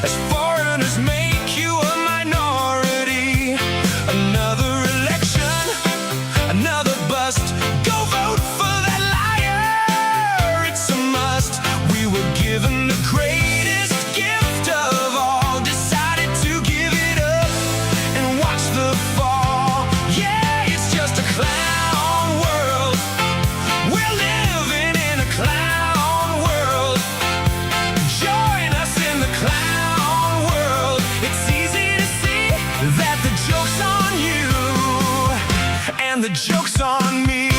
as foreigners make you a minority. Another election, another bust. Go vote for that liar, it's a must. We were given the greatest gift of all, decided to give it up and watch the fall. Yeah, it's just a clown world. We're living in a clown world. Join us in the clown world. It's easy to see that the joke's on you and the joke's on me.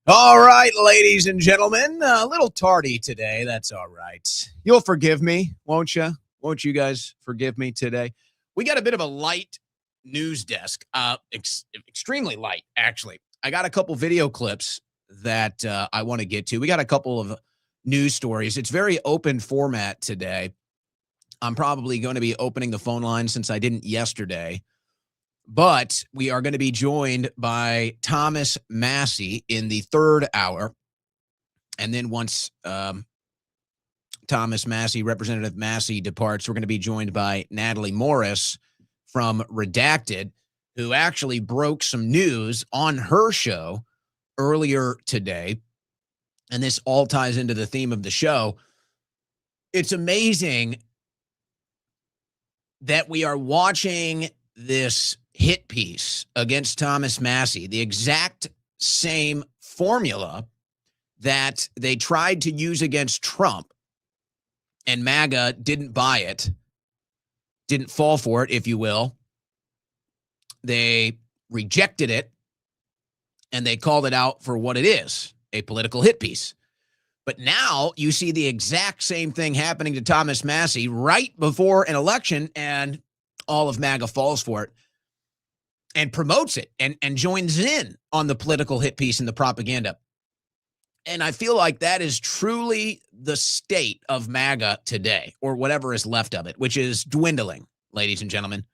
All right, ladies and gentlemen, a little tardy today. That's all right. You'll forgive me, won't you? Won't you guys forgive me today? We got a bit of a light news desk, extremely light, actually. I got a couple video clips that I want to get to. We got a couple of news stories. It's very open format today. I'm probably going to be opening the phone line since I didn't yesterday. But we are going to be joined by Thomas Massie in the third hour. And then once Thomas Massie, Representative Massie, departs, we're going to be joined by Natalie Morris from Redacted, who actually broke some news on her show earlier today. And this all ties into the theme of the show. It's amazing that we are watching this hit piece against Thomas Massie, the exact same formula that they tried to use against Trump, and MAGA didn't buy it, didn't fall for it, if you will. They rejected it, and they called it out for what it is, a political hit piece. But now you see the exact same thing happening to Thomas Massie right before an election, and all of MAGA falls for it and promotes it and joins in on the political hit piece and the propaganda. And I feel like that is truly the state of MAGA today, or whatever is left of it, which is dwindling, ladies and gentlemen.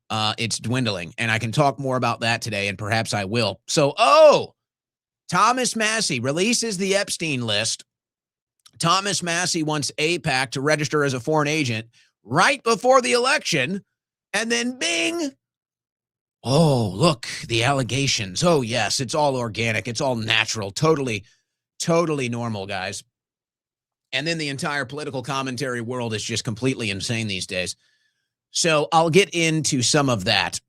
It's dwindling. And I can talk more about that today, and perhaps I will. So, Thomas Massie releases the Epstein list. Thomas Massie wants AIPAC to register as a foreign agent right before the election. And then bing. Oh, look, the allegations. Oh, yes, it's all organic. It's all natural. Totally normal, guys. And then the entire political commentary world is just completely insane these days. So I'll get into some of that.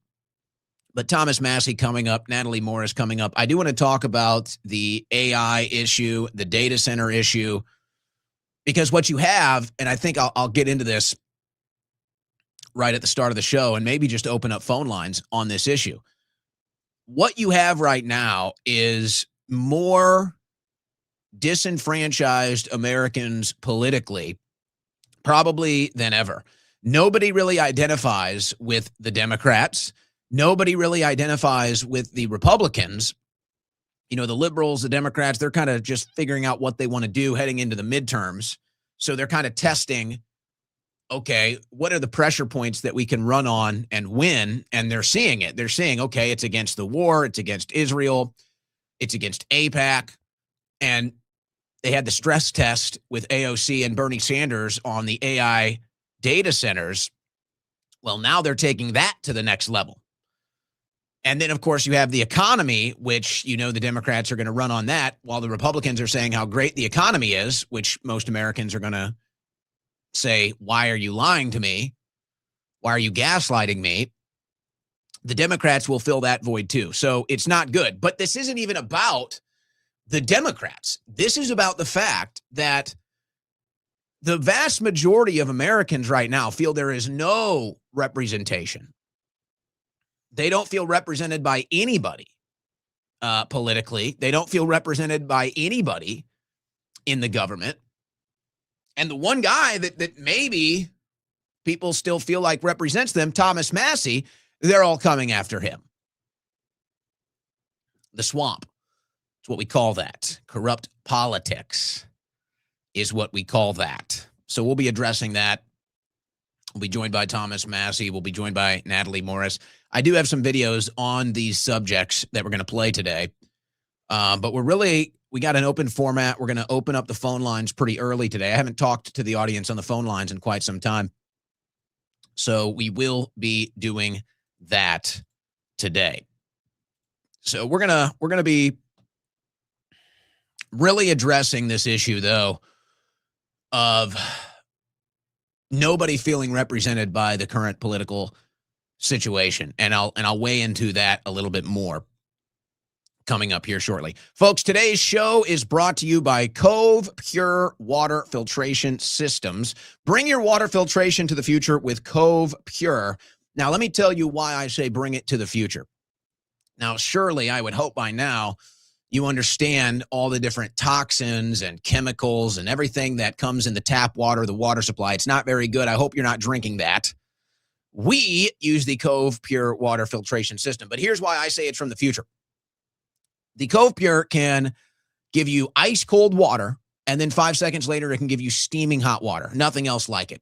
But Thomas Massie coming up, Natalie Morris coming up. I do want to talk about the AI issue, the data center issue, because what you have, and I think I'll get into this right at the start of the show and maybe just open up phone lines on this issue. What you have right now is more disenfranchised Americans politically, probably than ever. Nobody really identifies with the Democrats. Nobody really identifies with the Republicans. You know, the liberals, the Democrats, they're kind of just figuring out what they want to do heading into the midterms. So they're kind of testing, okay, what are the pressure points that we can run on and win? And they're seeing it. They're saying, okay, it's against the war. It's against Israel. It's against AIPAC. And they had the stress test with AOC and Bernie Sanders on the AI data centers. Well, now they're taking that to the next level. And then, of course, you have the economy, which, you know, the Democrats are going to run on that, while the Republicans are saying how great the economy is, which most Americans are going to say, why are you lying to me? Why are you gaslighting me? The Democrats will fill that void too. So it's not good. But this isn't even about the Democrats. This is about the fact that the vast majority of Americans right now feel there is no representation. They don't feel represented by anybody politically. They don't feel represented by anybody in the government. And the one guy that maybe people still feel like represents them, Thomas Massie, they're all coming after him. The swamp. It's what we call that. Corrupt politics is what we call that. So we'll be addressing that We'll be joined by Thomas Massie. We'll be joined by Natalie Morris. I do have some videos on these subjects that we're going to play today. But we got an open format. We're going to open up the phone lines pretty early today. I haven't talked to the audience on the phone lines in quite some time. So we will be doing that today. So we're going to be really addressing this issue, though, of nobody feeling represented by the current political situation. And I'll weigh into that a little bit more coming up here shortly. Folks, today's show is brought to you by Cove Pure Water Filtration Systems. Bring your water filtration to the future with Cove Pure. Now, let me tell you why I say bring it to the future. Now, surely I would hope by now you understand all the different toxins and chemicals and everything that comes in the tap water, the water supply. It's not very good. I hope you're not drinking that. We use the Cove Pure Water Filtration System, but here's why I say it's from the future. The Cove Pure can give you ice cold water, and then 5 seconds later, it can give you steaming hot water. Nothing else like it.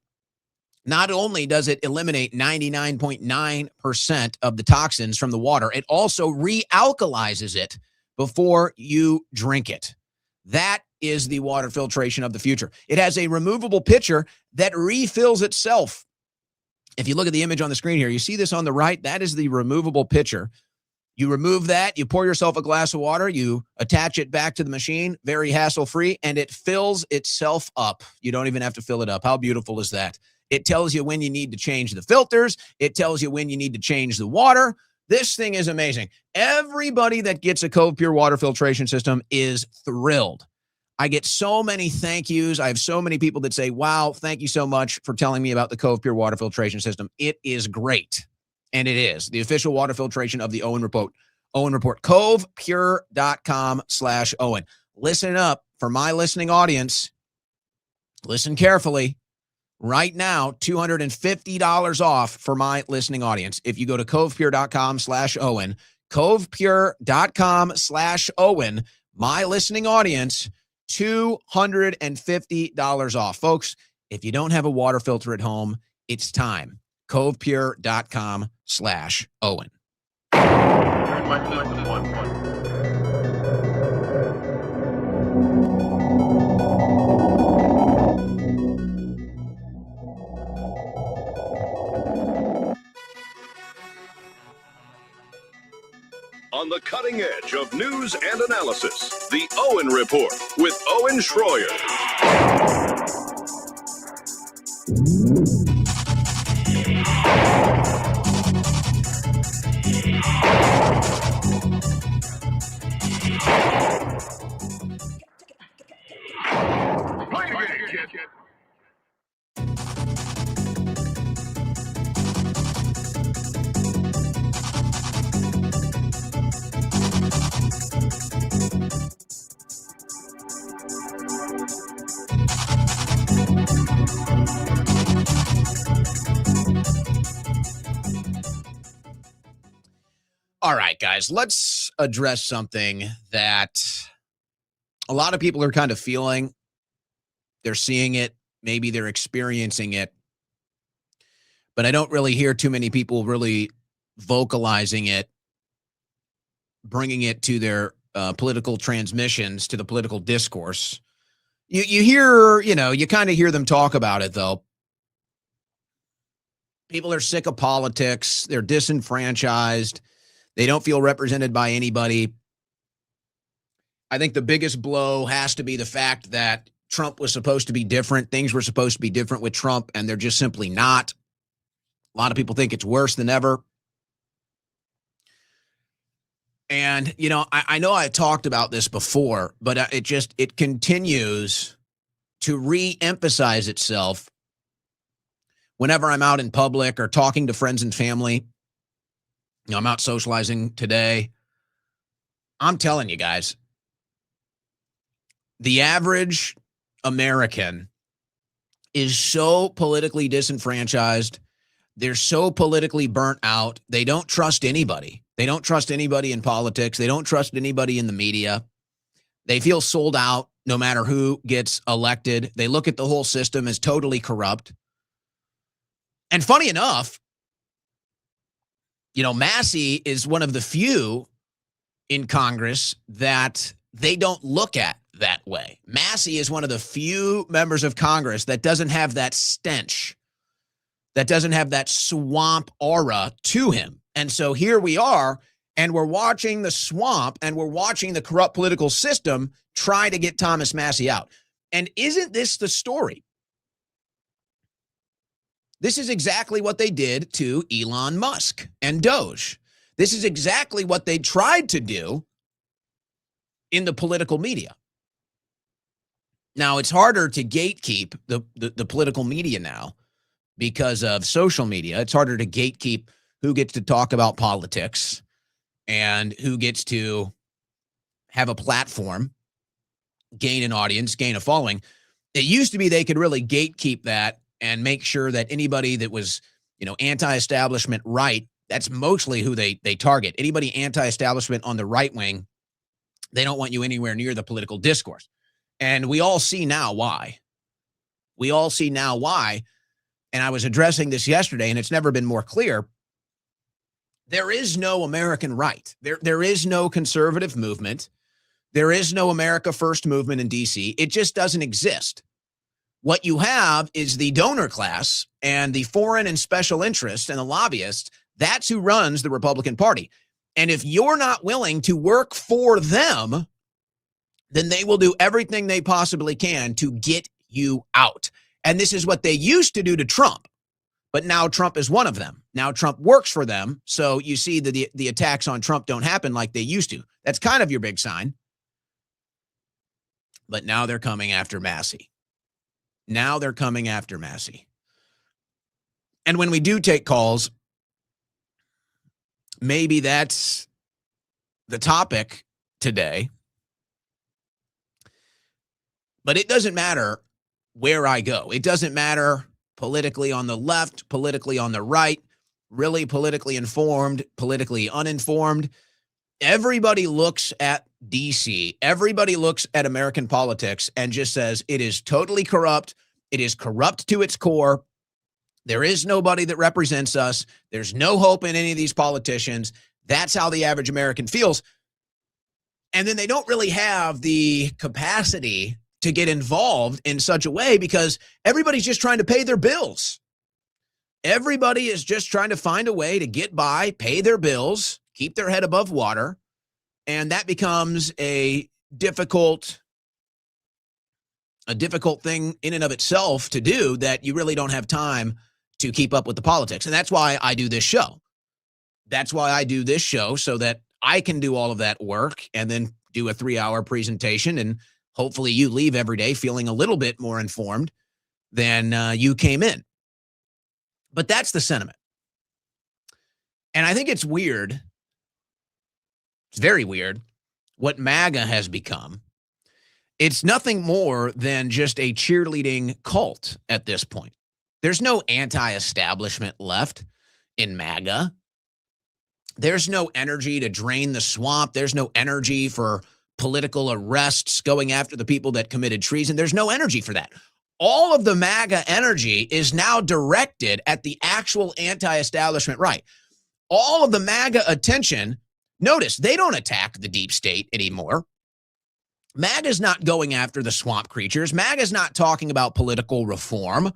Not only does it eliminate 99.9% of the toxins from the water, it also realkalizes it before you drink it. That is the water filtration of the future. It has a removable pitcher that refills itself. If you look at the image on the screen here, you see this on the right? That is the removable pitcher. You remove that, you pour yourself a glass of water, you attach it back to the machine, very hassle-free, and it fills itself up. You don't even have to fill it up. How beautiful is that? It tells you when you need to change the filters. It tells you when you need to change the water. This thing is amazing. Everybody that gets a Cove Pure Water Filtration System is thrilled. I get so many thank yous. I have so many people that say, wow, thank you so much for telling me about the Cove Pure Water Filtration System. It is great. And it is the official water filtration of the Owen Report. Owen Report, covepure.com/Owen. Listen up for my listening audience. Listen carefully. Right now, $250 off for my listening audience. If you go to covepure.com/Owen, covepure.com/Owen, my listening audience, $250 off. Folks, if you don't have a water filter at home, it's time. covepure.com/Owen. Turn my system on. On the cutting edge of news and analysis, the Owen Report with Owen Schroyer. All right, guys, let's address something that a lot of people are kind of feeling. They're seeing it. Maybe they're experiencing it. But I don't really hear too many people really vocalizing it, bringing it to their political transmissions, to the political discourse. You hear, you kind of hear them talk about it, though. People are sick of politics. They're disenfranchised. They don't feel represented by anybody. I think the biggest blow has to be the fact that Trump was supposed to be different. Things were supposed to be different with Trump, and they're just simply not. A lot of people think it's worse than ever. And, I know I talked about this before, but it continues to re-emphasize itself whenever I'm out in public or talking to friends and family. I'm out socializing today. I'm telling you guys, the average American is so politically disenfranchised. They're so politically burnt out. They don't trust anybody. They don't trust anybody in politics. They don't trust anybody in the media. They feel sold out no matter who gets elected. They look at the whole system as totally corrupt. And funny enough, Massie is one of the few in Congress that they don't look at that way. Massie is one of the few members of Congress that doesn't have that stench, that doesn't have that swamp aura to him. And so here we are, and we're watching the swamp, and we're watching the corrupt political system try to get Thomas Massie out. And isn't this the story? This is exactly what they did to Elon Musk and Doge. This is exactly what they tried to do in the political media. Now, it's harder to gatekeep the political media now because of social media. It's harder to gatekeep who gets to talk about politics and who gets to have a platform, gain an audience, gain a following. It used to be they could really gatekeep that and make sure that anybody that was, anti-establishment right, that's mostly who they target. Anybody anti-establishment on the right wing, they don't want you anywhere near the political discourse. And we all see now why. We all see now why. And I was addressing this yesterday, and it's never been more clear. There is no American right. There is no conservative movement. There is no America First movement in D.C. It just doesn't exist. What you have is the donor class and the foreign and special interests and the lobbyists. That's who runs the Republican Party. And if you're not willing to work for them, then they will do everything they possibly can to get you out. And this is what they used to do to Trump. But now Trump is one of them. Now Trump works for them. So you see that the attacks on Trump don't happen like they used to. That's kind of your big sign. But now they're coming after Massie. Now they're coming after Massie. And when we do take calls, maybe that's the topic today. But it doesn't matter where I go. It doesn't matter politically on the left, politically on the right, really politically informed, politically uninformed. Everybody looks at DC. Everybody looks at American politics and just says it is totally corrupt. It is corrupt to its core. There is nobody that represents us. There's no hope in any of these politicians. That's how the average American feels. And then they don't really have the capacity to get involved in such a way because everybody's just trying to pay their bills. Everybody is just trying to find a way to get by, pay their bills, keep their head above water. And that becomes a difficult thing in and of itself to do, that you really don't have time to keep up with the politics. And that's why I do this show. That's why I do this show, so that I can do all of that work and then do a 3-hour presentation. And hopefully you leave every day feeling a little bit more informed than you came in. But that's the sentiment. And I think it's weird. It's very weird what MAGA has become. It's nothing more than just a cheerleading cult at this point. There's no anti-establishment left in MAGA. There's no energy to drain the swamp. There's no energy for political arrests, going after the people that committed treason. There's no energy for that. All of the MAGA energy is now directed at the actual anti-establishment right. All of the MAGA attention, notice, they don't attack the deep state anymore. MAGA's not going after the swamp creatures. MAGA's not talking about political reform.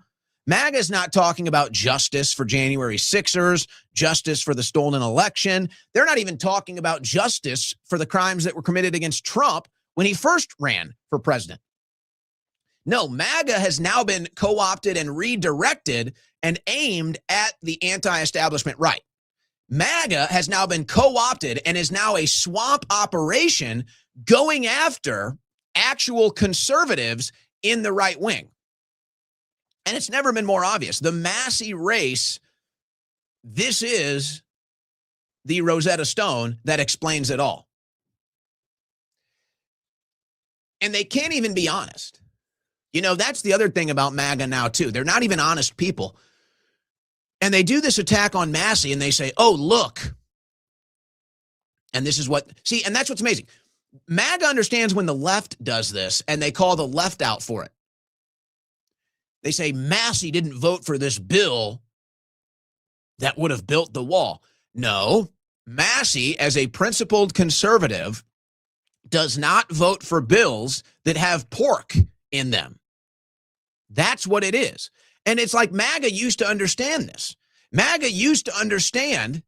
MAGA's not talking about justice for January 6ers, justice for the stolen election. They're not even talking about justice for the crimes that were committed against Trump when he first ran for president. No, MAGA has now been co-opted and redirected and aimed at the anti-establishment right. MAGA has now been co-opted and is now a swamp operation going after actual conservatives in the right wing. And it's never been more obvious. The Massie race, this is the Rosetta Stone that explains it all. And they can't even be honest. You know, that's the other thing about MAGA now, too. They're not even honest people. And they do this attack on Massie and they say, oh, look. And this is what, see, and that's what's amazing. MAGA understands when the left does this and they call the left out for it. They say Massie didn't vote for this bill that would have built the wall. No, Massie, as a principled conservative, does not vote for bills that have pork in them. That's what it is. And it's like MAGA used to understand this. MAGA used to understand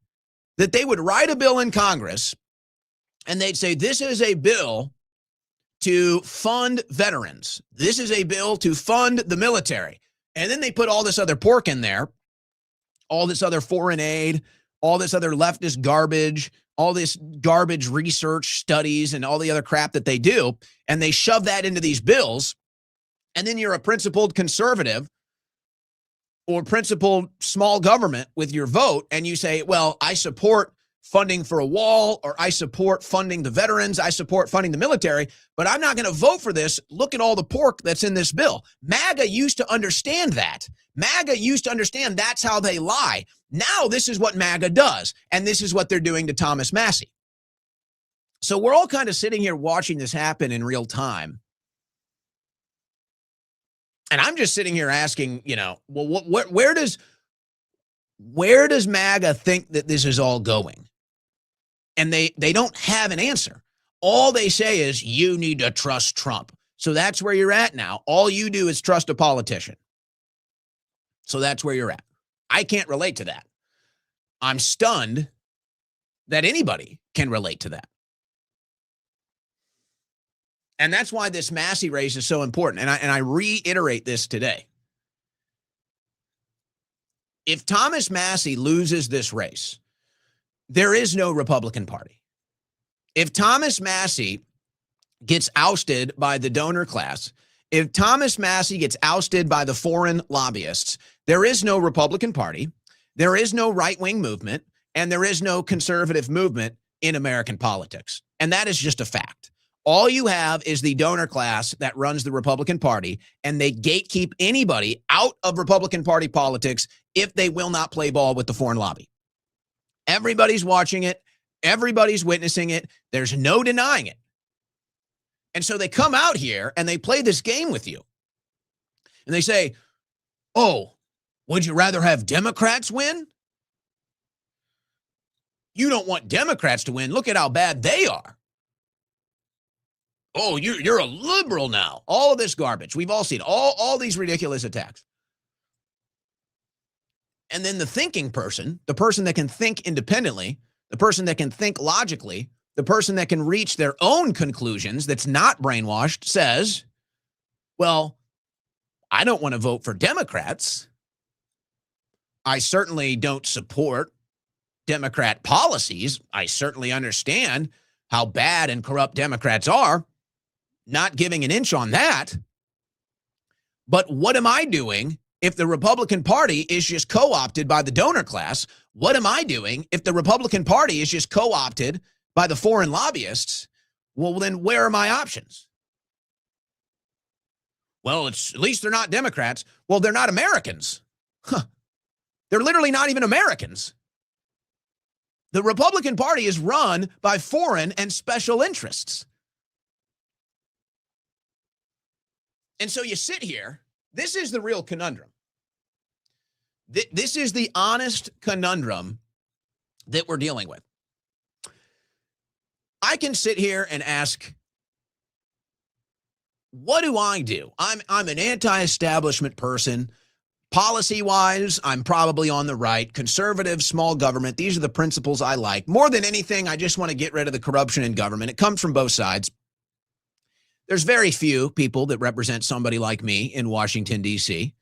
that they would write a bill in Congress and they'd say, this is a bill to fund veterans. This is a bill to fund the military. And then they put all this other pork in there, all this other foreign aid, all this other leftist garbage, all this garbage research studies and all the other crap that they do. And they shove that into these bills. And then you're a principled conservative or principled small government with your vote. And you say, well, I support funding for a wall, or I support funding the veterans, I support funding the military, but I'm not going to vote for this. Look at all the pork that's in this bill. MAGA used to understand that. MAGA used to understand that's how they lie. Now this is what MAGA does, and this is what they're doing to Thomas Massie. So we're all kind of sitting here watching this happen in real time. And I'm just sitting here asking, well, where does MAGA think that this is all going? And they don't have an answer. All they say is, you need to trust Trump. So that's where you're at now. All you do is trust a politician. So that's where you're at. I can't relate to that. I'm stunned that anybody can relate to that. And that's why this Massie race is so important. And I reiterate this today. If Thomas Massie loses this race, there is no Republican Party. If Thomas Massie gets ousted by the donor class, if Thomas Massie gets ousted by the foreign lobbyists, there is no Republican Party, there is no right-wing movement, and there is no conservative movement in American politics. And that is just a fact. All you have is the donor class that runs the Republican Party, and they gatekeep anybody out of Republican Party politics if they will not play ball with the foreign lobby. Everybody's watching it. Everybody's witnessing it. There's no denying it. And so they come out here and they play this game with you. And they say, oh, would you rather have Democrats win? You don't want Democrats to win. Look at how bad they are. Oh, you're a liberal now. All of this garbage. We've all seen all these ridiculous attacks. And then the thinking person, the person that can think independently, the person that can think logically, the person that can reach their own conclusions that's not brainwashed says, well, I don't want to vote for Democrats. I certainly don't support Democrat policies. I certainly understand how bad and corrupt Democrats are. Not giving an inch on that. But what am I doing if the Republican Party is just co-opted by the donor class? What am I doing if the Republican Party is just co-opted by the foreign lobbyists? Well, then where are my options? Well, at least they're not Democrats. Well, they're not Americans. They're literally not even Americans. The Republican Party is run by foreign and special interests. And so you sit here. This is the real conundrum. This is the honest conundrum that we're dealing with. I can sit here and ask, what do I do? I'm an anti-establishment person. Policy-wise, I'm probably on the right. Conservative, small government, these are the principles I like. More than anything, I just want to get rid of the corruption in government. It comes from both sides. There's very few people that represent somebody like me in Washington, D.C.,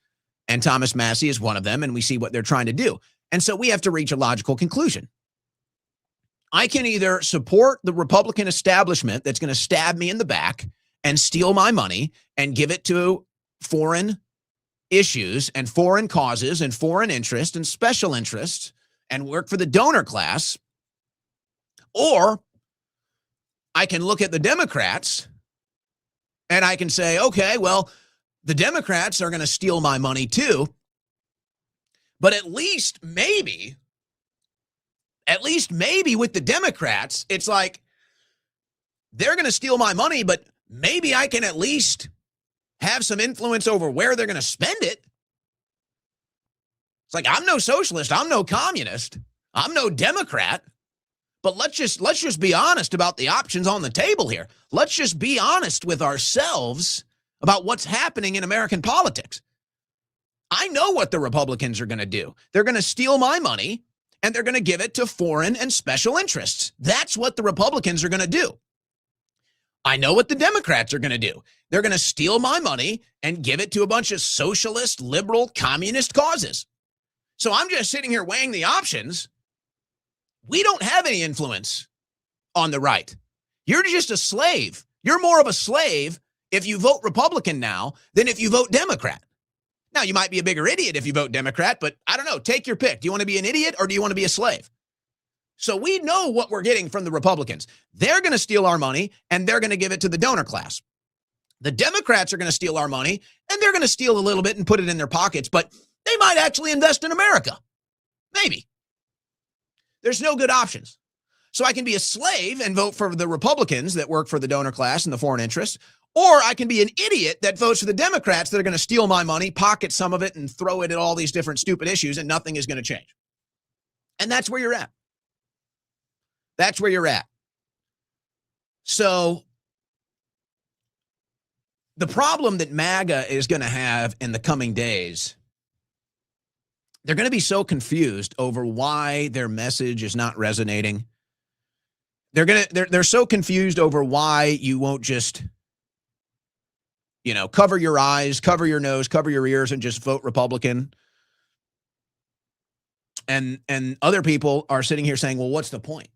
and Thomas Massie is one of them, and we see what they're trying to do. And so we have to reach a logical conclusion. I can either support the Republican establishment that's going to stab me in the back and steal my money and give it to foreign issues and foreign causes and foreign interests and special interests and work for the donor class, or I can look at the Democrats and I can say, okay, well, the Democrats are going to steal my money too, but at least maybe with the Democrats, it's like they're going to steal my money, but maybe I can at least have some influence over where they're going to spend it. It's like, I'm no socialist. I'm no communist. I'm no Democrat. But let's just be honest about the options on the table here. Let's just be honest with ourselves about what's happening in American politics. I know what the Republicans are going to do. They're going to steal my money and they're going to give it to foreign and special interests. That's what the Republicans are going to do. I know what the Democrats are going to do. They're going to steal my money and give it to a bunch of socialist, liberal, communist causes. So I'm just sitting here weighing the options. We don't have any influence on the right. You're just a slave. You're more of a slave if you vote Republican now than if you vote Democrat. Now, you might be a bigger idiot if you vote Democrat, but I don't know. Take your pick. Do you want to be an idiot or do you want to be a slave? So we know what we're getting from the Republicans. They're going to steal our money and they're going to give it to the donor class. The Democrats are going to steal our money and they're going to steal a little bit and put it in their pockets, but they might actually invest in America. Maybe. There's no good options. So I can be a slave and vote for the Republicans that work for the donor class and the foreign interests, or I can be an idiot that votes for the Democrats that are going to steal my money, pocket some of it, and throw it at all these different stupid issues, and nothing is going to change. And that's where you're at. That's where you're at. So the problem that MAGA is going to have in the coming days, they're going to be so confused over why their message is not resonating. They're so confused over why you won't just, cover your eyes, cover your nose, cover your ears, and just vote Republican. And other people are sitting here saying, well, what's the point?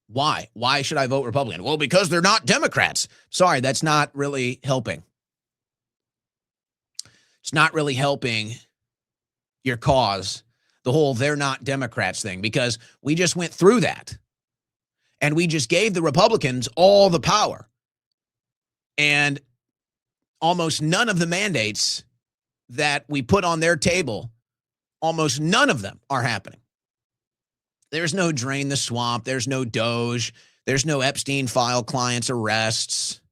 Why? Why should I vote Republican? Well, because they're not Democrats. Sorry, that's not really helping. It's not really helping your cause, the whole they're not Democrats thing, because we just went through that. And we just gave the Republicans all the power. And almost none of the mandates that we put on their table, almost none of them are happening. There's no drain the swamp. There's no Doge. There's no Epstein file clients arrests.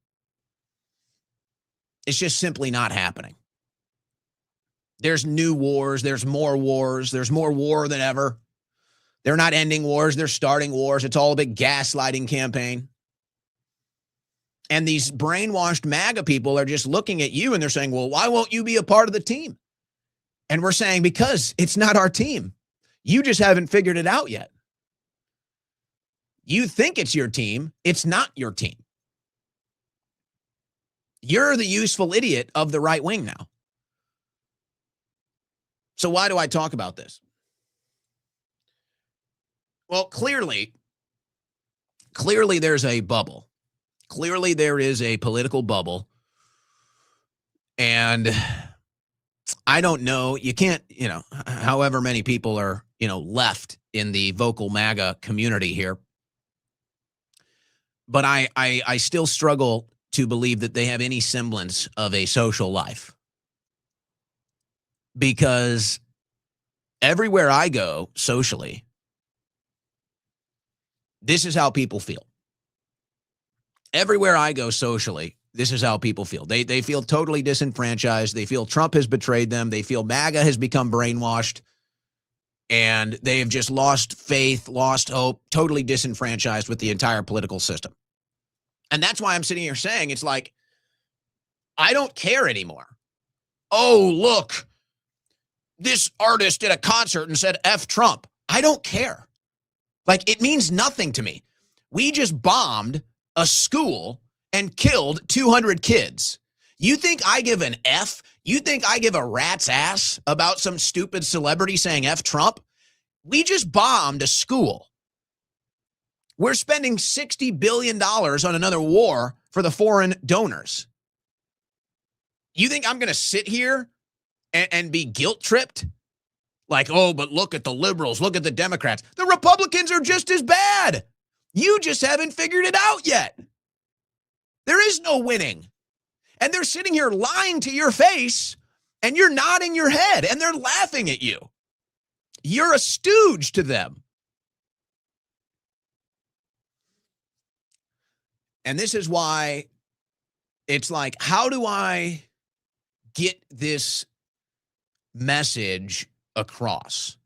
It's just simply not happening. There's new wars. There's more wars. There's more war than ever. They're not ending wars. They're starting wars. It's all a big gaslighting campaign. And these brainwashed MAGA people are just looking at you and they're saying, well, why won't you be a part of the team? And we're saying, because it's not our team. You just haven't figured it out yet. You think it's your team. It's not your team. You're the useful idiot of the right wing now. So why do I talk about this? Well, clearly there's a bubble. Clearly there is a political bubble. And I don't know, you can't, however many people are, left in the vocal MAGA community here. But I still struggle to believe that they have any semblance of a social life. Because everywhere I go socially, this is how people feel. Everywhere I go socially, this is how people feel. They feel totally disenfranchised. They feel Trump has betrayed them. They feel MAGA has become brainwashed. And they have just lost faith, lost hope, totally disenfranchised with the entire political system. And that's why I'm sitting here saying, it's like, I don't care anymore. Oh, look, this artist did a concert and said F Trump. I don't care. Like, it means nothing to me. We just bombed a school and killed 200 kids. You think I give an F? You think I give a rat's ass about some stupid celebrity saying F Trump? We just bombed a school. We're spending $60 billion on another war for the foreign donors. You think I'm going to sit here and be guilt-tripped? Like, oh, but look at the liberals, look at the Democrats. The Republicans are just as bad. You just haven't figured it out yet. There is no winning. And they're sitting here lying to your face, and you're nodding your head, and they're laughing at you. You're a stooge to them. And this is why it's like, how do I get this message across.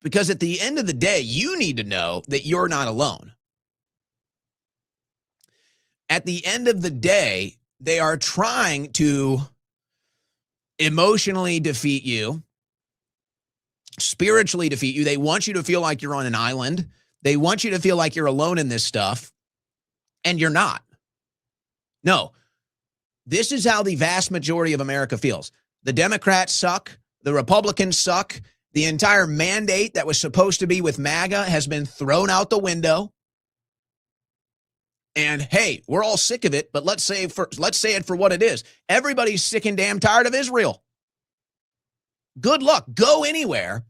Because at the end of the day, you need to know that you're not alone. At the end of the day, they are trying to emotionally defeat you, spiritually defeat you. They want you to feel like you're on an island. They want you to feel like you're alone in this stuff, and you're not. No, this is how the vast majority of America feels. The Democrats suck. The Republicans suck. The entire mandate that was supposed to be with MAGA has been thrown out the window. And hey, we're all sick of it, but let's say it for what it is. Everybody's sick and damn tired of Israel. Good luck. Go anywhere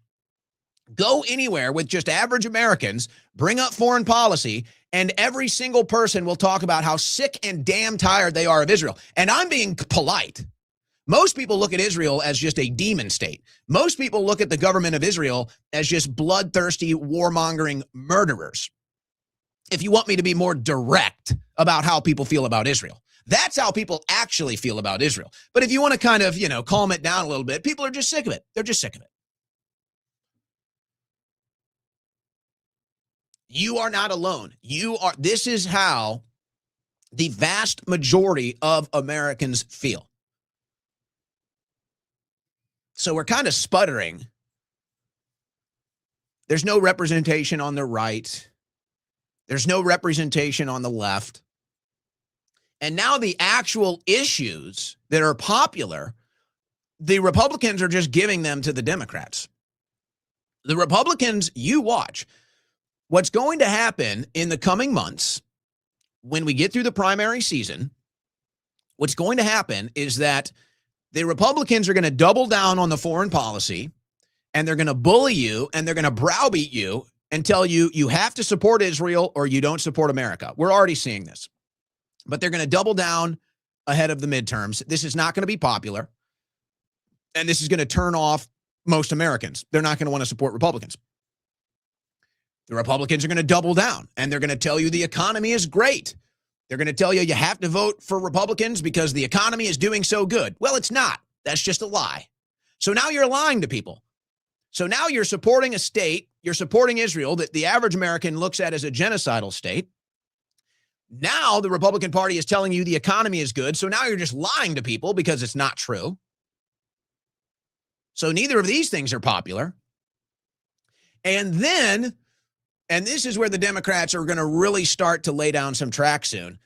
with just average Americans, bring up foreign policy, and every single person will talk about how sick and damn tired they are of Israel. And I'm being polite. Most people look at Israel as just a demon state. Most people look at the government of Israel as just bloodthirsty, warmongering murderers. If you want me to be more direct about how people feel about Israel, that's how people actually feel about Israel. But if you want to kind of, calm it down a little bit, people are just sick of it. They're just sick of it. You are not alone. This is how the vast majority of Americans feel. So we're kind of sputtering. There's no representation on the right. There's no representation on the left. And now the actual issues that are popular, the Republicans are just giving them to the Democrats. The Republicans, you watch. What's going to happen in the coming months when we get through the primary season, what's going to happen is that the Republicans are going to double down on the foreign policy, and they're going to bully you, and they're going to browbeat you and tell you you have to support Israel or you don't support America. We're already seeing this. But they're going to double down ahead of the midterms. This is not going to be popular, and this is going to turn off most Americans. They're not going to want to support Republicans. The Republicans are going to double down, and they're going to tell you the economy is great. They're going to tell you you have to vote for Republicans because the economy is doing so good. Well, it's not. That's just a lie. So now you're lying to people. So now you're supporting a state, you're supporting Israel that the average American looks at as a genocidal state. Now the Republican Party is telling you the economy is good. So now you're just lying to people because it's not true. So neither of these things are popular. And this is where the Democrats are going to really start to lay down some tracks soon.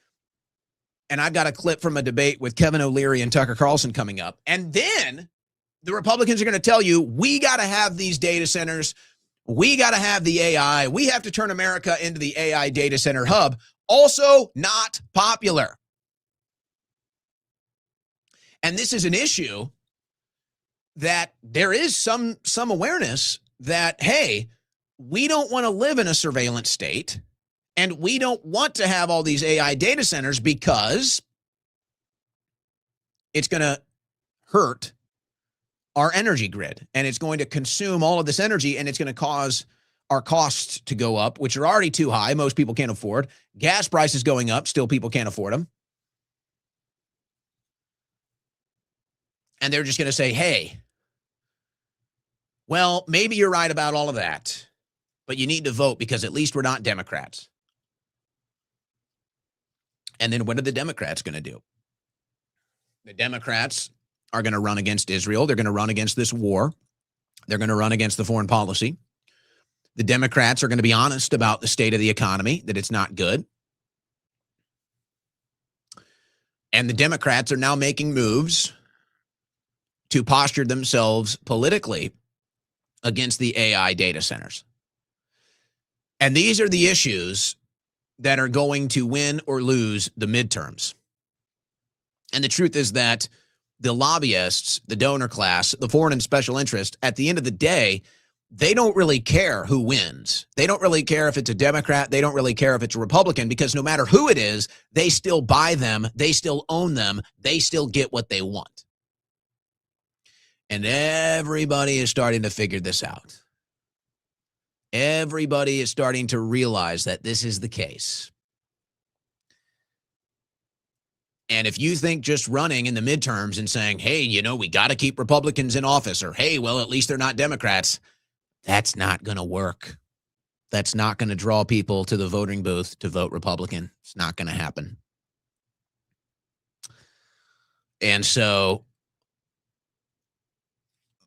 And I've got a clip from a debate with Kevin O'Leary and Tucker Carlson coming up. And then the Republicans are going to tell you, we got to have these data centers. We got to have the AI. We have to turn America into the AI data center hub. Also not popular. And this is an issue that there is some awareness that, hey, we don't want to live in a surveillance state, and we don't want to have all these AI data centers because it's going to hurt our energy grid, and it's going to consume all of this energy, and it's going to cause our costs to go up, which are already too high. Most people can't afford. Gas prices going up. Still, people can't afford them. And they're just going to say, hey, well, maybe you're right about all of that, but you need to vote because at least we're not Democrats. And then what are the Democrats going to do? The Democrats are going to run against Israel. They're going to run against this war. They're going to run against the foreign policy. The Democrats are going to be honest about the state of the economy, that it's not good. And the Democrats are now making moves to posture themselves politically against the AI data centers. And these are the issues that are going to win or lose the midterms. And the truth is that the lobbyists, the donor class, the foreign and special interest, at the end of the day, they don't really care who wins. They don't really care if it's a Democrat. They don't really care if it's a Republican, because no matter who it is, they still buy them. They still own them. They still get what they want. And everybody is starting to figure this out. Everybody is starting to realize that this is the case. And if you think just running in the midterms and saying, hey, you know, we got to keep Republicans in office, or hey, well, at least they're not Democrats, that's not going to work. That's not going to draw people to the voting booth to vote Republican. It's not going to happen. And so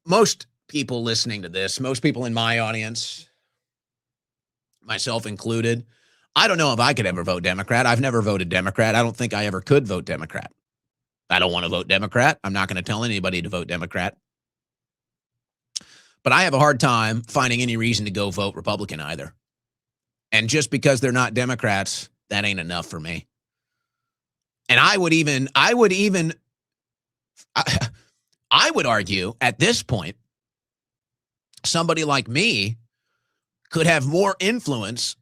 most people listening to this, most people in my audience, myself included, I don't know if I could ever vote Democrat. I've never voted Democrat. I don't think I ever could vote Democrat. I don't want to vote Democrat. I'm not going to tell anybody to vote Democrat. But I have a hard time finding any reason to go vote Republican either. And just because they're not Democrats, that ain't enough for me. And I would argue at this point, somebody like me could have more influence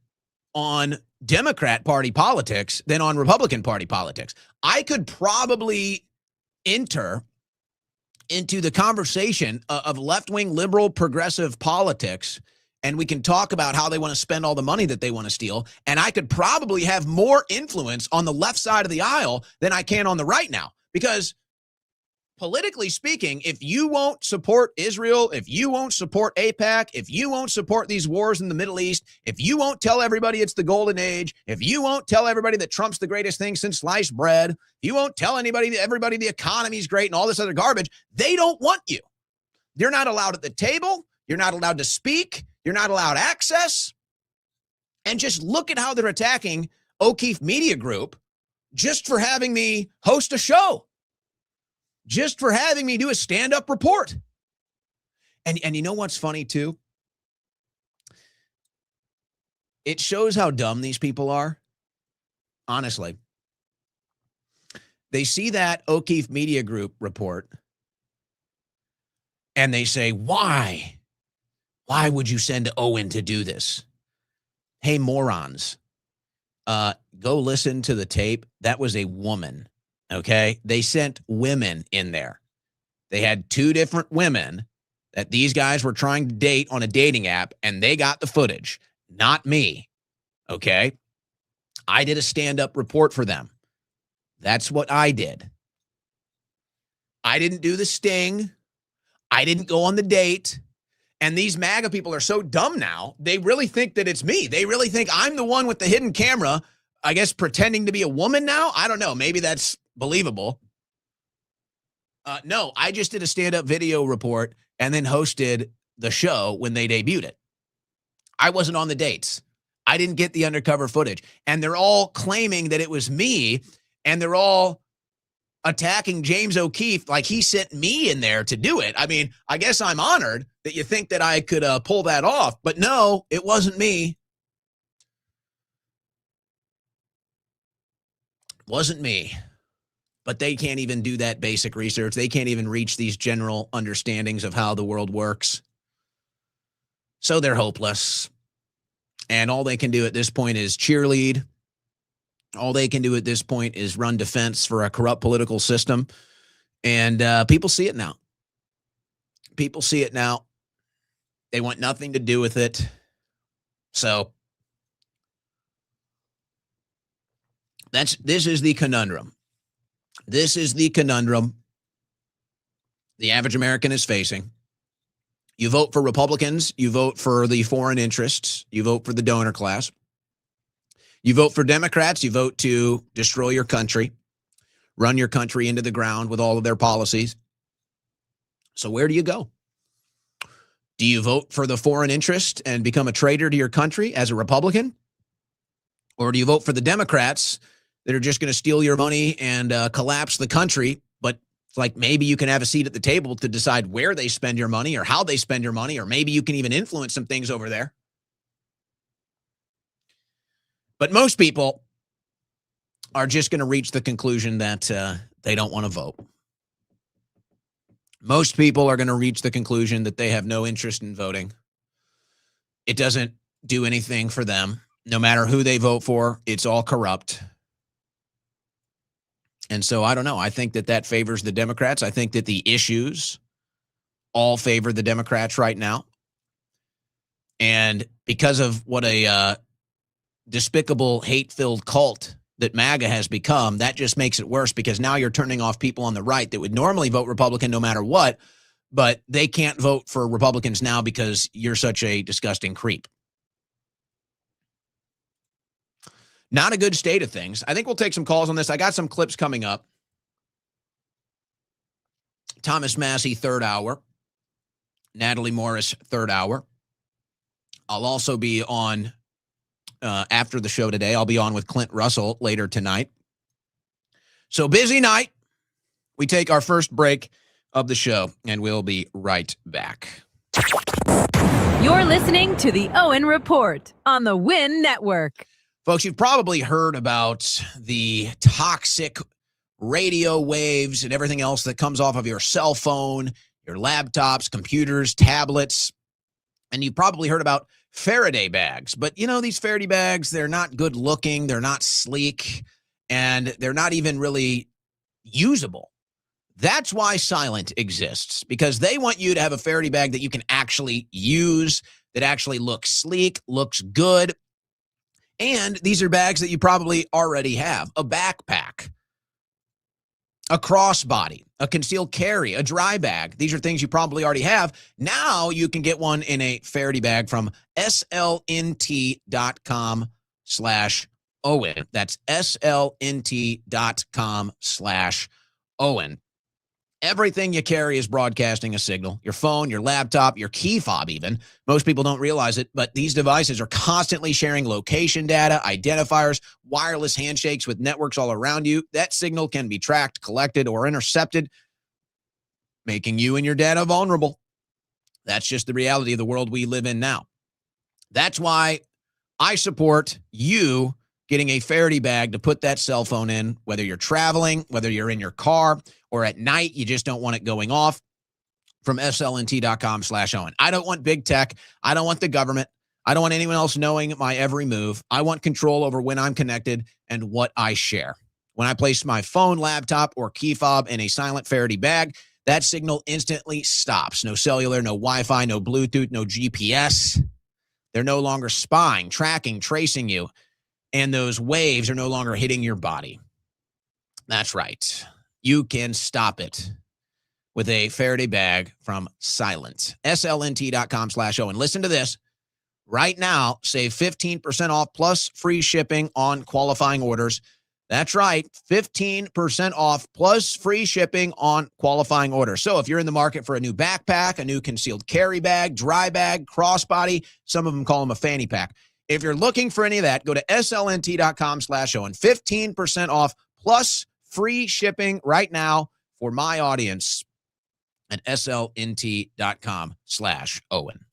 on Democrat Party politics than on Republican Party politics. I could probably enter into the conversation of left-wing liberal progressive politics, and we can talk about how they want to spend all the money that they want to steal, and I could probably have more influence on the left side of the aisle than I can on the right now. Because politically speaking, if you won't support Israel, if you won't support AIPAC, if you won't support these wars in the Middle East, if you won't tell everybody it's the golden age, if you won't tell everybody that Trump's the greatest thing since sliced bread, if you won't tell everybody the economy's great and all this other garbage, they don't want you. You're not allowed at the table. You're not allowed to speak. You're not allowed access. And just look at how they're attacking O'Keefe Media Group just for having me host a show. Just for having me do a stand-up report. And you know what's funny too? It shows how dumb these people are. Honestly. They see that O'Keefe Media Group report and they say, why? Why would you send Owen to do this? Hey, morons. Go listen to the tape. That was a woman. Okay, they sent women in there. They had 2 different women that these guys were trying to date on a dating app, and they got the footage, not me. Okay, I did a stand-up report for them. That's what I did. I didn't do the sting. I didn't go on the date. And these MAGA people are so dumb now, they really think that it's me. They really think I'm the one with the hidden camera, I guess pretending to be a woman now. I don't know. Maybe that's believable. No, I just did a stand-up video report and then hosted the show when they debuted it. I wasn't on the dates. I didn't get the undercover footage. And they're all claiming that it was me, and they're all attacking James O'Keefe like he sent me in there to do it. I mean, I guess I'm honored that you think that I could pull that off, but no, it wasn't me. Wasn't me. But they can't even do that basic research. They can't even reach these general understandings of how the world works. So they're hopeless. And all they can do at this point is cheerlead. All they can do at this point is run defense for a corrupt political system. And people see it now. People see it now. They want nothing to do with it. So this is the conundrum. This is the conundrum the average American is facing. You vote for Republicans. You vote for the foreign interests. You vote for the donor class. You vote for Democrats. You vote to destroy your country, run your country into the ground with all of their policies. So where do you go? Do you vote for the foreign interest and become a traitor to your country as a Republican? Or do you vote for the Democrats that are just going to steal your money and collapse the country, but it's like maybe you can have a seat at the table to decide where they spend your money or how they spend your money, or maybe you can even influence some things over there. But most people are just going to reach the conclusion that they don't want to vote. Most people are going to reach the conclusion that they have no interest in voting. It doesn't do anything for them. No matter who they vote for, it's all corrupt. And so I don't know. I think that favors the Democrats. I think that the issues all favor the Democrats right now. And because of what a despicable, hate-filled cult that MAGA has become, that just makes it worse because now you're turning off people on the right that would normally vote Republican no matter what, but they can't vote for Republicans now because you're such a disgusting creep. Not a good state of things. I think we'll take some calls on this. I got some clips coming up. Thomas Massie, third hour. Natalie Morris, third hour. I'll also be on after the show today. I'll be on with Clint Russell later tonight. So busy night. We take our first break of the show, and we'll be right back. You're listening to the Owen Report on the Win Network. Folks, you've probably heard about the toxic radio waves and everything else that comes off of your cell phone, your laptops, computers, tablets, and you've probably heard about Faraday bags. But, you know, these Faraday bags, they're not good looking, they're not sleek, and they're not even really usable. That's why Silent exists, because they want you to have a Faraday bag that you can actually use, that actually looks sleek, looks good. And these are bags that you probably already have. A backpack, a crossbody, a concealed carry, a dry bag. These are things you probably already have. Now you can get one in a Faraday bag from slnt.com/Owen. That's slnt.com/Owen. Everything you carry is broadcasting a signal. Your phone, your laptop, your key fob even. Most people don't realize it, but these devices are constantly sharing location data, identifiers, wireless handshakes with networks all around you. That signal can be tracked, collected, or intercepted, making you and your data vulnerable. That's just the reality of the world we live in now. That's why I support you getting a Faraday bag to put that cell phone in, whether you're traveling, whether you're in your car, or at night, you just don't want it going off, from slnt.com/Owen. I don't want big tech. I don't want the government. I don't want anyone else knowing my every move. I want control over when I'm connected and what I share. When I place my phone, laptop, or key fob in a silent Faraday bag, that signal instantly stops. No cellular, no Wi-Fi, no Bluetooth, no GPS. They're no longer spying, tracking, tracing you. And those waves are no longer hitting your body. That's right. You can stop it with a Faraday bag from Silent. slnt.com/Owen. Listen to this. Right now, save 15% off plus free shipping on qualifying orders. That's right, 15% off plus free shipping on qualifying orders. So if you're in the market for a new backpack, a new concealed carry bag, dry bag, crossbody, some of them call them a fanny pack. If you're looking for any of that, go to slnt.com/Owen. 15% off plus free shipping right now for my audience at slnt.com/Owen.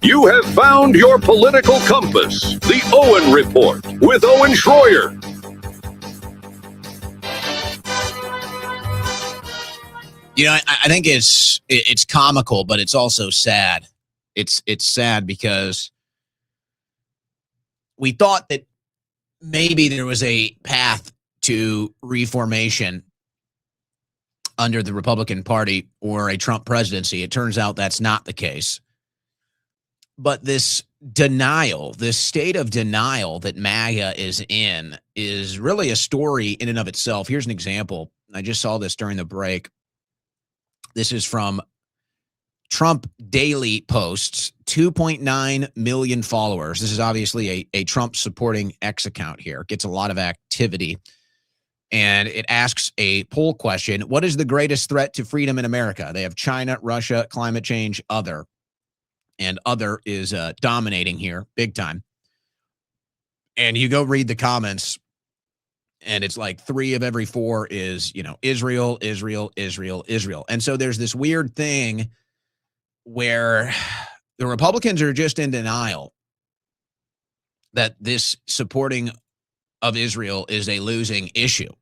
You have found your political compass. The Owen Report with Owen Schroyer. I think it's comical, but it's also sad. It's sad because we thought that maybe there was a path to reformation under the Republican Party or a Trump presidency. It turns out that's not the case. But this denial, this state of denial that MAGA is in is really a story in and of itself. Here's an example. I just saw this during the break. This is from Trump Daily Posts, 2.9 million followers. This is obviously a Trump supporting X account here. It gets a lot of activity. And it asks a poll question. What is the greatest threat to freedom in America? They have China, Russia, climate change, other. And other is dominating here big time. And you go read the comments, and it's like 3 of every 4 is, Israel, Israel, Israel, Israel. And so there's this weird thing where the Republicans are just in denial that this supporting of Israel is a losing issue.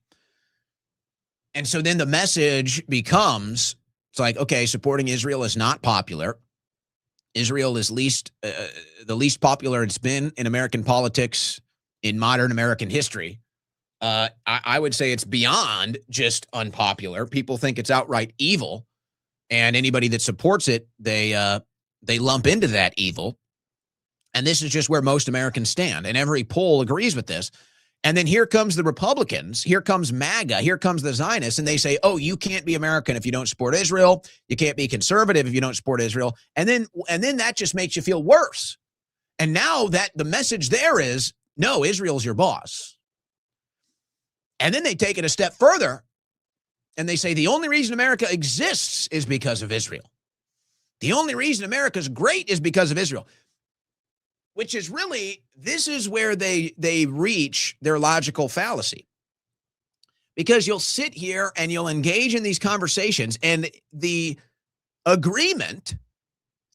And so then the message becomes, it's like, okay, supporting Israel is not popular. Israel is the least popular it's been in American politics in modern American history. I would say it's beyond just unpopular. People think it's outright evil, and anybody that supports it, they lump into that evil. And this is just where most Americans stand, and every poll agrees with this. And then here comes the Republicans, here comes MAGA, here comes the Zionists, and they say, oh, you can't be American if you don't support Israel. You can't be conservative if you don't support Israel. And then that just makes you feel worse. And now that the message there is, no, Israel's your boss. And then they take it a step further, and they say the only reason America exists is because of Israel. The only reason America's great is because of Israel. Which is really, this is where they reach their logical fallacy. Because you'll sit here and you'll engage in these conversations, and the agreement,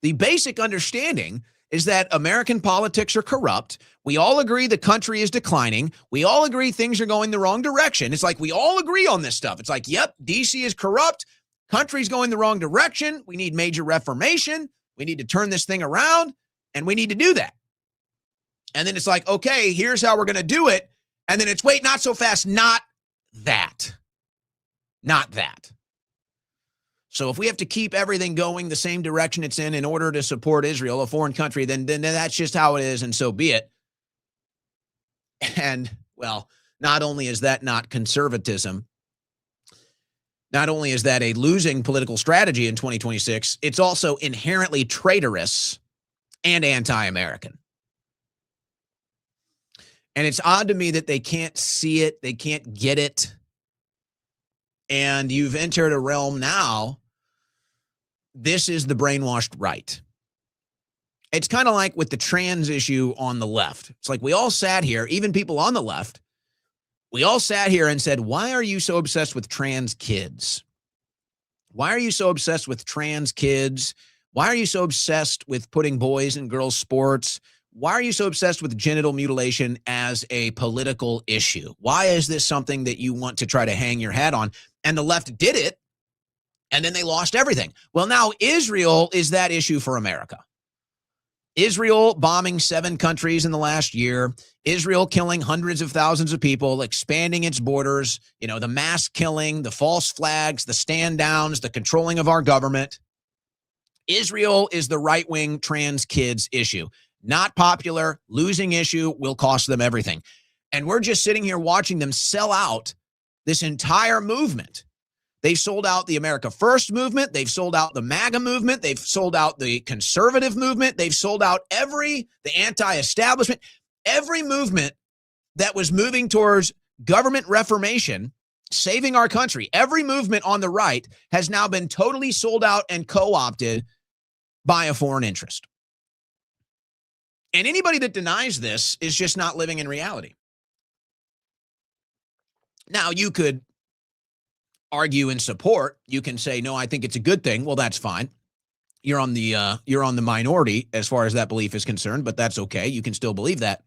the basic understanding is that American politics are corrupt. We all agree the country is declining. We all agree things are going the wrong direction. It's like we all agree on this stuff. It's like, yep, DC is corrupt. Country's going the wrong direction. We need major reformation. We need to turn this thing around, and we need to do that. And then it's like, okay, here's how we're going to do it. And then it's, wait, not so fast. Not that. Not that. So if we have to keep everything going the same direction it's in order to support Israel, a foreign country, then that's just how it is, and so be it. And, well, not only is that not conservatism, not only is that a losing political strategy in 2026, it's also inherently traitorous and anti-American. And it's odd to me that they can't see it. They can't get it. And you've entered a realm now. This is the brainwashed right. It's kind of like with the trans issue on the left. It's like we all sat here, even people on the left, we all sat here and said, why are you so obsessed with trans kids? Why are you so obsessed with trans kids? Why are you so obsessed with putting boys in girls' sports? Why are you so obsessed with genital mutilation as a political issue? Why is this something that you want to try to hang your hat on? And the left did it, and then they lost everything. Well, now Israel is that issue for America. Israel bombing 7 countries in the last year, Israel killing hundreds of thousands of people, expanding its borders, the mass killing, the false flags, the stand downs, the controlling of our government. Israel is the right-wing trans kids issue. Not popular, losing issue, will cost them everything. And we're just sitting here watching them sell out this entire movement. They sold out the America First movement. They've sold out the MAGA movement. They've sold out the conservative movement. They've sold out the anti-establishment, every movement that was moving towards government reformation, saving our country. Every movement on the right has now been totally sold out and co-opted by a foreign interest. And anybody that denies this is just not living in reality. Now, you could argue in support. You can say, no, I think it's a good thing. Well, that's fine. You're on the minority as far as that belief is concerned, but that's okay. You can still believe that.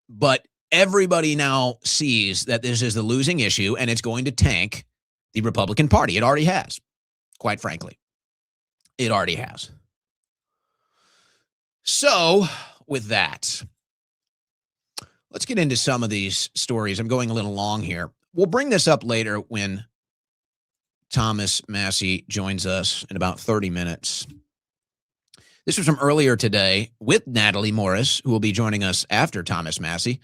But everybody now sees that this is the losing issue, and it's going to tank the Republican Party. It already has, quite frankly. It already has. So, with that, let's get into some of these stories. I'm going a little long here. We'll bring this up later when Thomas Massie joins us in about 30 minutes. This was from earlier today with Natalie Morris, who will be joining us after Thomas Massie.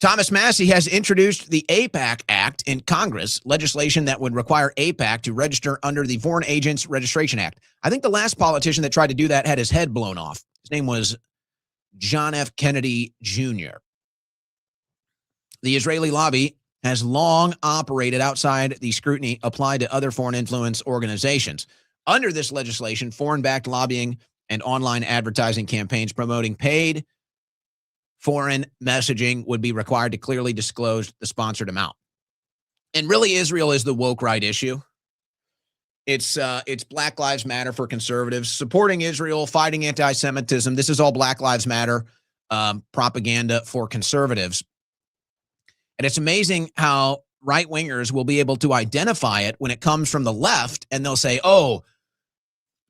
Thomas Massie has introduced the AIPAC Act in Congress, legislation that would require AIPAC to register under the Foreign Agents Registration Act. I think the last politician that tried to do that had his head blown off. His name was John F. Kennedy Jr. The Israeli lobby has long operated outside the scrutiny applied to other foreign influence organizations. Under this legislation, foreign-backed lobbying and online advertising campaigns promoting paid foreign messaging would be required to clearly disclose the sponsored amount. And really, Israel is the woke right issue. It's Black Lives Matter for conservatives, supporting Israel, fighting anti-Semitism. This is all Black Lives Matter propaganda for conservatives. And it's amazing how right-wingers will be able to identify it when it comes from the left, and they'll say, oh,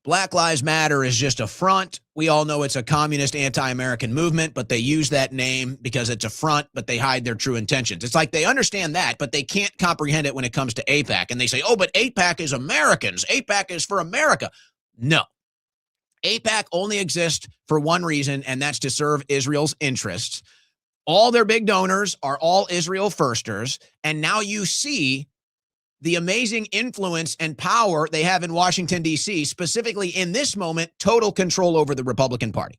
Black Lives Matter is just a front. We all know it's a communist anti-American movement, but they use that name because it's a front, but they hide their true intentions. It's like they understand that, but they can't comprehend it when it comes to AIPAC. And they say, oh, but AIPAC is Americans. AIPAC is for America. No. AIPAC only exists for one reason, and that's to serve Israel's interests. All their big donors are all Israel firsters, and now you see the amazing influence and power they have in Washington, D.C., specifically in this moment, total control over the Republican Party.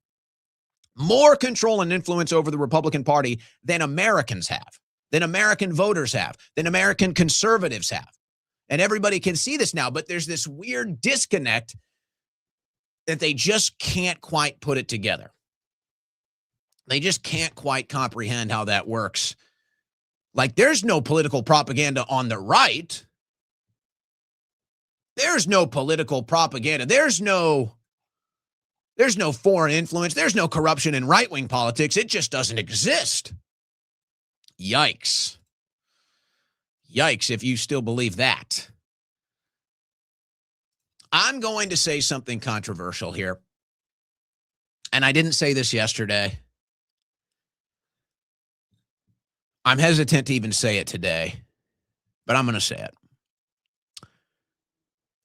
More control and influence over the Republican Party than Americans have, than American voters have, than American conservatives have. And everybody can see this now, but there's this weird disconnect that they just can't quite put it together. They just can't quite comprehend how that works. Like, there's no political propaganda on the right. There's no political propaganda. There's no foreign influence. There's no corruption in right-wing politics. It just doesn't exist. Yikes. Yikes, if you still believe that. I'm going to say something controversial here. And I didn't say this yesterday. I'm hesitant to even say it today, but I'm going to say it.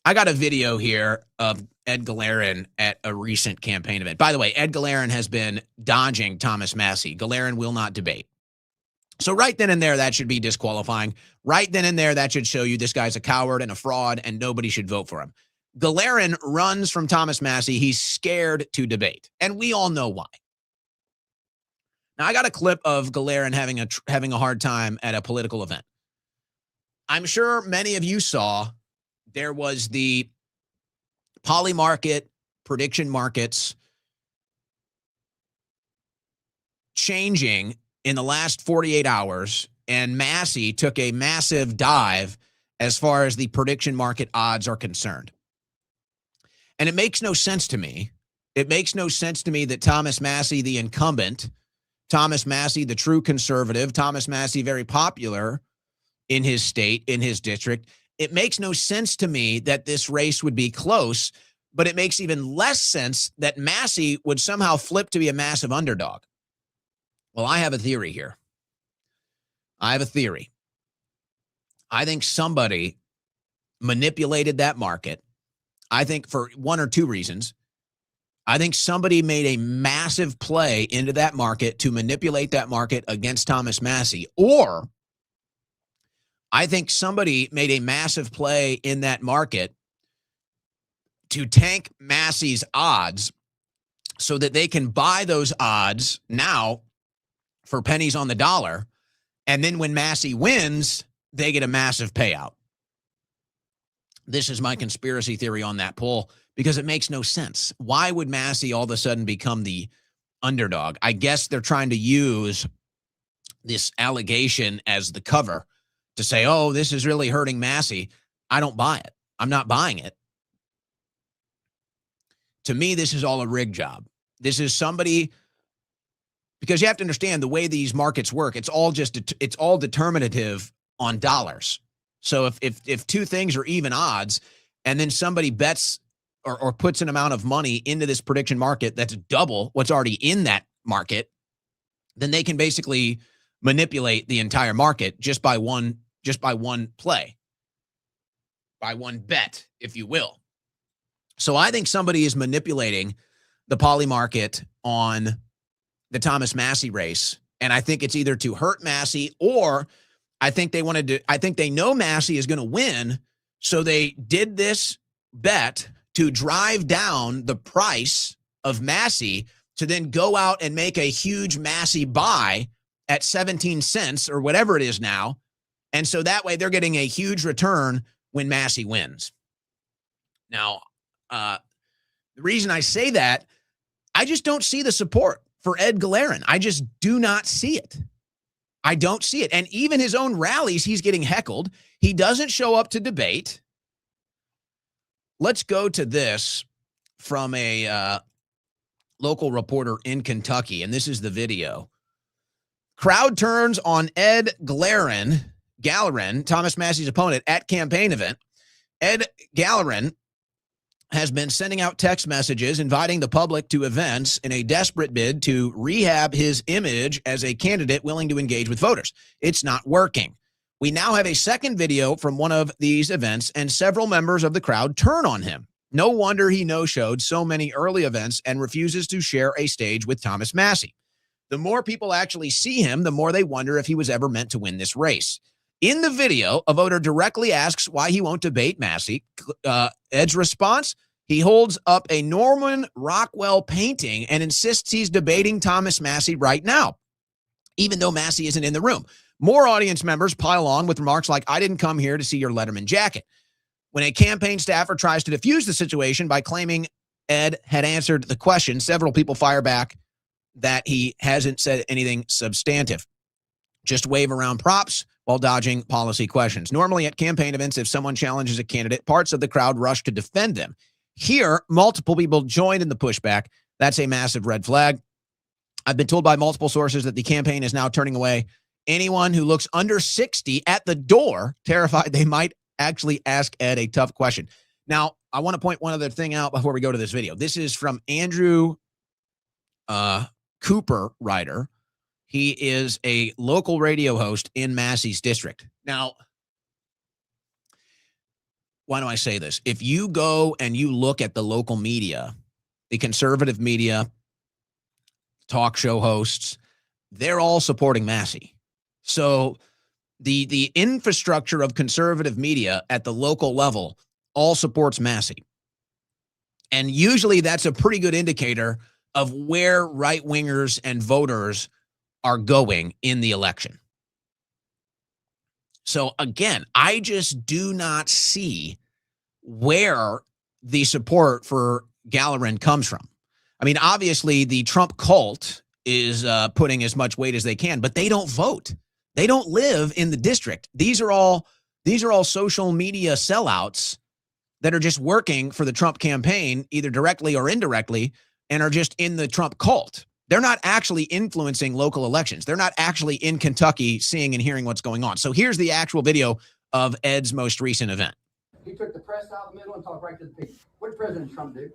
I got a video here of Ed Galeran at a recent campaign event. By the way, Ed Galeran has been dodging Thomas Massie. Galeran will not debate. So right then and there, that should be disqualifying. Right then and there, that should show you this guy's a coward and a fraud, and nobody should vote for him. Galeran runs from Thomas Massie. He's scared to debate, and we all know why. Now, I got a clip of Galeran having a hard time at a political event. I'm sure many of you saw there was the poly market, prediction markets changing in the last 48 hours, and Massie took a massive dive as far as the prediction market odds are concerned. And it makes no sense to me. It makes no sense to me that Thomas Massie, the incumbent, Thomas Massie, the true conservative, Thomas Massie, very popular in his state, in his district. It makes no sense to me that this race would be close, but it makes even less sense that Massie would somehow flip to be a massive underdog. Well, I have a theory here. I have a theory. I think somebody manipulated that market. I think for one or two reasons. I think somebody made a massive play into that market to manipulate that market against Thomas Massie, or I think somebody made a massive play in that market to tank Massie's odds so that they can buy those odds now for pennies on the dollar. And then when Massie wins, they get a massive payout. This is my conspiracy theory on that poll because it makes no sense. Why would Massie all of a sudden become the underdog? I guess they're trying to use this allegation as the cover to say, oh, this is really hurting Massie. I don't buy it. I'm not buying it. To me, this is all a rig job. This is somebody, because you have to understand the way these markets work. It's all determinative on dollars. So if two things are even odds and then somebody bets or puts an amount of money into this prediction market that's double what's already in that market, then they can basically manipulate the entire market just by one play, by one bet, if you will. So I think somebody is manipulating the poly market on the Thomas Massie race. And I think it's either to hurt Massie, or I think they know Massie is going to win. So they did this bet to drive down the price of Massie to then go out and make a huge Massie buy at 17 cents or whatever it is now. And so that way they're getting a huge return when Massie wins. Now, the reason I say that, I just don't see the support for Ed Galeran. I just do not see it. I don't see it. And even his own rallies, he's getting heckled. He doesn't show up to debate. Let's go to this from a local reporter in Kentucky, and this is the video. Crowd turns on Ed Galeran, Thomas Massie's opponent, at campaign event. Ed Galeran has been sending out text messages inviting the public to events in a desperate bid to rehab his image as a candidate willing to engage with voters. It's not working. We now have a second video from one of these events, and several members of the crowd turn on him. No wonder he no-showed so many early events and refuses to share a stage with Thomas Massie. The more people actually see him, the more they wonder if he was ever meant to win this race. In the video, a voter directly asks why he won't debate Massie. Ed's response, he holds up a Norman Rockwell painting and insists he's debating Thomas Massie right now, even though Massie isn't in the room. More audience members pile on with remarks like, I didn't come here to see your Letterman jacket. When a campaign staffer tries to defuse the situation by claiming Ed had answered the question, several people fire back that he hasn't said anything substantive. Just wave around props while dodging policy questions. Normally at campaign events, if someone challenges a candidate, parts of the crowd rush to defend them. Here, multiple people joined in the pushback. That's a massive red flag. I've been told by multiple sources that the campaign is now turning away anyone who looks under 60 at the door, terrified they might actually ask Ed a tough question. Now, I want to point one other thing out before we go to this video. This is from Andrew Cooper Ryder. He is a local radio host in Massie's district. Now, why do I say this? If you go and you look at the local media, the conservative media, talk show hosts, they're all supporting Massie. So the infrastructure of conservative media at the local level all supports Massie. And usually that's a pretty good indicator of where right-wingers and voters are going in the election. So again, I just do not see where the support for Galeran comes from. I mean, obviously the Trump cult is putting as much weight as they can, but they don't vote. They don't live in the district. These are all These are all social media sellouts that are just working for the Trump campaign, either directly or indirectly, and are just in the Trump cult. They're not actually influencing local elections. They're not actually in Kentucky seeing and hearing what's going on. So here's the actual video of Ed's most recent event. He took the press out of the middle and talked right to the people. What did President Trump do?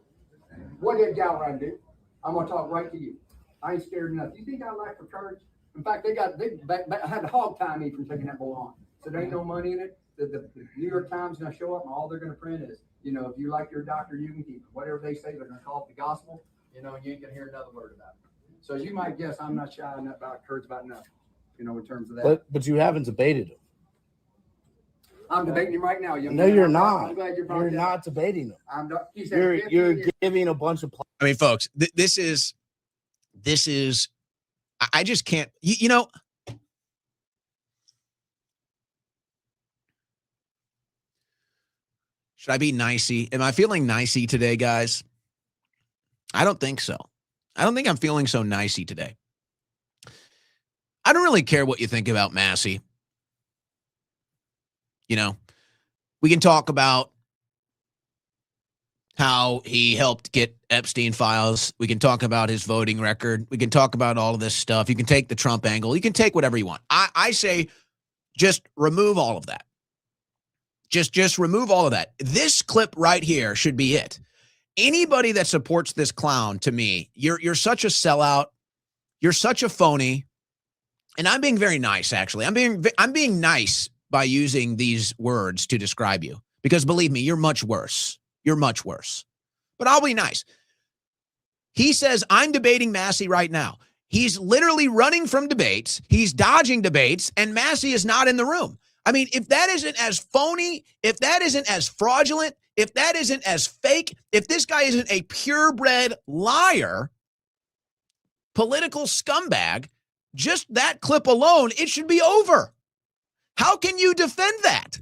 What did Gallagher do? I'm going to talk right to you. I ain't scared of nothing. You think I lack for courage? In fact, they had to hog tie me from taking that bull on. So there ain't no money in it. The New York Times is going to show up, and all they're going to print is, you know, if you like your doctor, you can keep it. Whatever they say, they're going to call it the gospel, you know, and you ain't going to hear another word about it. So as you might guess, I'm not shy enough about courage about nothing, you know, in terms of that. But you haven't debated him. I'm debating him right now. Young No, man. you're not. I'm glad You're not debating him. I'm not. He said You're giving a bunch of. I mean, folks, this is, I just can't, you know, should I be nicey? Am I feeling nicey today, guys? I don't think so. I don't think I'm feeling so nicey today. I don't really care what you think about Massie. You know, we can talk about how he helped get Epstein files. We can talk about his voting record. We can talk about all of this stuff. You can take the Trump angle. You can take whatever you want. I say just remove all of that. Just remove all of that. This clip right here should be it. Anybody that supports this clown, to me, you're such a sellout. You're such a phony. And I'm being very nice, actually. I'm being nice by using these words to describe you. Because believe me, you're much worse. You're much worse. But I'll be nice. He says, I'm debating Massie right now. He's literally running from debates. He's dodging debates, and Massie is not in the room. I mean, if that isn't as phony, if that isn't as fraudulent, if that isn't as fake, if this guy isn't a purebred liar, political scumbag, just that clip alone, it should be over. How can you defend that?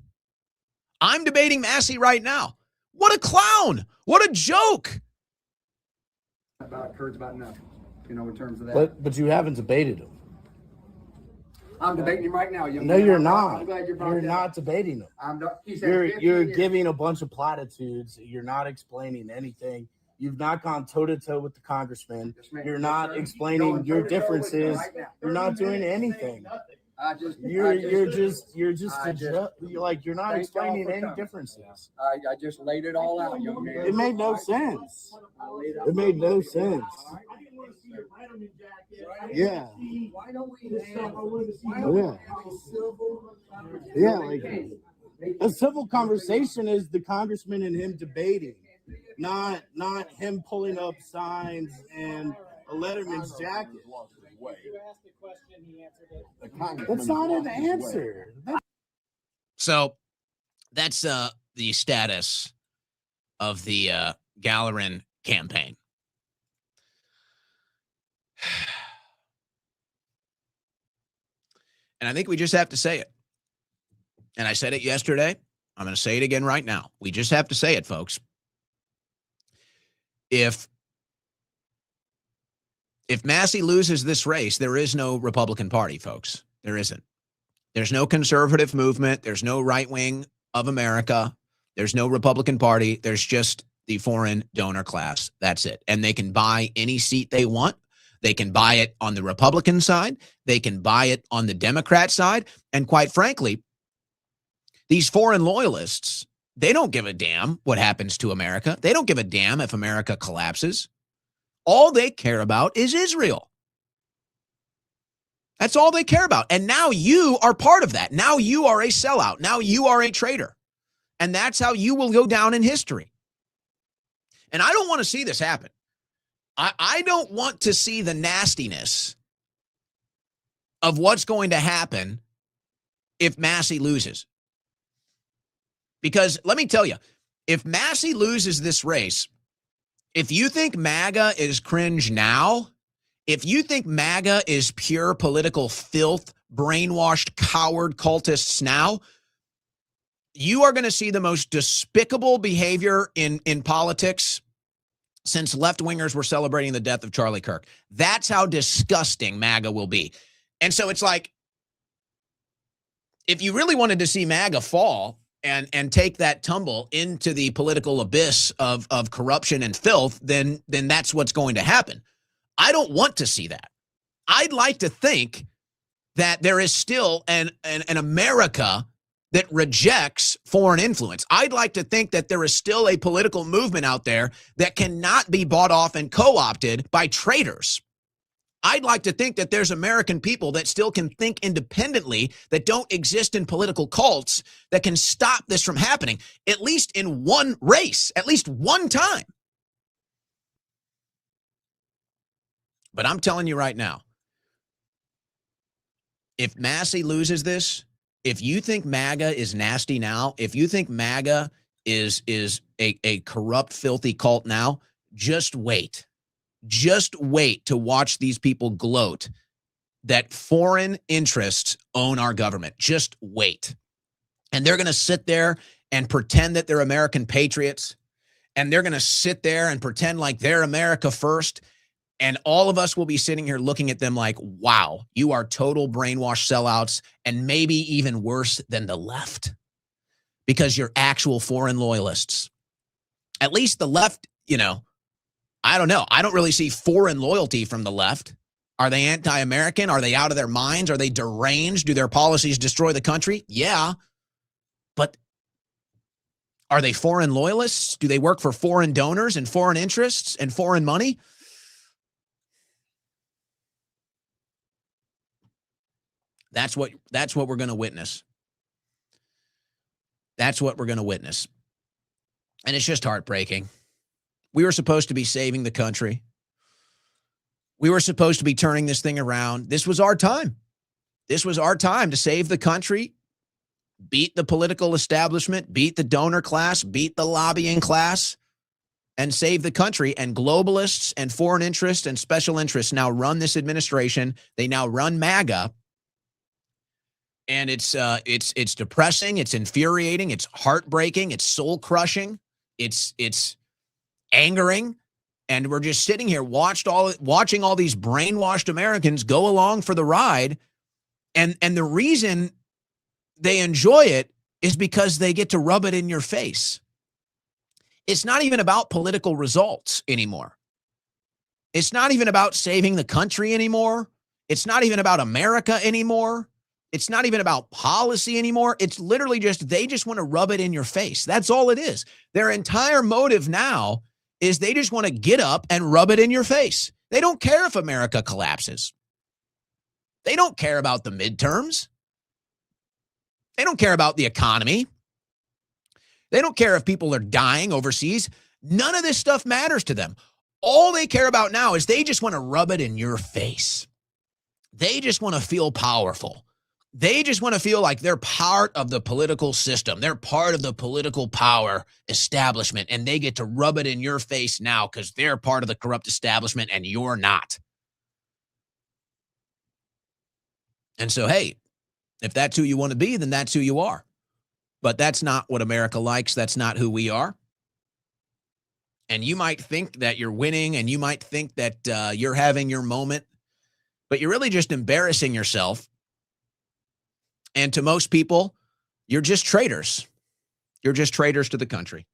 I'm debating Massie right now. What a clown. What a joke. About courage about nothing, you know, in terms of that. But you haven't debated him. I'm debating him right now. Young No, man. you're I'm not. glad you brought You're that not up. debating him. I'm not. He said 15 You're years. giving a bunch of platitudes. You're not explaining anything. You've not gone toe to toe with the congressman. Yes, ma'am. You're Yes, not sir. explaining Going your toe-to-toe with him differences. right now. You're not doing anything. You're not Thank explaining y'all for any coming. differences. I just laid it all out, young man. It made no sense. It made no sense. Yeah. Why don't we Yeah, like a civil conversation is the congressman and him debating, not him pulling up signs and a Letterman's jacket. That's not an answer. So that's the status of the Gallagher campaign. And I think we just have to say it. And I said it yesterday. I'm going to say it again right now. We just have to say it, folks. If Massie loses this race, there is no Republican Party, folks. There isn't. There's no conservative movement. There's no right wing of America. There's no Republican Party. There's just the foreign donor class. That's it. And they can buy any seat they want. They can buy it on the Republican side. They can buy it on the Democrat side. And quite frankly, these foreign loyalists, they don't give a damn what happens to America. They don't give a damn if America collapses. All they care about is Israel. That's all they care about. And now you are part of that. Now you are a sellout. Now you are a traitor. And that's how you will go down in history. And I don't want to see this happen. I don't want to see the nastiness of what's going to happen if Massie loses. Because let me tell you, if Massie loses this race, if you think MAGA is cringe now, if you think MAGA is pure political filth, brainwashed, coward cultists now, you are going to see the most despicable behavior in politics since left-wingers were celebrating the death of Charlie Kirk. That's how disgusting MAGA will be. And so it's like, if you really wanted to see MAGA fall and take that tumble into the political abyss of corruption and filth, then that's what's going to happen. I don't want to see that. I'd like to think that there is still an America that rejects foreign influence. I'd like to think that there is still a political movement out there that cannot be bought off and co-opted by traitors. I'd like to think that there's American people that still can think independently, that don't exist in political cults, that can stop this from happening, at least in one race, at least one time. But I'm telling you right now, if Massie loses this, if you think MAGA is nasty now, if you think MAGA is a corrupt, filthy cult now, just wait. Just wait to watch these people gloat that foreign interests own our government. Just wait. And they're going to sit there and pretend that they're American patriots. And they're going to sit there and pretend like they're America first. And all of us will be sitting here looking at them like, wow, you are total brainwashed sellouts, and maybe even worse than the left, because you're actual foreign loyalists. At least the left, I don't know. I don't really see foreign loyalty from the left. Are they anti-American? Are they out of their minds? Are they deranged? Do their policies destroy the country? Yeah. But are they foreign loyalists? Do they work for foreign donors and foreign interests and foreign money? That's what we're going to witness. That's what we're going to witness. And it's just heartbreaking. We were supposed to be saving the country. We were supposed to be turning this thing around. This was our time. This was our time to save the country, beat the political establishment, beat the donor class, beat the lobbying class, and save the country. And globalists and foreign interests and special interests now run this administration. They now run MAGA. And it's depressing, it's infuriating, it's heartbreaking, it's soul-crushing, it's angering, and we're just sitting here watching all these brainwashed Americans go along for the ride, and the reason they enjoy it is because they get to rub it in your face. It's not even about political results anymore. It's not even about saving the country anymore. It's not even about America anymore. It's not even about policy anymore. It's literally just, they just want to rub it in your face. That's all it is. Their entire motive now is they just want to get up and rub it in your face. They don't care if America collapses. They don't care about the midterms. They don't care about the economy. They don't care if people are dying overseas. None of this stuff matters to them. All they care about now is they just want to rub it in your face. They just want to feel powerful. They just want to feel like they're part of the political system. They're part of the political power establishment, and they get to rub it in your face now because they're part of the corrupt establishment and you're not. And so, hey, if that's who you want to be, then that's who you are. But that's not what America likes. That's not who we are. And you might think that you're winning, and you might think that you're having your moment, but you're really just embarrassing yourself. And to most people, you're just traitors. You're just traitors to the country.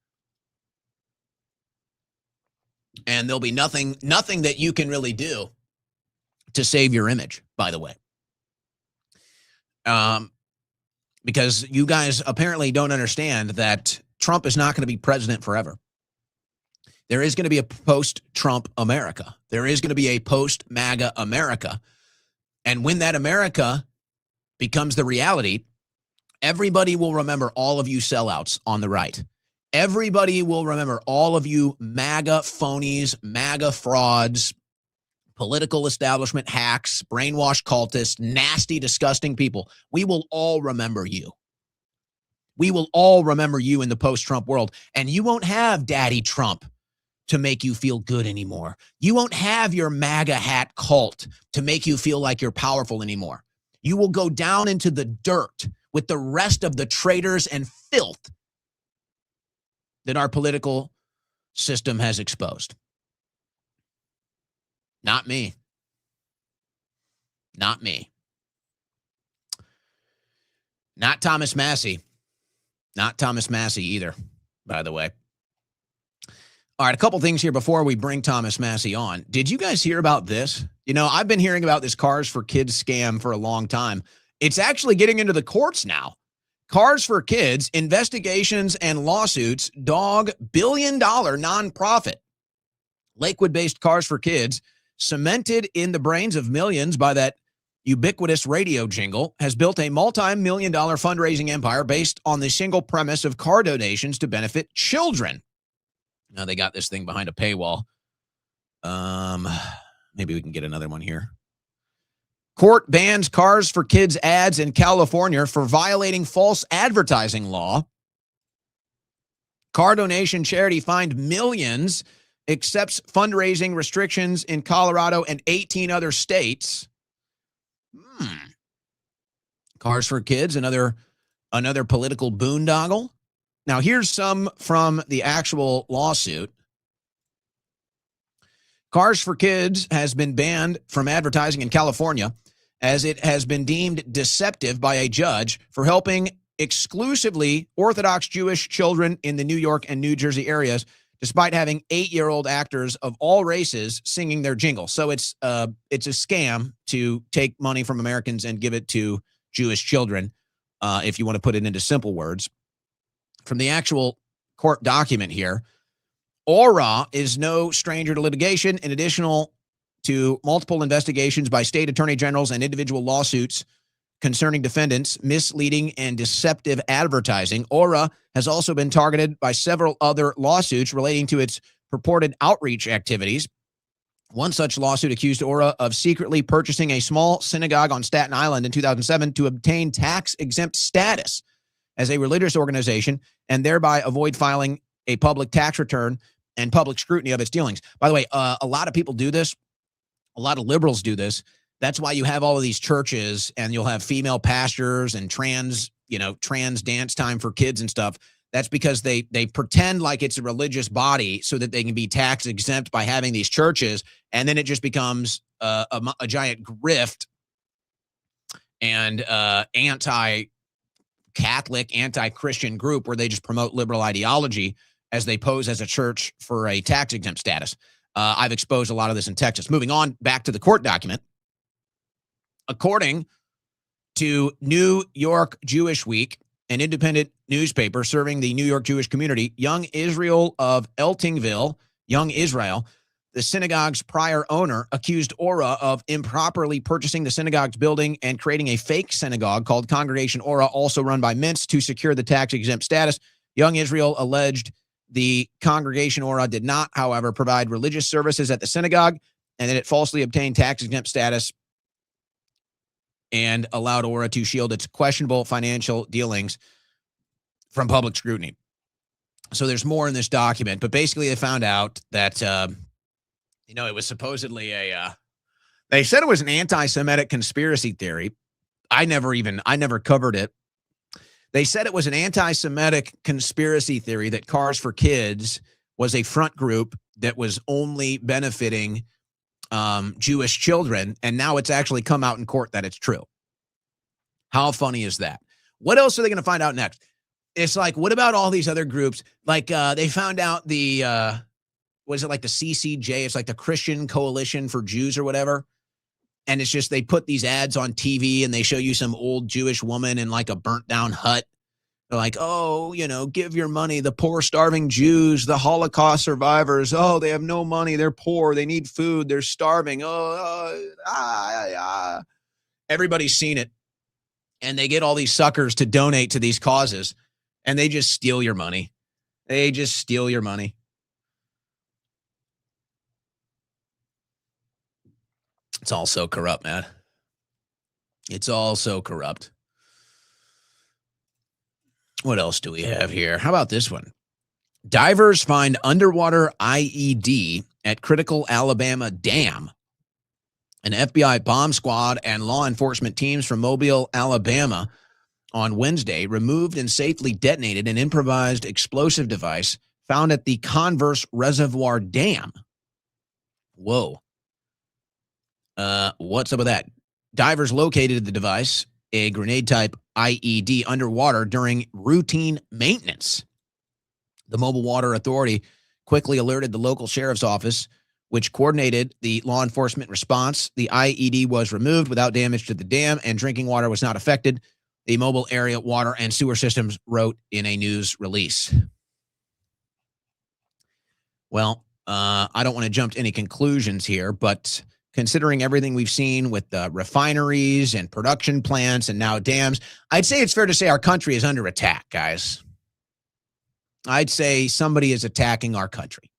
And there'll be nothing that you can really do to save your image, by the way. Because you guys apparently don't understand that Trump is not going to be president forever. There is going to be a post-Trump America. There is going to be a post-MAGA America. And when that America becomes the reality, everybody will remember all of you sellouts on the right. Everybody will remember all of you MAGA phonies, MAGA frauds, political establishment hacks, brainwashed cultists, nasty, disgusting people. We will all remember you. We will all remember you in the post-Trump world. And you won't have Daddy Trump to make you feel good anymore. You won't have your MAGA hat cult to make you feel like you're powerful anymore. You will go down into the dirt with the rest of the traitors and filth that our political system has exposed. Not me. Not me. Not Thomas Massie. Not Thomas Massie either, by the way. All right, a couple things here before we bring Thomas Massie on. Did you guys hear about this? You know, I've been hearing about this Cars for Kids scam for a long time. It's actually getting into the courts now. Cars for Kids, investigations and lawsuits dog billion-dollar nonprofit. Lakewood-based Cars for Kids, cemented in the brains of millions by that ubiquitous radio jingle, has built a multi-million-dollar fundraising empire based on the single premise of car donations to benefit children. Now they got this thing behind a paywall. Maybe we can get another one here. Court bans Cars for Kids ads in California for violating false advertising law. Car donation charity fined millions, accepts fundraising restrictions in Colorado and 18 other states. Cars for Kids, another political boondoggle. Now, here's some from the actual lawsuit. Cars for Kids has been banned from advertising in California as it has been deemed deceptive by a judge for helping exclusively Orthodox Jewish children in the New York and New Jersey areas, despite having 8-year-old actors of all races singing their jingle. So it's a scam to take money from Americans and give it to Jewish children, if you want to put it into simple words. From the actual court document here, Aura is no stranger to litigation. In addition to multiple investigations by state attorney generals and individual lawsuits concerning defendants, misleading and deceptive advertising, Aura has also been targeted by several other lawsuits relating to its purported outreach activities. One such lawsuit accused Aura of secretly purchasing a small synagogue on Staten Island in 2007 to obtain tax-exempt status as a religious organization and thereby avoid filing a public tax return and public scrutiny of its dealings. By the way, a lot of people do this. A lot of liberals do this. That's why you have all of these churches and you'll have female pastors and trans dance time for kids and stuff. That's because they pretend like it's a religious body so that they can be tax exempt by having these churches. And then it just becomes a giant grift and anti-Catholic, anti-Christian group where they just promote liberal ideology as they pose as a church for a tax exempt status. I've exposed a lot of this in Texas. Moving on back to the court document. According to New York Jewish Week, an independent newspaper serving the New York Jewish community, Young Israel of Eltingville, Young Israel, the synagogue's prior owner, accused Aura of improperly purchasing the synagogue's building and creating a fake synagogue called Congregation Aura, also run by Mintz, to secure the tax-exempt status. Young Israel alleged the Congregation Aura did not, however, provide religious services at the synagogue and that it falsely obtained tax-exempt status and allowed Aura to shield its questionable financial dealings from public scrutiny. So there's more in this document, but basically they found out that, it was supposedly they said it was an anti-Semitic conspiracy theory. I never covered it. They said it was an anti-Semitic conspiracy theory that Cars for Kids was a front group that was only benefiting Jewish children, and now it's actually come out in court that it's true. How funny is that? What else are they going to find out next? It's like, what about all these other groups? Like they found out the, was it like the CCJ? It's like the Christian Coalition for Jews or whatever. And it's just they put these ads on TV and they show you some old Jewish woman in like a burnt down hut. They're like, oh, give your money. The poor, starving Jews, the Holocaust survivors. Oh, they have no money. They're poor. They need food. They're starving. Everybody's seen it. And they get all these suckers to donate to these causes. And they just steal your money. They just steal your money. It's all so corrupt, man. It's all so corrupt. What else do we have here? How about this one? Divers find underwater IED at critical Alabama dam. An FBI bomb squad and law enforcement teams from Mobile, Alabama, on Wednesday removed and safely detonated an improvised explosive device found at the Converse Reservoir Dam. Whoa. What's up with that? Divers located the device, a grenade-type IED underwater during routine maintenance. The Mobile Water Authority quickly alerted the local sheriff's office, which coordinated the law enforcement response. The IED was removed without damage to the dam, and drinking water was not affected, the mobile area water and sewer systems wrote in a news release. Well, I don't want to jump to any conclusions here, but considering everything we've seen with the refineries and production plants and now dams, I'd say it's fair to say our country is under attack, guys. I'd say somebody is attacking our country.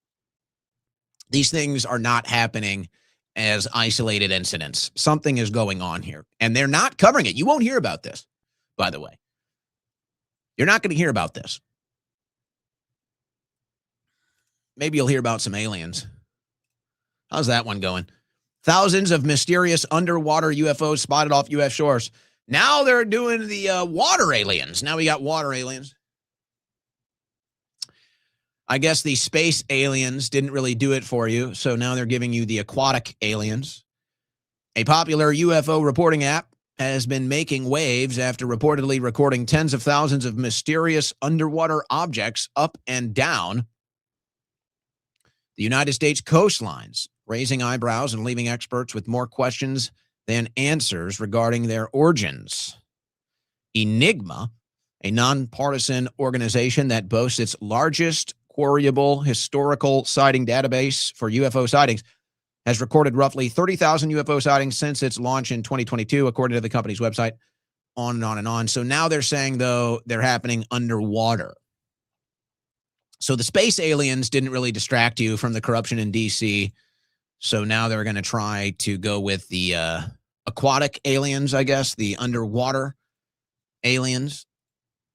These things are not happening as isolated incidents. Something is going on here, and they're not covering it. You won't hear about this, by the way. You're not going to hear about this. Maybe you'll hear about some aliens. How's that one going? Thousands of mysterious underwater UFOs spotted off U.S. shores. Now they're doing the water aliens. Now we got water aliens. I guess the space aliens didn't really do it for you, so now they're giving you the aquatic aliens. A popular UFO reporting app has been making waves after reportedly recording tens of thousands of mysterious underwater objects up and down the United States coastlines, raising eyebrows and leaving experts with more questions than answers regarding their origins. Enigma, a nonpartisan organization that boasts its largest queryable historical sighting database for UFO sightings, has recorded roughly 30,000 UFO sightings since its launch in 2022, according to the company's website, on and on and on. So now they're saying, though, they're happening underwater. So the space aliens didn't really distract you from the corruption in D.C., so now they're going to try to go with the aquatic aliens, I guess. The underwater aliens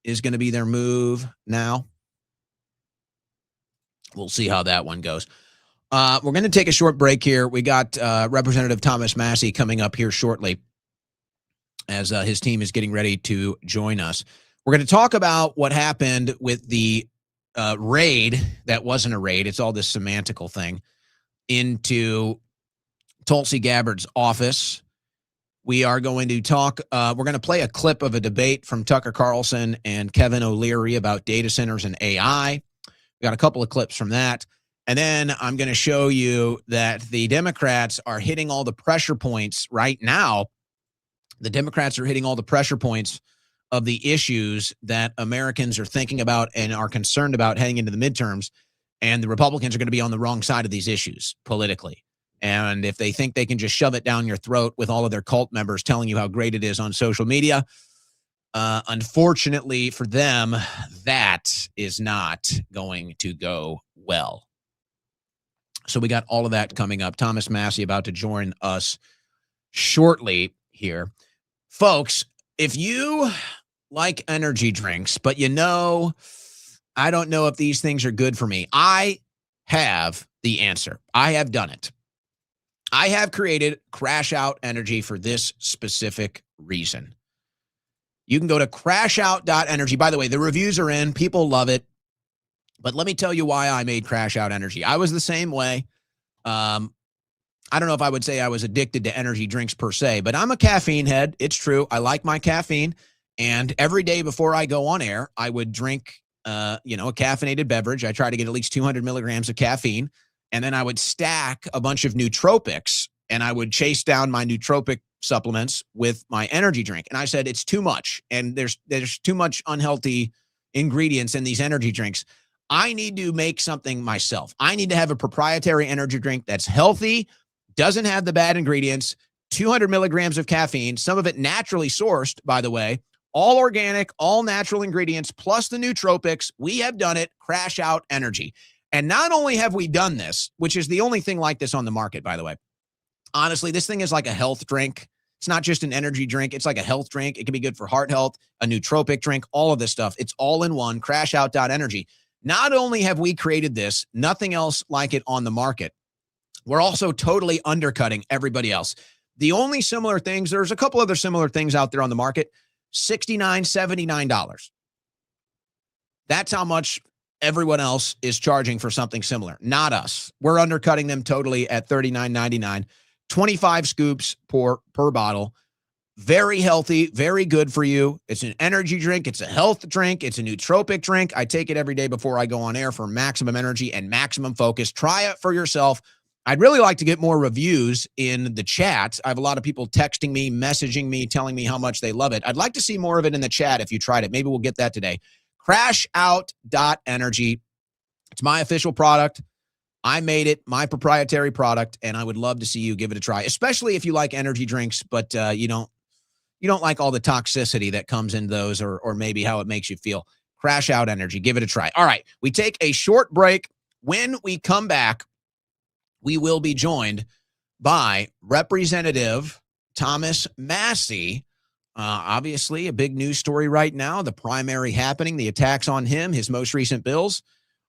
is going to be their move now. We'll see how that one goes. We're going to take a short break here. We got Representative Thomas Massie coming up here shortly as his team is getting ready to join us. We're going to talk about what happened with the raid that wasn't a raid. It's all this semantical thing into Tulsi Gabbard's office. We are going to talk, we're going to play a clip of a debate from Tucker Carlson and Kevin O'Leary about data centers and AI. We got a couple of clips from that. And then I'm going to show you that the Democrats are hitting all the pressure points right now. The Democrats are hitting all the pressure points of the issues that Americans are thinking about and are concerned about heading into the midterms. And the Republicans are going to be on the wrong side of these issues politically. And if they think they can just shove it down your throat with all of their cult members telling you how great it is on social media, unfortunately for them, that is not going to go well. So we got all of that coming up. Thomas Massie about to join us shortly here. Folks, if you like energy drinks, but I don't know if these things are good for me, I have the answer. I have done it. I have created Crash Out Energy for this specific reason. You can go to crashout.energy. By the way, the reviews are in. People love it. But let me tell you why I made Crash Out Energy. I was the same way. I don't know if I would say I was addicted to energy drinks per se, but I'm a caffeine head. It's true. I like my caffeine. And every day before I go on air, I would drink, a caffeinated beverage. I try to get at least 200 milligrams of caffeine. And then I would stack a bunch of nootropics, and I would chase down my nootropic supplements with my energy drink. And I said, it's too much. And there's too much unhealthy ingredients in these energy drinks. I need to make something myself. I need to have a proprietary energy drink that's healthy, doesn't have the bad ingredients, 200 milligrams of caffeine, some of it naturally sourced, by the way, all organic, all natural ingredients, plus the nootropics. We have done it. Crash Out Energy. And not only have we done this, which is the only thing like this on the market, by the way. Honestly, this thing is like a health drink. It's not just an energy drink. It's like a health drink. It can be good for heart health, a nootropic drink, all of this stuff. It's all in one, crashout.energy. Not only have we created this, nothing else like it on the market, we're also totally undercutting everybody else. The only similar things, there's a couple other similar things out there on the market, $69, $79. That's how much everyone else is charging for something similar. Not us. We're undercutting them totally at $39.99, 25 scoops per bottle. Very healthy, very good for you. It's an energy drink. It's a health drink. It's a nootropic drink. I take it every day before I go on air for maximum energy and maximum focus. Try it for yourself. I'd really like to get more reviews in the chat. I have a lot of people texting me, messaging me, telling me how much they love it. I'd like to see more of it in the chat if you tried it. Maybe we'll get that today. Crashout.energy. It's my official product. I made it, my proprietary product, and I would love to see you give it a try, especially if you like energy drinks, but you don't like all the toxicity that comes in those or maybe how it makes you feel. Crash Out Energy. Give it a try. All right. We take a short break. When we come back, we will be joined by Representative Thomas Massie. Obviously, a big news story right now, the primary happening, the attacks on him, his most recent bills.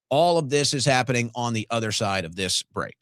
All of this is happening on the other side of this break.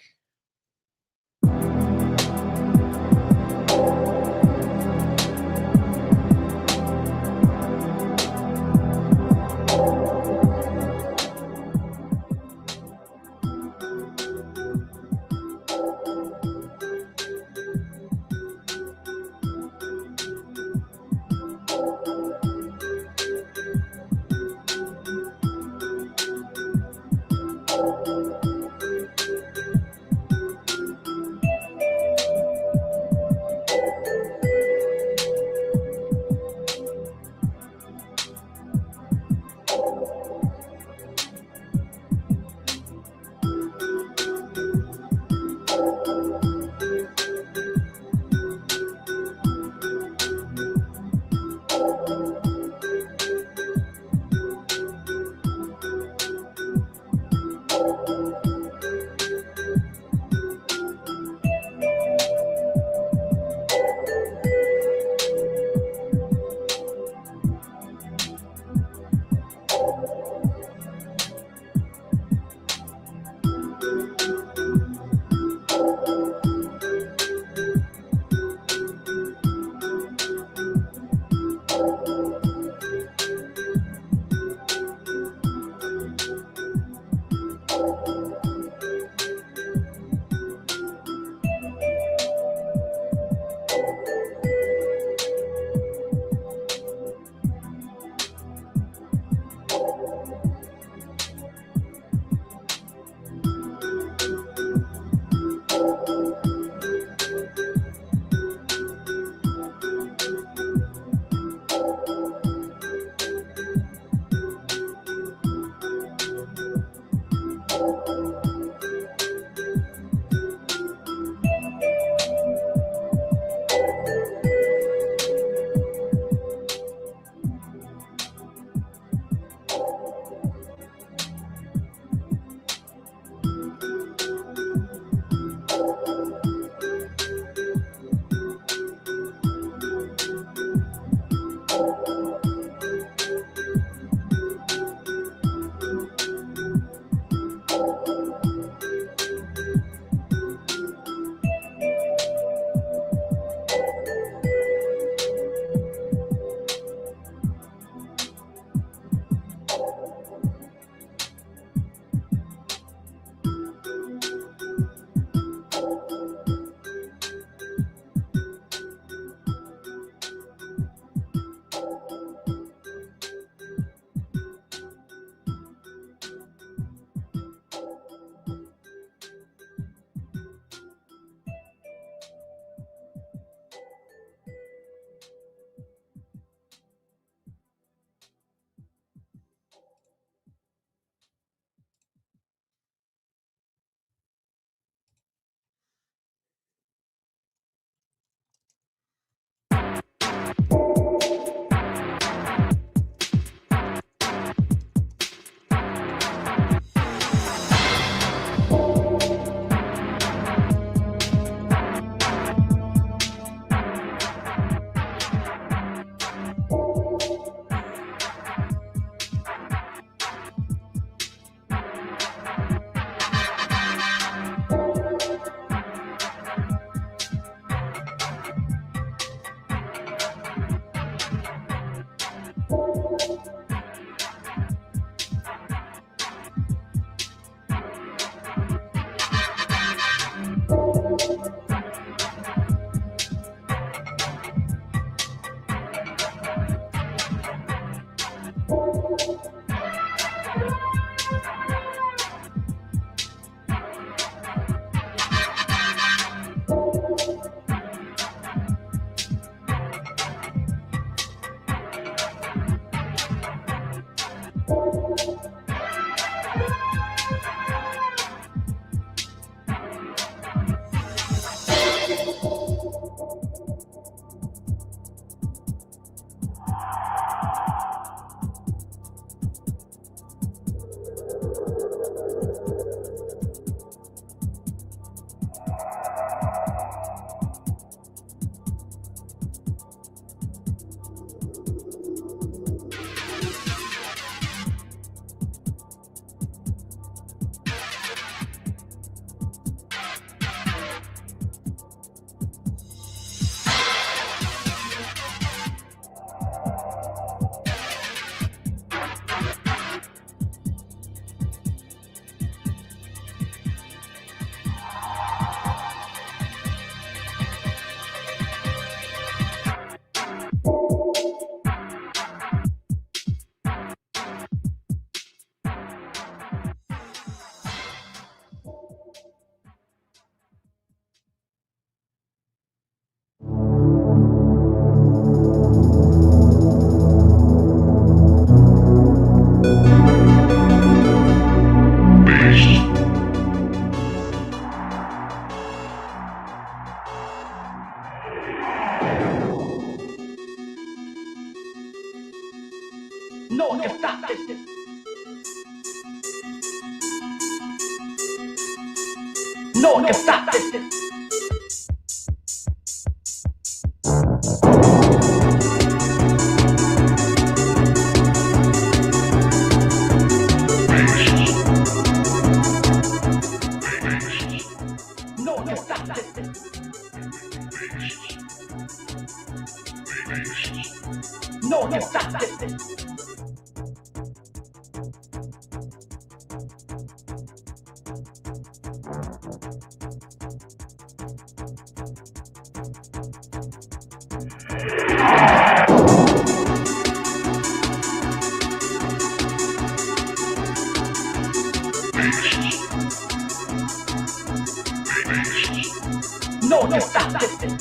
No one can stop this. No one can stop this. No one can stop this. No one can stop this.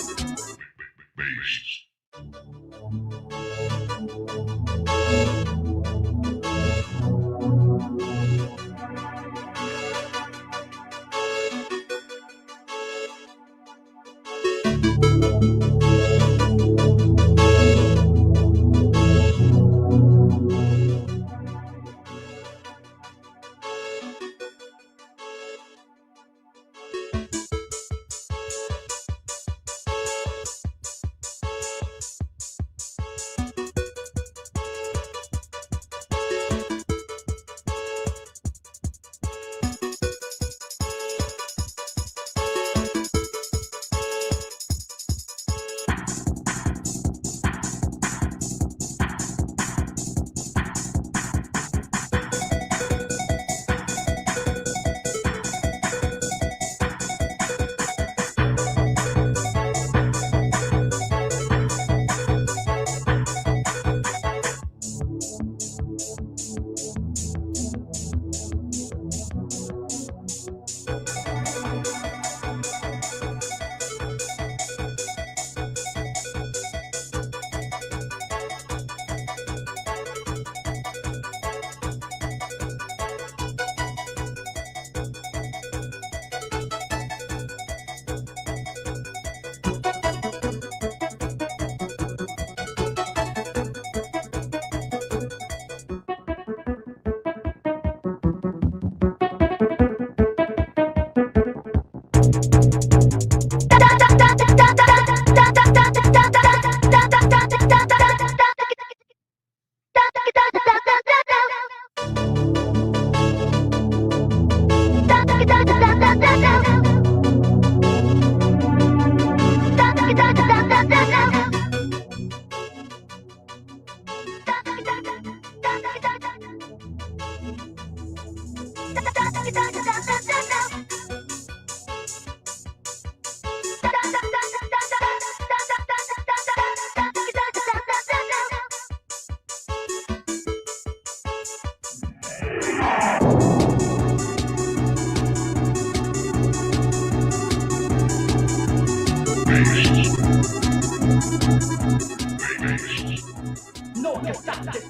No one can stop this.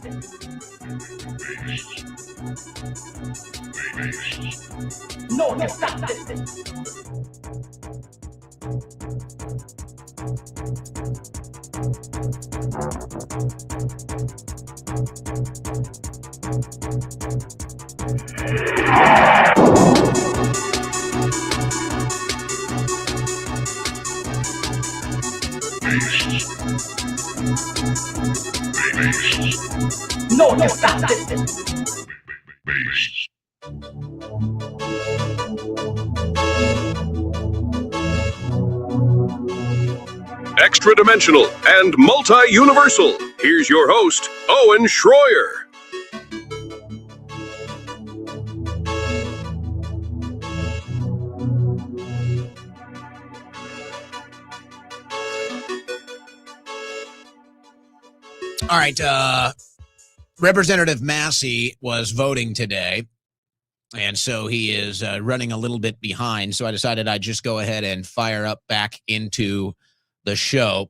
No one can stop this. No one can stop this. Extra dimensional and multi-universal. Here's your host, Owen Schroyer. All right. Representative Massie was voting today, and so he is running a little bit behind. So I decided I'd just go ahead and fire up back into the show.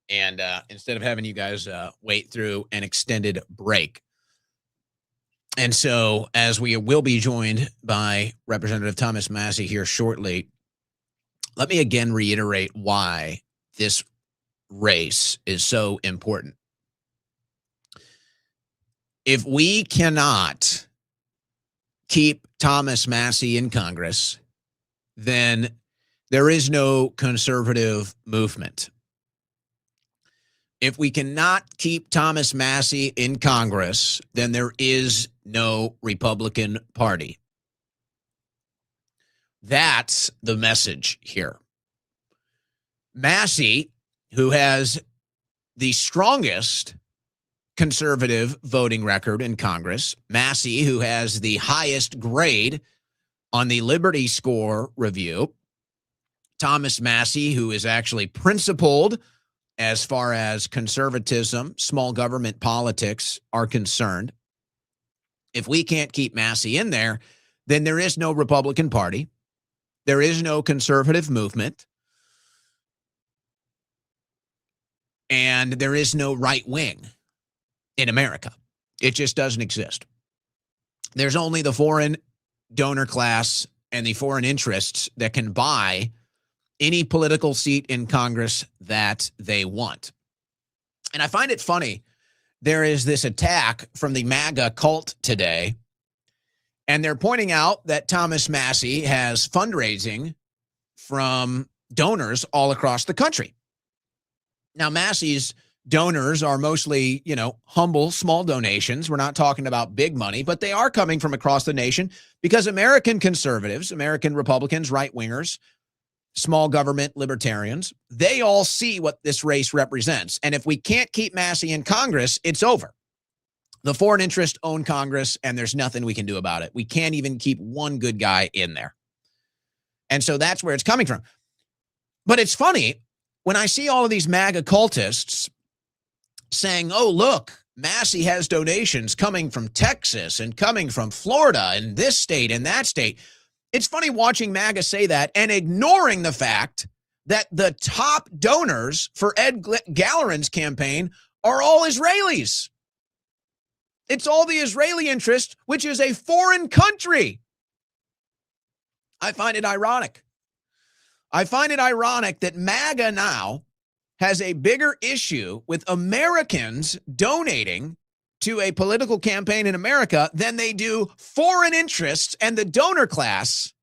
And instead of having you guys wait through an extended break. And so as we will be joined by Representative Thomas Massie here shortly, let me again reiterate why this race is so important. If we cannot keep Thomas Massie in Congress, then there is no conservative movement. If we cannot keep Thomas Massie in Congress, then there is no Republican Party. That's the message here. Massie, who has the strongest conservative voting record in Congress, Massie, who has the highest grade on the Liberty Score review, Thomas Massie, who is actually principled as far as conservatism, small government politics are concerned. If we can't keep Massie in there, then there is no Republican Party. There is no conservative movement. And there is no right wing in America. It just doesn't exist. There's only the foreign donor class and the foreign interests that can buy any political seat in Congress that they want. And I find it funny. There is this attack from the MAGA cult today, and they're pointing out that Thomas Massie has fundraising from donors all across the country. Now, Massie's donors are mostly, humble, small donations. We're not talking about big money, but they are coming from across the nation because American conservatives, American Republicans, right-wingers, small government libertarians, they all see what this race represents. And if we can't keep Massie in Congress, it's over. The foreign interests own Congress, and there's nothing we can do about it. We can't even keep one good guy in there. And so that's where it's coming from. But it's funny, when I see all of these MAGA cultists saying, oh, look, Massie has donations coming from Texas and coming from Florida and this state and that state. It's funny watching MAGA say that and ignoring the fact that the top donors for Ed Galleron's campaign are all Israelis. It's all the Israeli interest, which is a foreign country. I find it ironic. I find it ironic that MAGA now has a bigger issue with Americans donating to a political campaign in America than they do foreign interests and the donor class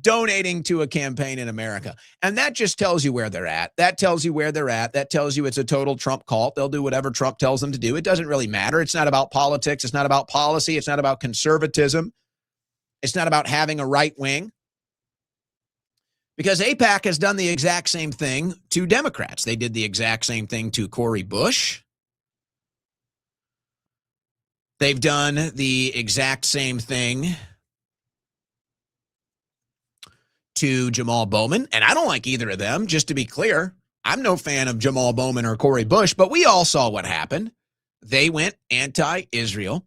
donating to a campaign in America. And that just tells you where they're at. That tells you where they're at. That tells you it's a total Trump cult. They'll do whatever Trump tells them to do. It doesn't really matter. It's not about politics. It's not about policy. It's not about conservatism. It's not about having a right wing. Because AIPAC has done the exact same thing to Democrats. They did the exact same thing to Cori Bush. They've done the exact same thing to Jamal Bowman. And I don't like either of them, just to be clear. I'm no fan of Jamal Bowman or Cori Bush, but we all saw what happened. They went anti-Israel.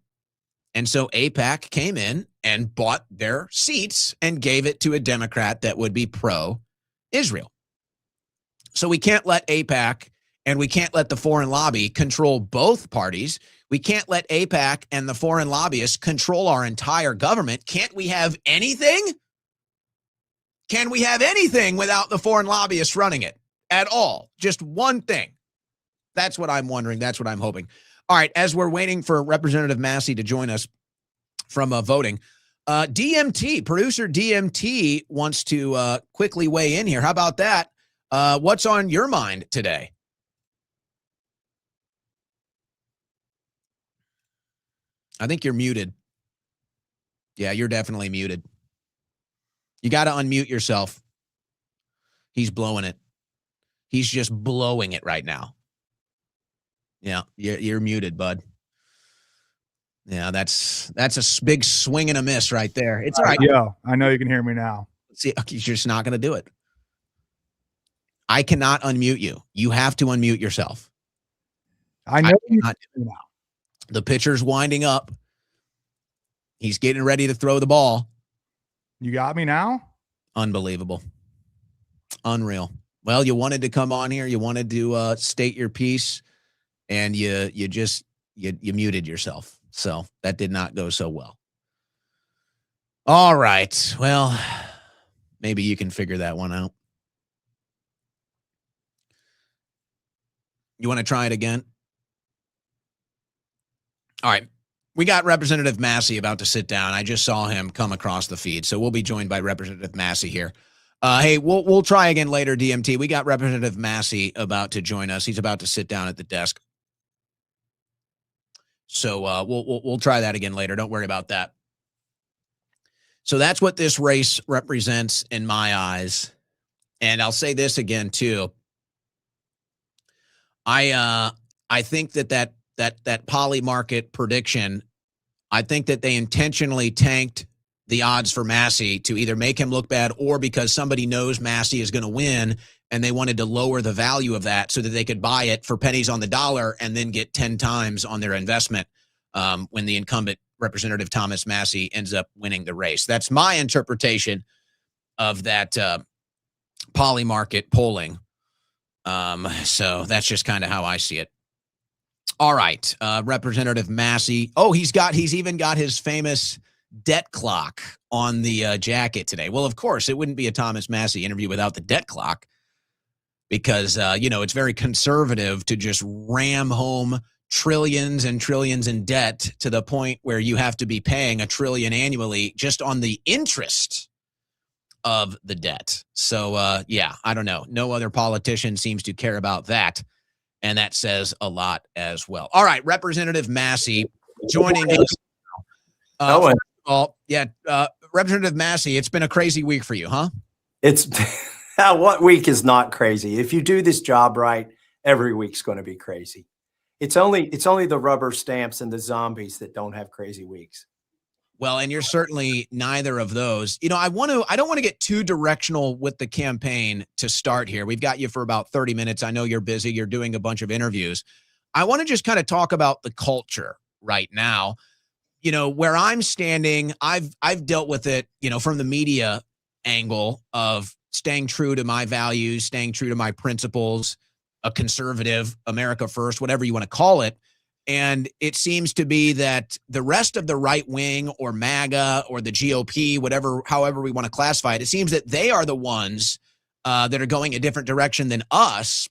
And so AIPAC came in and bought their seats and gave it to a Democrat that would be pro-Israel. So we can't let AIPAC and we can't let the foreign lobby control both parties. We can't let AIPAC and the foreign lobbyists control our entire government. Can't we have anything? Can we have anything without the foreign lobbyists running it at all? Just one thing. That's what I'm wondering. That's what I'm hoping. All right, as we're waiting for Representative Massie to join us from voting, DMT, producer DMT wants to quickly weigh in here. How about that? What's on your mind today? I think you're muted. Yeah, you're definitely muted. You got to unmute yourself. He's blowing it. He's just blowing it right now. Yeah, you're muted, bud. Yeah, that's a big swing and a miss right there. It's all right. Yo, I know you can hear me now. See, you're just not going to do it. I cannot unmute you. You have to unmute yourself. I know you can hear me now. The pitcher's winding up. He's getting ready to throw the ball. You got me now? Unbelievable. Unreal. Well, you wanted to come on here. You wanted to state your piece, and you muted yourself. So that did not go so well. All right. Well, maybe you can figure that one out. You want to try it again? All right. We got Representative Massie about to sit down. I just saw him come across the feed, so we'll be joined by Representative Massie here. Hey, we'll try again later, DMT. We got Representative Massie about to join us. He's about to sit down at the desk. So we'll try that again later. Don't worry about that. So that's what this race represents in my eyes. And I'll say this again too. I think that poly market prediction, I think that they intentionally tanked the odds for Massie to either make him look bad or because somebody knows Massie is going to win and they wanted to lower the value of that so that they could buy it for pennies on the dollar and then get 10 times on their investment when the incumbent Representative Thomas Massie ends up winning the race. That's my interpretation of that poly market polling. So that's just kind of how I see it. All right, Representative Massie. Oh, he's even got his famous debt clock on the jacket today. Well, of course, it wouldn't be a Thomas Massie interview without the debt clock because, it's very conservative to just ram home trillions and trillions in debt to the point where you have to be paying $1 trillion annually just on the interest of the debt. So, I don't know. No other politician seems to care about that. And that says a lot as well. All right, Representative Massie joining us. Representative Massie, it's been a crazy week for you, huh? It's what week is not crazy? If you do this job right, every week's going to be crazy. It's only the rubber stamps and the zombies that don't have crazy weeks. Well, and you're certainly neither of those. I don't want to get too directional with the campaign to start here. We've got you for about 30 minutes. I know you're busy. You're doing a bunch of interviews. I want to just kind of talk about the culture right now. Where I'm standing, I've dealt with it, from the media angle of staying true to my values, staying true to my principles, a conservative, America first, whatever you want to call it. And it seems to be that the rest of the right wing or MAGA or the GOP, however we want to classify it, it seems that they are the ones that are going a different direction than us.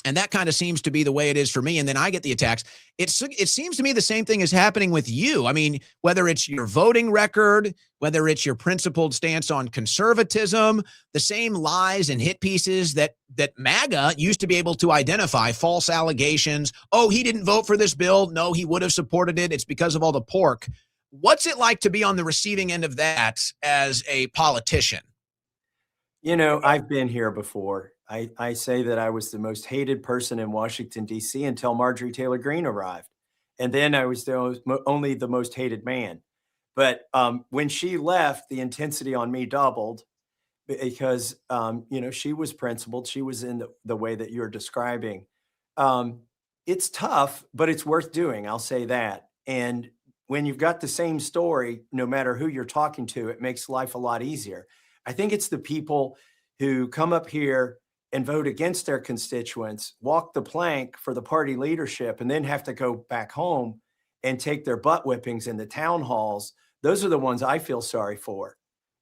And that kind of seems to be the way it is for me. And then I get the attacks. It seems to me the same thing is happening with you. I mean, whether it's your voting record, whether it's your principled stance on conservatism, the same lies and hit pieces that MAGA used to be able to identify, false allegations. Oh, he didn't vote for this bill. No, he would have supported it. It's because of all the pork. What's it like to be on the receiving end of that as a politician? I've been here before. I say that I was the most hated person in Washington, D.C. until Marjorie Taylor Greene arrived. And then I was only the most hated man. But when she left, the intensity on me doubled because, she was principled. She was in the way that you're describing. It's tough, but it's worth doing. I'll say that. And when you've got the same story, no matter who you're talking to, it makes life a lot easier. I think it's the people who come up here and vote against their constituents, walk the plank for the party leadership, and then have to go back home and take their butt whippings in the town halls. Those are the ones I feel sorry for.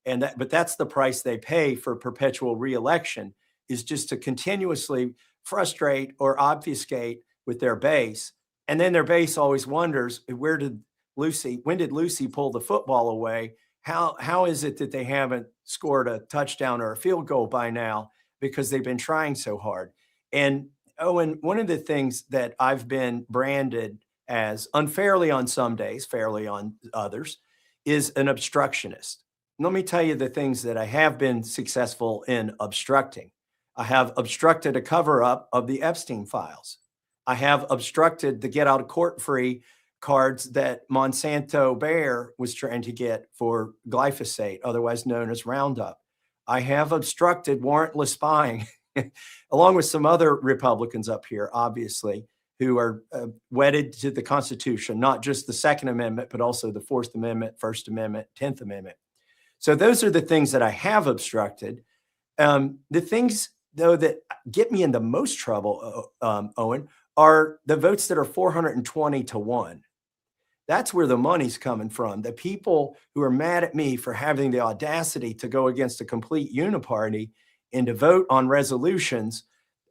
But that's the price they pay for perpetual reelection, is just to continuously frustrate or obfuscate with their base. And then their base always wonders, when did Lucy pull the football away? How is it that they haven't scored a touchdown or a field goal by now? Because they've been trying so hard. And one of the things that I've been branded as unfairly on some days, fairly on others, is an obstructionist. Let me tell you the things that I have been successful in obstructing. I have obstructed a cover-up of the Epstein files. I have obstructed the get out of court free cards that Monsanto Bayer was trying to get for glyphosate, otherwise known as Roundup. I have obstructed warrantless spying, along with some other Republicans up here, obviously, who are wedded to the Constitution, not just the Second Amendment, but also the Fourth Amendment, First Amendment, 10th Amendment. So those are the things that I have obstructed. The things, though, that get me in the most trouble, Owen, are the votes that are 420 to 1. That's where the money's coming from. The people who are mad at me for having the audacity to go against a complete uniparty and to vote on resolutions,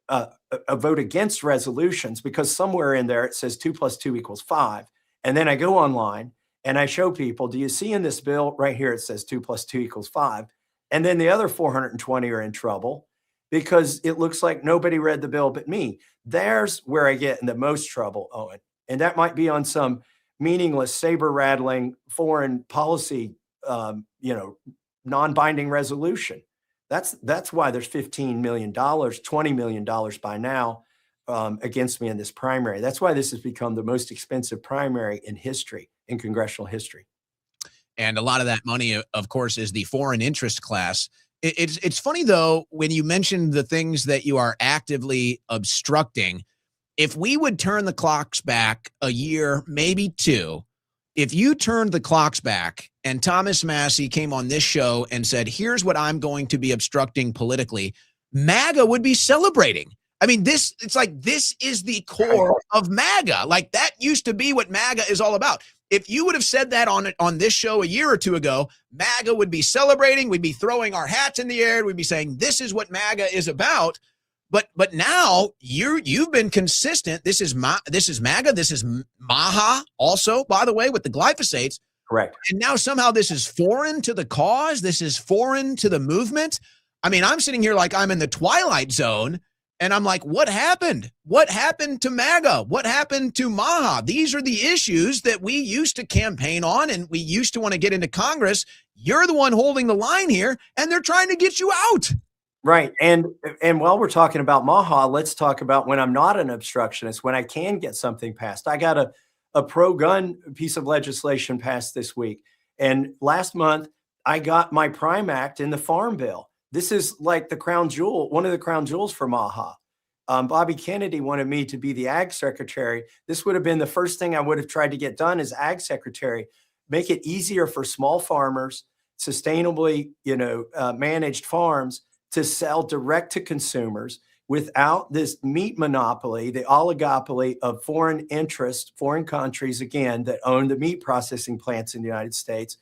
a vote against resolutions, because somewhere in there it says 2 + 2 = 5. And then I go online and I show people, do you see in this bill right here, it says 2 + 2 = 5. And then the other 420 are in trouble because it looks like nobody read the bill but me. There's where I get in the most trouble, Owen. And that might be on some meaningless, saber-rattling foreign policy, non-binding resolution. That's why there's $15 million, $20 million by now against me in this primary. That's why this has become the most expensive primary in history, in congressional history. And a lot of that money, of course, is the foreign interest class. It's funny, though, when you mentioned the things that you are actively obstructing. If we would turn the clocks back a year, maybe two, if you turned the clocks back and Thomas Massie came on this show and said, here's what I'm going to be obstructing politically, MAGA would be celebrating. I mean, it's like this is the core of MAGA. Like that used to be what MAGA is all about. If you would have said that on this show a year or two ago, MAGA would be celebrating. We'd be throwing our hats in the air. We'd be saying, this is what MAGA is about. But now you've been consistent. This is MAGA. This is MAHA also, by the way, with the glyphosates. Correct. And now somehow this is foreign to the cause. This is foreign to the movement. I mean, I'm sitting here like I'm in the twilight zone. And I'm like, what happened? What happened to MAGA? What happened to MAHA? These are the issues that we used to campaign on and we used to want to get into Congress. You're the one holding the line here, and they're trying to get you out. Right. And while we're talking about MAHA, let's talk about when I'm not an obstructionist, when I can get something passed. I got a pro-gun piece of legislation passed this week. And last month, I got my Prime Act in the Farm Bill. This is like the crown jewel, one of the crown jewels for MAHA. Bobby Kennedy wanted me to be the Ag Secretary. This would have been the first thing I would have tried to get done as Ag Secretary, make it easier for small farmers, sustainably, managed farms to sell direct to consumers without this meat monopoly, the oligopoly of foreign interests, foreign countries, again, that own the meat processing plants in the United States,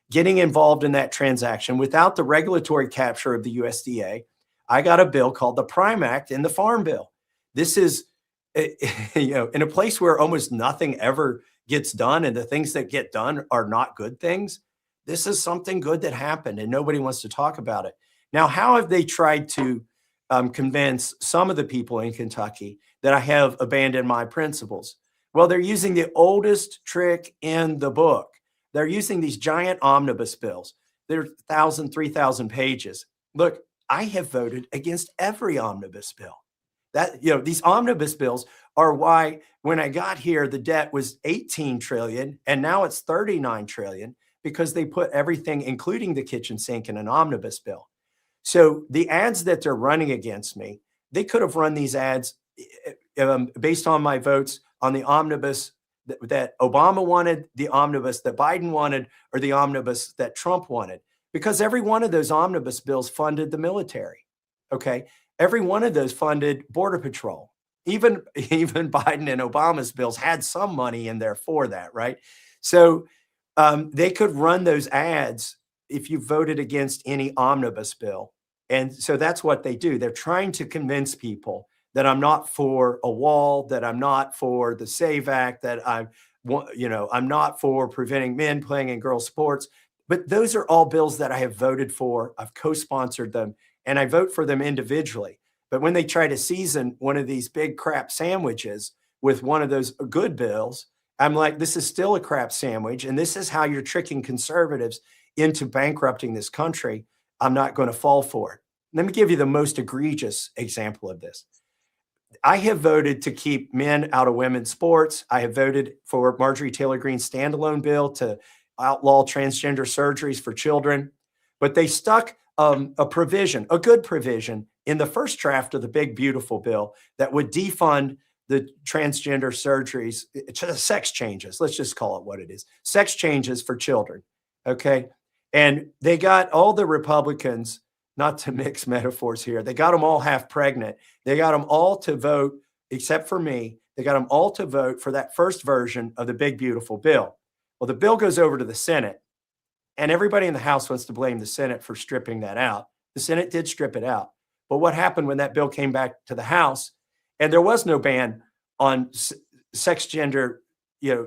getting involved in that transaction without the regulatory capture of the USDA. I got a bill called the Prime Act in the Farm Bill. This is, in a place where almost nothing ever gets done and the things that get done are not good things. This is something good that happened and nobody wants to talk about it. Now, how have they tried to convince some of the people in Kentucky that I have abandoned my principles? Well, they're using the oldest trick in the book. They're using these giant omnibus bills. They're 1,000, 3,000 pages. Look, I have voted against every omnibus bill. These omnibus bills are why when I got here, the debt was 18 trillion and now it's 39 trillion because they put everything, including the kitchen sink, in an omnibus bill. So the ads that they're running against me, they could have run these ads based on my votes on the omnibus that Obama wanted, the omnibus that Biden wanted, or the omnibus that Trump wanted, because every one of those omnibus bills funded the military. Okay. Every one of those funded Border Patrol. Even Biden and Obama's bills had some money in there for that. Right. So they could run those ads if you voted against any omnibus bill. And so that's what they do. They're trying to convince people that I'm not for a wall, that I'm not for the SAVE Act, that I'm not for preventing men playing in girls' sports. But those are all bills that I have voted for. I've co-sponsored them, and I vote for them individually. But when they try to season one of these big crap sandwiches with one of those good bills, I'm like, this is still a crap sandwich, and this is how you're tricking conservatives into bankrupting this country. I'm not going to fall for it. Let me give you the most egregious example of this. I have voted to keep men out of women's sports. I have voted for Marjorie Taylor Greene's standalone bill to outlaw transgender surgeries for children. But they stuck a provision, a good provision, in the first draft of the big, beautiful bill that would defund the transgender surgeries, sex changes. Let's just call it what it is. Sex changes for children. Okay. And they got all the Republicans, not to mix metaphors here, they got them all half pregnant. They got them all to vote, except for me. They got them all to vote for that first version of the big, beautiful bill. Well, the bill goes over to the Senate, and everybody in the House wants to blame the Senate for stripping that out. The Senate did strip it out. But what happened when that bill came back to the House, and there was no ban on sex gender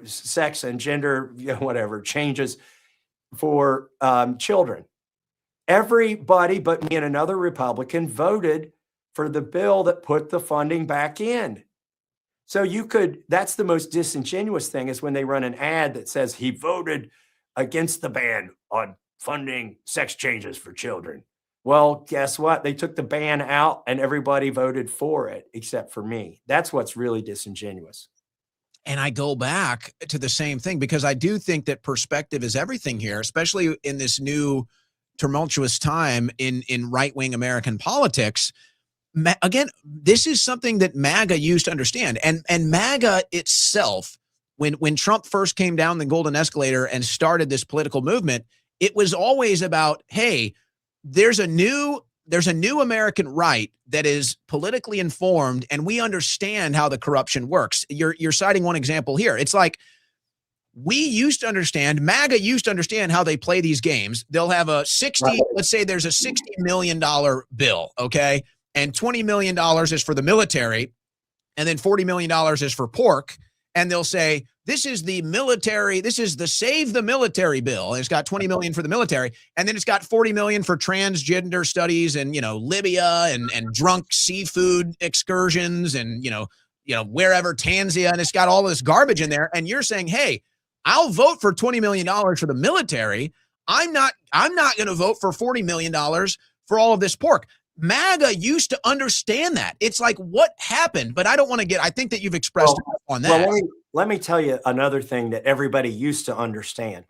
sex and gender, whatever changes for children. Everybody but me and another Republican voted for the bill that put the funding back in. So that's the most disingenuous thing, is when they run an ad that says he voted against the ban on funding sex changes for children. Well, guess what? They took the ban out and everybody voted for it except for me. That's what's really disingenuous. And I go back to the same thing, because I do think that perspective is everything here, especially in this new tumultuous time in right-wing American politics. Again, this is something that MAGA used to understand. And MAGA itself, when Trump first came down the golden escalator and started this political movement, it was always about, hey, there's a new American right that is politically informed, and we understand how the corruption works. You're citing one example here. It's like, we used to understand, MAGA used to understand how they play these games. They'll have a 60, let's say there's a $60 million bill, okay? And $20 million is for the military, and then $40 million is for pork. And they'll say, this is the military, this is the Save the Military bill. And it's got $20 million for the military. And then it's got $40 million for transgender studies and, Libya and drunk seafood excursions and, wherever, Tanzania. And it's got all this garbage in there. And you're saying, hey, I'll vote for $20 million for the military. I'm not going to vote for $40 million for all of this pork. MAGA used to understand that. It's like, what happened? But I don't want to I think that you've expressed on that. Well, let me tell you another thing that everybody used to understand.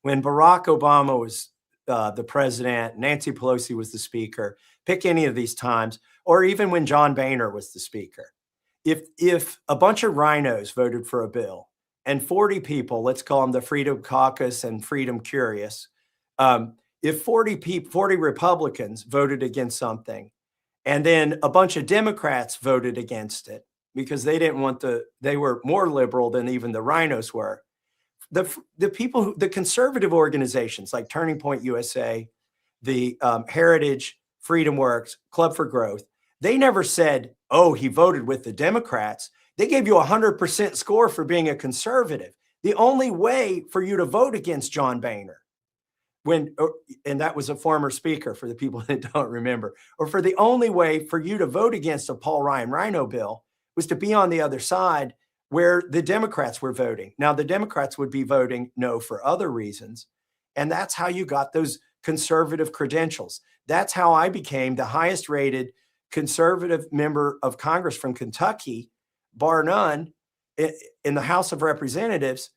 When Barack Obama was the president, Nancy Pelosi was the speaker, pick any of these times, or even when John Boehner was the speaker. If a bunch of rhinos voted for a bill and 40 people, let's call them the Freedom Caucus and Freedom Curious, if 40 Republicans voted against something, and then a bunch of Democrats voted against it because they were more liberal than even the rhinos were. The conservative organizations like Turning Point USA, the Heritage, Freedom Works, Club for Growth, they never said, oh, he voted with the Democrats. They gave you 100% score for being a conservative. The only way for you to vote against John Boehner, and that was a former speaker for the people that don't remember, or for the only way for you to vote against a Paul Ryan Rhino bill was to be on the other side where the Democrats were voting. Now, the Democrats would be voting no for other reasons. And that's how you got those conservative credentials. That's how I became the highest rated conservative member of Congress from Kentucky, bar none, in the House of Representatives,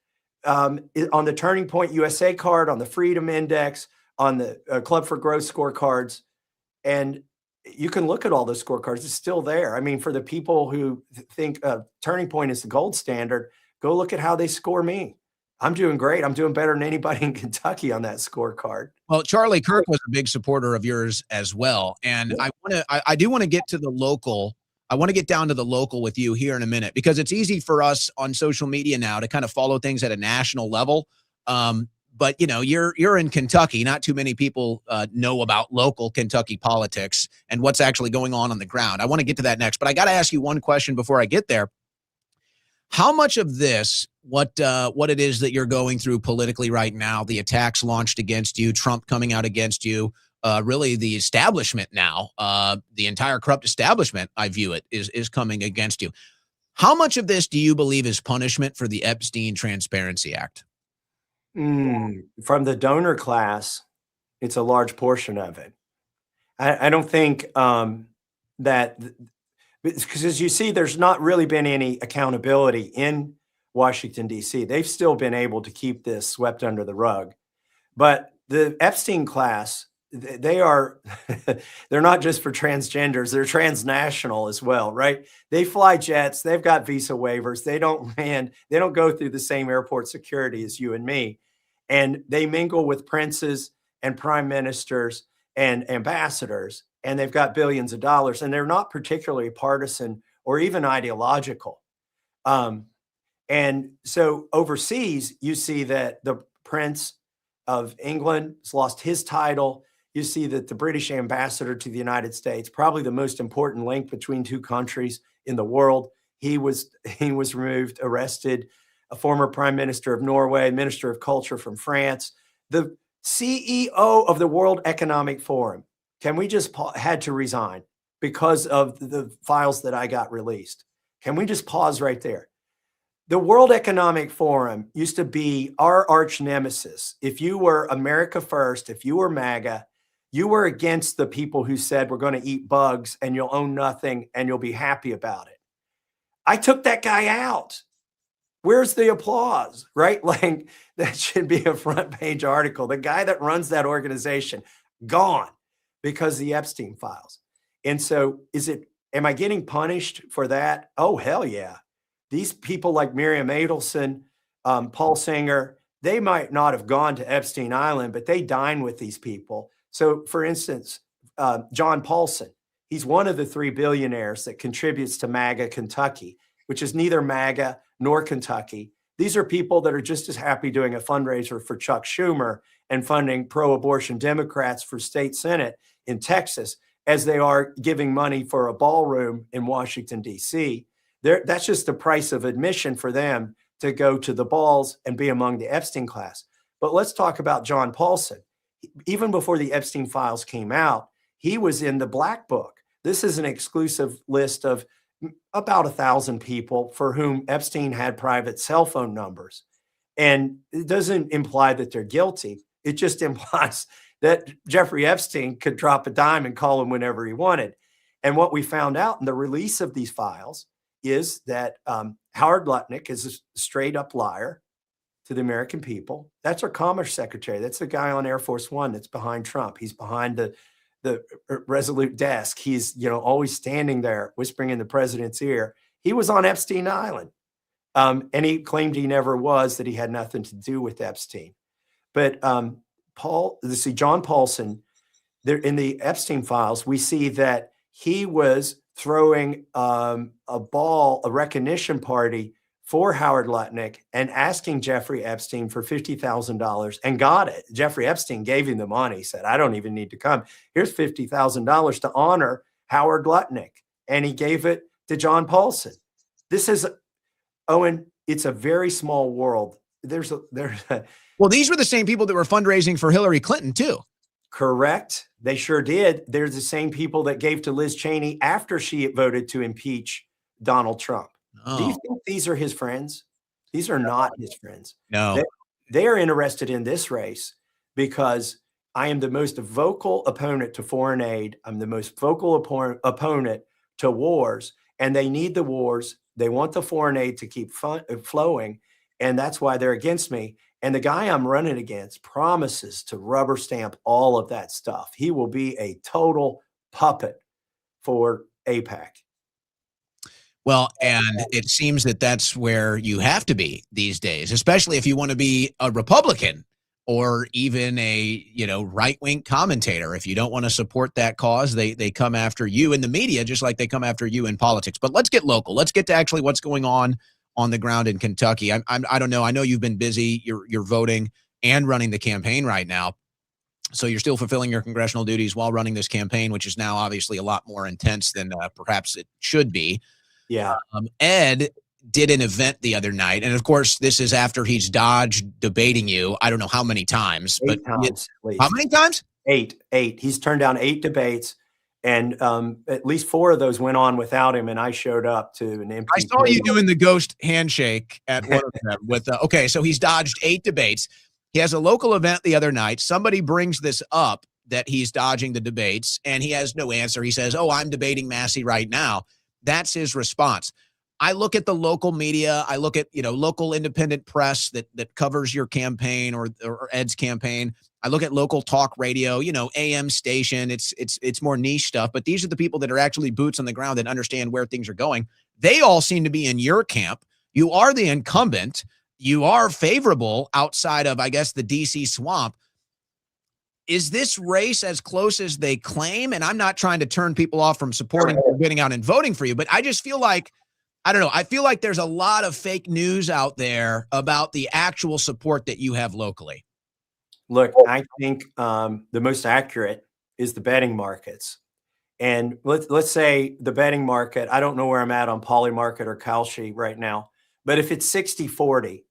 on the Turning Point USA card, on the Freedom Index, on the Club for Growth scorecards. And you can look at all those scorecards. It's still there. I mean, for the people who think Turning Point is the gold standard, go look at how they score me. I'm doing great. I'm doing better than anybody in Kentucky on that scorecard. Well, Charlie Kirk was a big supporter of yours as well. And yeah. I do want to get to the local. I want to get down to the local with you here in a minute, because it's easy for us on social media now to kind of follow things at a national level. But you're in Kentucky. Not too many people know about local Kentucky politics and what's actually going on the ground. I want to get to that next, but I got to ask you one question before I get there. How much of this, what it is that you're going through politically right now, the attacks launched against you, Trump coming out against you, really the establishment now, the entire corrupt establishment, I view it, is coming against you. How much of this do you believe is punishment for the Epstein Transparency Act? From the donor class, it's a large portion of it. I don't think that, because as you see, there's not really been any accountability in Washington, D.C. They've still been able to keep this swept under the rug. But the Epstein class, they're not just for transgenders, they're transnational as well, right? They fly jets, they've got visa waivers, they don't go through the same airport security as you and me. And they mingle with princes and prime ministers and ambassadors, and they've got billions of dollars, and they're not particularly partisan or even ideological. And so overseas, you see that the Prince of England has lost his title. You see that the British ambassador to the United States, probably the most important link between two countries in the world, he was removed, arrested. a former prime minister of Norway, minister of culture from France, the CEO of the World Economic Forum. Can we just had to resign because of the files that I got released? Can we just pause right there? The World Economic Forum used to be our arch nemesis. If you were America First, if you were MAGA, you were against the people who said we're going to eat bugs and you'll own nothing and you'll be happy about it. I took that guy out. Where's the applause, right? Like that should be a front page article. The guy that runs that organization, gone because of the Epstein files. And so am I getting punished for that? Oh, hell yeah. These people like Miriam Adelson, Paul Singer, they might not have gone to Epstein Island, but they dine with these people. So for instance, John Paulson, he's one of the 3 billionaires that contributes to MAGA Kentucky, which is neither MAGA nor Kentucky. These are people that are just as happy doing a fundraiser for Chuck Schumer and funding pro-abortion Democrats for state Senate in Texas as they are giving money for a ballroom in Washington, D.C. That's just the price of admission for them to go to the balls and be among the Epstein class. But let's talk about John Paulson. Even before the Epstein files came out, he was in the Black Book. This is an exclusive list of about 1,000 people for whom Epstein had private cell phone numbers. And it doesn't imply that they're guilty. It just implies that Jeffrey Epstein could drop a dime and call him whenever he wanted. And what we found out in the release of these files is that Howard Lutnick is a straight up liar to the American people. That's our Commerce Secretary. That's the guy on Air Force One that's behind Trump. He's behind the Resolute desk. He's always standing there whispering in the president's ear. He was on Epstein Island. And he claimed he never was, that he had nothing to do with Epstein. But John Paulson, there in the Epstein files, we see that he was throwing a recognition party for Howard Lutnick and asking Jeffrey Epstein for $50,000 and got it. Jeffrey Epstein gave him the money. He said, I don't even need to come. Here's $50,000 to honor Howard Lutnick. And he gave it to John Paulson. This is, Owen, it's a very small world. Well, these were the same people that were fundraising for Hillary Clinton too. Correct. They sure did. They're the same people that gave to Liz Cheney after she voted to impeach Donald Trump. Oh. Do you think these are his friends? These are not his friends. No. They are interested in this race because I am the most vocal opponent to foreign aid. I'm the most vocal opponent to wars, and they need the wars. They want the foreign aid to keep flowing, and that's why they're against me. And the guy I'm running against promises to rubber stamp all of that stuff. He will be a total puppet for AIPAC. Well, and it seems that that's where you have to be these days, especially if you want to be a Republican or even a, right-wing commentator. If you don't want to support that cause, they come after you in the media, just like they come after you in politics. But let's get local. Let's get to actually what's going on the ground in Kentucky. I don't know. I know you've been busy. You're voting and running the campaign right now. So you're still fulfilling your congressional duties while running this campaign, which is now obviously a lot more intense than perhaps it should be. Yeah. Ed did an event the other night. And of course, this is after he's dodged debating you. I don't know how many times, but how many times? 8. He's turned down 8 debates. And at least 4 of those went on without him. And I showed up to an empty. I saw you doing the ghost handshake at one of them with, okay. So he's dodged 8 debates. He has a local event the other night. Somebody brings this up that he's dodging the debates and he has no answer. He says, oh, I'm debating Massie right now. That's his response. I look at the local media. I look at, local independent press that covers your campaign or Ed's campaign. I look at local talk radio, AM station. It's more niche stuff, but these are the people that are actually boots on the ground that understand where things are going. They all seem to be in your camp. You are the incumbent. You are favorable outside of, I guess, the DC swamp. Is this race as close as they claim? And I'm not trying to turn people off from supporting or getting out and voting for you, but I just feel like, I don't know. I feel like there's a lot of fake news out there about the actual support that you have locally. Look, I think the most accurate is the betting markets. And let's say the betting market, I don't know where I'm at on Polymarket or Kalshi right now, But if it's 60-40,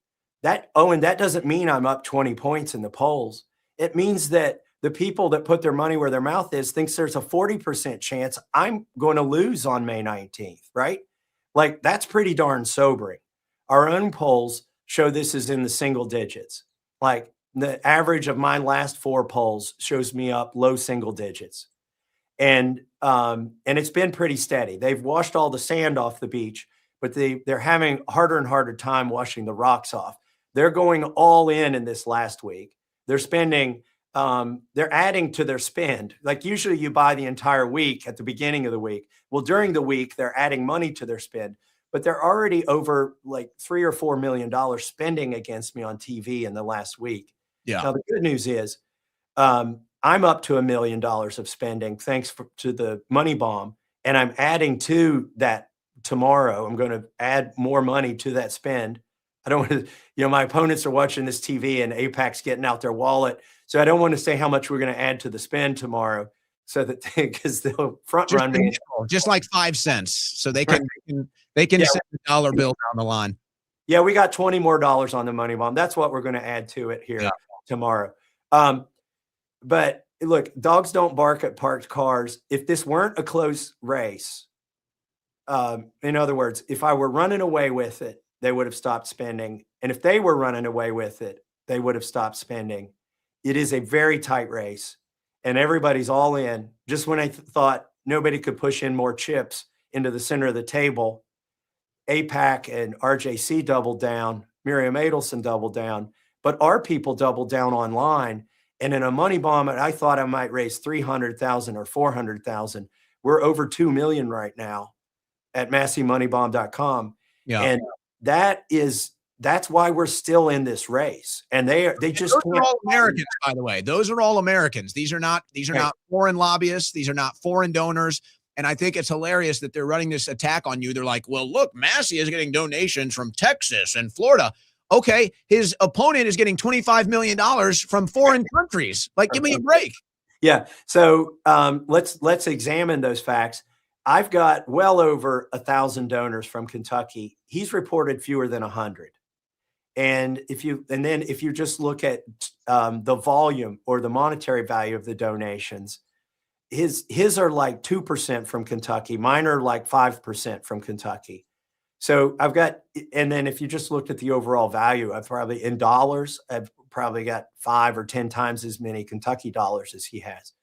and that doesn't mean I'm up 20 points in the polls. It means that the people that put their money where their mouth is thinks there's a 40% chance I'm going to lose on May 19th, right? Like, that's pretty darn sobering. Our own polls show this is in the single digits. Like, the average of my last 4 polls shows me up low single digits. And it's been pretty steady. They've washed all the sand off the beach, but they're having harder and harder time washing the rocks off. They're going all in this last week. They're spending, they're adding to their spend. Like, usually you buy the entire week at the beginning of the week. Well, during the week, they're adding money to their spend, but they're already over like $3 or $4 million spending against me on TV in the last week. Yeah. Now, the good news is, I'm up to $1 million of spending thanks to the money bomb, and I'm adding to that tomorrow. I'm going to add more money to that spend. I don't want to, my opponents are watching this TV and AIPAC's getting out their wallet. So I don't want to say how much we're going to add to the spend tomorrow, so that because they'll front run me. Just like 5 cents. So they can send a dollar bill down the line. Yeah, we got $20 more on the money bomb. That's what we're going to add to it here tomorrow. But look, dogs don't bark at parked cars. If this weren't a close race, in other words, if I were running away with it, they would have stopped spending. And if they were running away with it, they would have stopped spending. It is a very tight race, and everybody's all in. Just when I thought nobody could push in more chips into the center of the table, AIPAC and RJC doubled down, Miriam Adelson doubled down, but our people doubled down online. And in a money bomb, I thought I might raise 300,000 or 400,000. We're over 2 million right now at MassieMoneyBomb.com. Yeah. And that's why we're still in this race. And they just those are all Americans, by the way. Those are all Americans. These are not foreign lobbyists. These are not foreign donors. And I think it's hilarious that they're running this attack on you. They're like, well, look, Massie is getting donations from Texas and Florida. Okay, his opponent is getting $25 million from foreign countries. Like, give me a break. Yeah. So let's examine those facts. I've got well over 1,000 donors from Kentucky. He's reported fewer than 100. And if you just look at the volume or the monetary value of the donations, his are like 2% from Kentucky. Mine are like 5% from Kentucky. So I've got, and then if you just looked at the overall value, I've probably got 5 or 10 times as many Kentucky dollars as he has.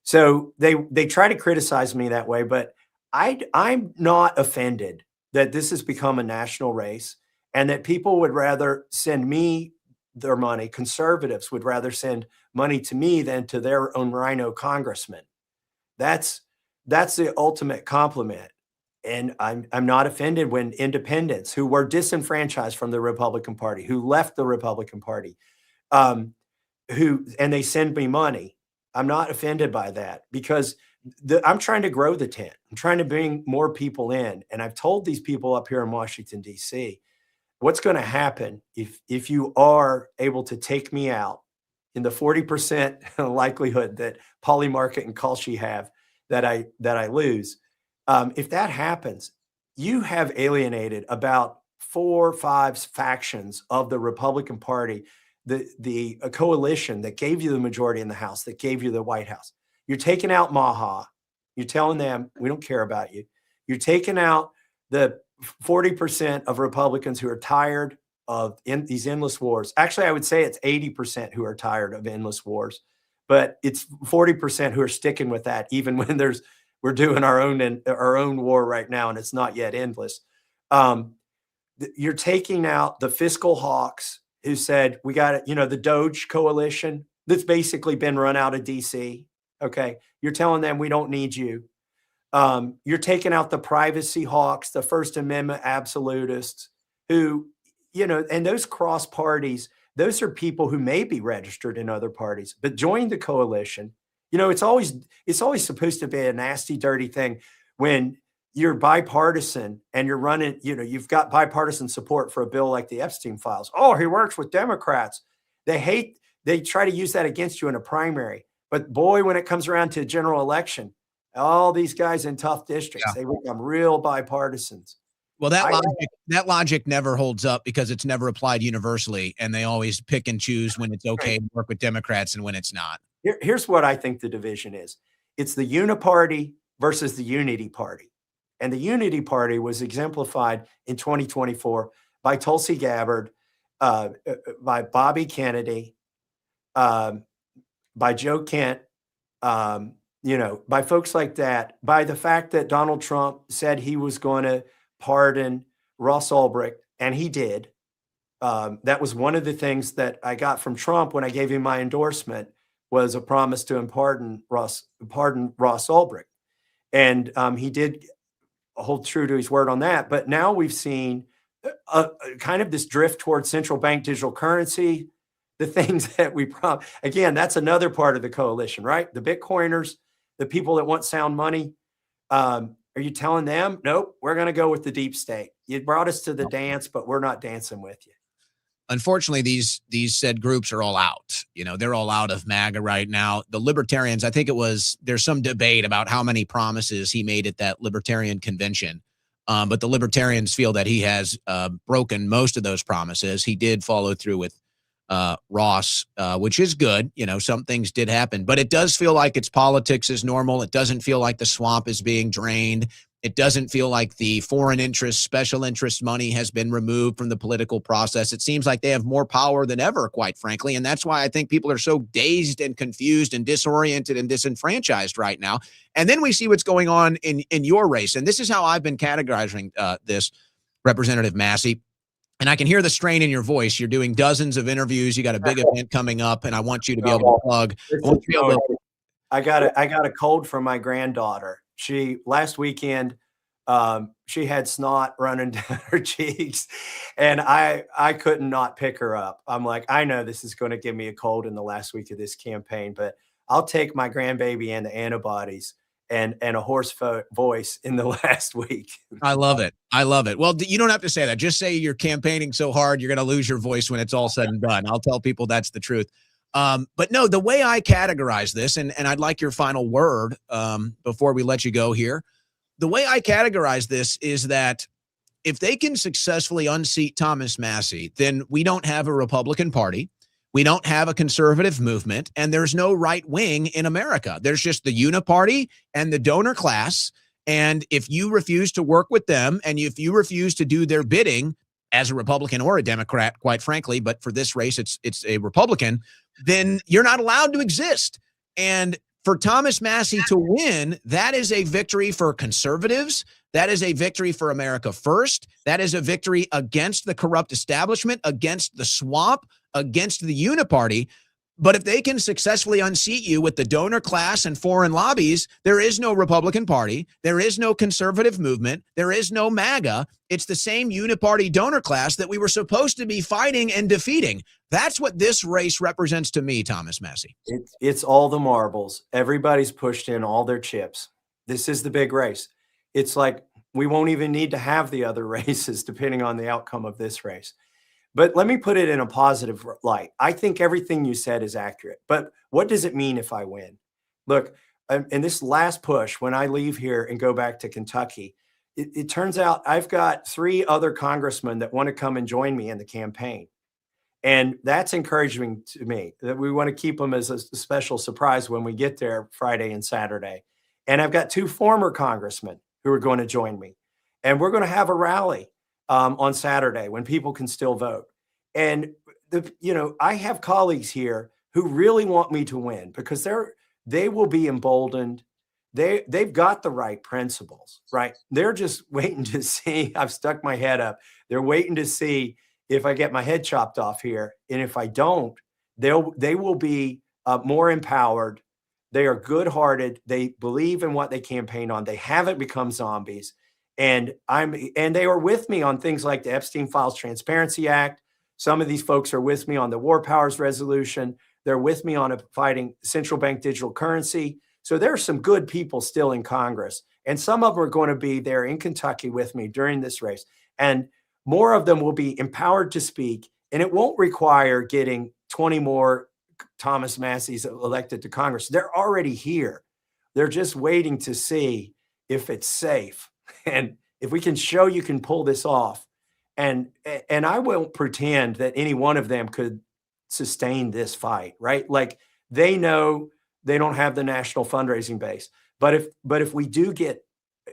So they try to criticize me that way, but I'm not offended that this has become a national race and that people would rather send me their money. Conservatives would rather send money to me than to their own rhino congressman. That's the ultimate compliment. And I'm not offended when independents who were disenfranchised from the Republican Party, who left the Republican Party, and they send me money. I'm not offended by that because I'm trying to grow the tent. I'm trying to bring more people in. And I've told these people up here in Washington, D.C., what's going to happen if you are able to take me out in the 40% likelihood that Polly Market and Kalshi have that I lose. If that happens, you have alienated about 4 or 5 factions of the Republican Party, the coalition that gave you the majority in the House, that gave you the White House. You're taking out Maha. You're telling them, we don't care about you. You're taking out the 40% of Republicans who are tired of these endless wars. Actually, I would say it's 80% who are tired of endless wars, but it's 40% who are sticking with that, even when we're doing our own war right now, and it's not yet endless. You're taking out the fiscal hawks who said, we got it, the Doge coalition that's basically been run out of DC. Okay. You're telling them we don't need you. You're taking out the privacy hawks, the First Amendment absolutists who, and those cross parties, those are people who may be registered in other parties, but joined the coalition. It's always supposed to be a nasty, dirty thing when you're bipartisan and you're running, you've got bipartisan support for a bill like the Epstein files. Oh, he works with Democrats. They try to use that against you in a primary. But boy, when it comes around to a general election, all these guys in tough districts, they become real bipartisans. Well, that logic never holds up because it's never applied universally, and they always pick and choose when it's okay to work with Democrats and when it's not. Here's what I think the division is. It's the Uniparty versus the Unity Party. And the Unity Party was exemplified in 2024 by Tulsi Gabbard, by Bobby Kennedy, by Joe Kent, by folks like that, by the fact that Donald Trump said he was going to pardon Ross Ulbricht, and he did. That was one of the things that I got from Trump when I gave him my endorsement, was a promise to pardon Ross Ulbricht. And he did hold true to his word on that. But now we've seen kind of this drift towards central bank digital currency, the things that again, that's another part of the coalition, right? The Bitcoiners, the people that want sound money. Are you telling them, nope, we're going to go with the deep state? You brought us to the dance, but we're not dancing with you. Unfortunately, these said groups are all out. They're all out of MAGA right now. The libertarians, I think there's some debate about how many promises he made at that libertarian convention. But the libertarians feel that he has broken most of those promises. He did follow through with Ross, which is good. Some things did happen, but it does feel like its politics is normal. It doesn't feel like the swamp is being drained. It doesn't feel like the foreign interest, special interest money has been removed from the political process. It seems like they have more power than ever, quite frankly. And that's why I think people are so dazed and confused and disoriented and disenfranchised right now. And then we see what's going on in your race. And this is how I've been categorizing this, Representative Massie. And I can hear the strain in your voice. You're doing dozens of interviews. You got a big event coming up, and I want you to be able to plug. I got a cold from my granddaughter. Last weekend, she had snot running down her cheeks, and I couldn't not pick her up. I'm like, I know this is going to give me a cold in the last week of this campaign, but I'll take my grandbaby and the antibodies and a hoarse voice in the last week. I love it. I love it. Well, you don't have to say that. Just say you're campaigning so hard, you're going to lose your voice when it's all said and done. I'll tell people that's the truth. But no, the way I categorize this, and I'd like your final word before we let you go here. The way I categorize this is that if they can successfully unseat Thomas Massie, then we don't have a Republican Party. We don't have a conservative movement, and there's no right wing in America. There's just the uniparty and the donor class. And if you refuse to work with them, and if you refuse to do their bidding as a Republican or a Democrat, quite frankly, but for this race, it's a Republican, then you're not allowed to exist. And for Thomas Massie to win, that is a victory for conservatives. That is a victory for America first. That is a victory against the corrupt establishment, against the swamp, against the uniparty. But if they can successfully unseat you with the donor class and foreign lobbies, there is no Republican Party. There is no conservative movement. There is no MAGA. It's the same uniparty donor class that we were supposed to be fighting and defeating. That's what this race represents to me, Thomas Massie. It's all the marbles. Everybody's pushed in all their chips. This is the big race. It's like we won't even need to have the other races depending on the outcome of this race. But let me put it in a positive light. I think everything you said is accurate. But what does it mean if I win? Look, in this last push, when I leave here and go back to Kentucky, it turns out I've got 3 other congressmen that want to come and join me in the campaign. And that's encouraging to me, that we want to keep them as a special surprise when we get there Friday and Saturday. And I've got 2 former congressmen who are going to join me. And we're going to have a rally on Saturday when people can still vote. And I have colleagues here who really want me to win because they will be emboldened. They've got the right principles, right? They're just waiting to see. I've stuck my head up. They're waiting to see if I get my head chopped off here. And if I don't, they will be more empowered. They are good-hearted. They believe in what they campaign on. They haven't become zombies. And they are with me on things like the Epstein Files Transparency Act. Some of these folks are with me on the War Powers Resolution. They're with me on fighting central bank digital currency. So there are some good people still in Congress. And some of them are going to be there in Kentucky with me during this race. And more of them will be empowered to speak. And it won't require getting 20 more Thomas Massies elected to Congress. They're already here. They're just waiting to see if it's safe. And if we can show you can pull this off, and I won't pretend that any one of them could sustain this fight, right? Like, they know they don't have the national fundraising base. But if we do get,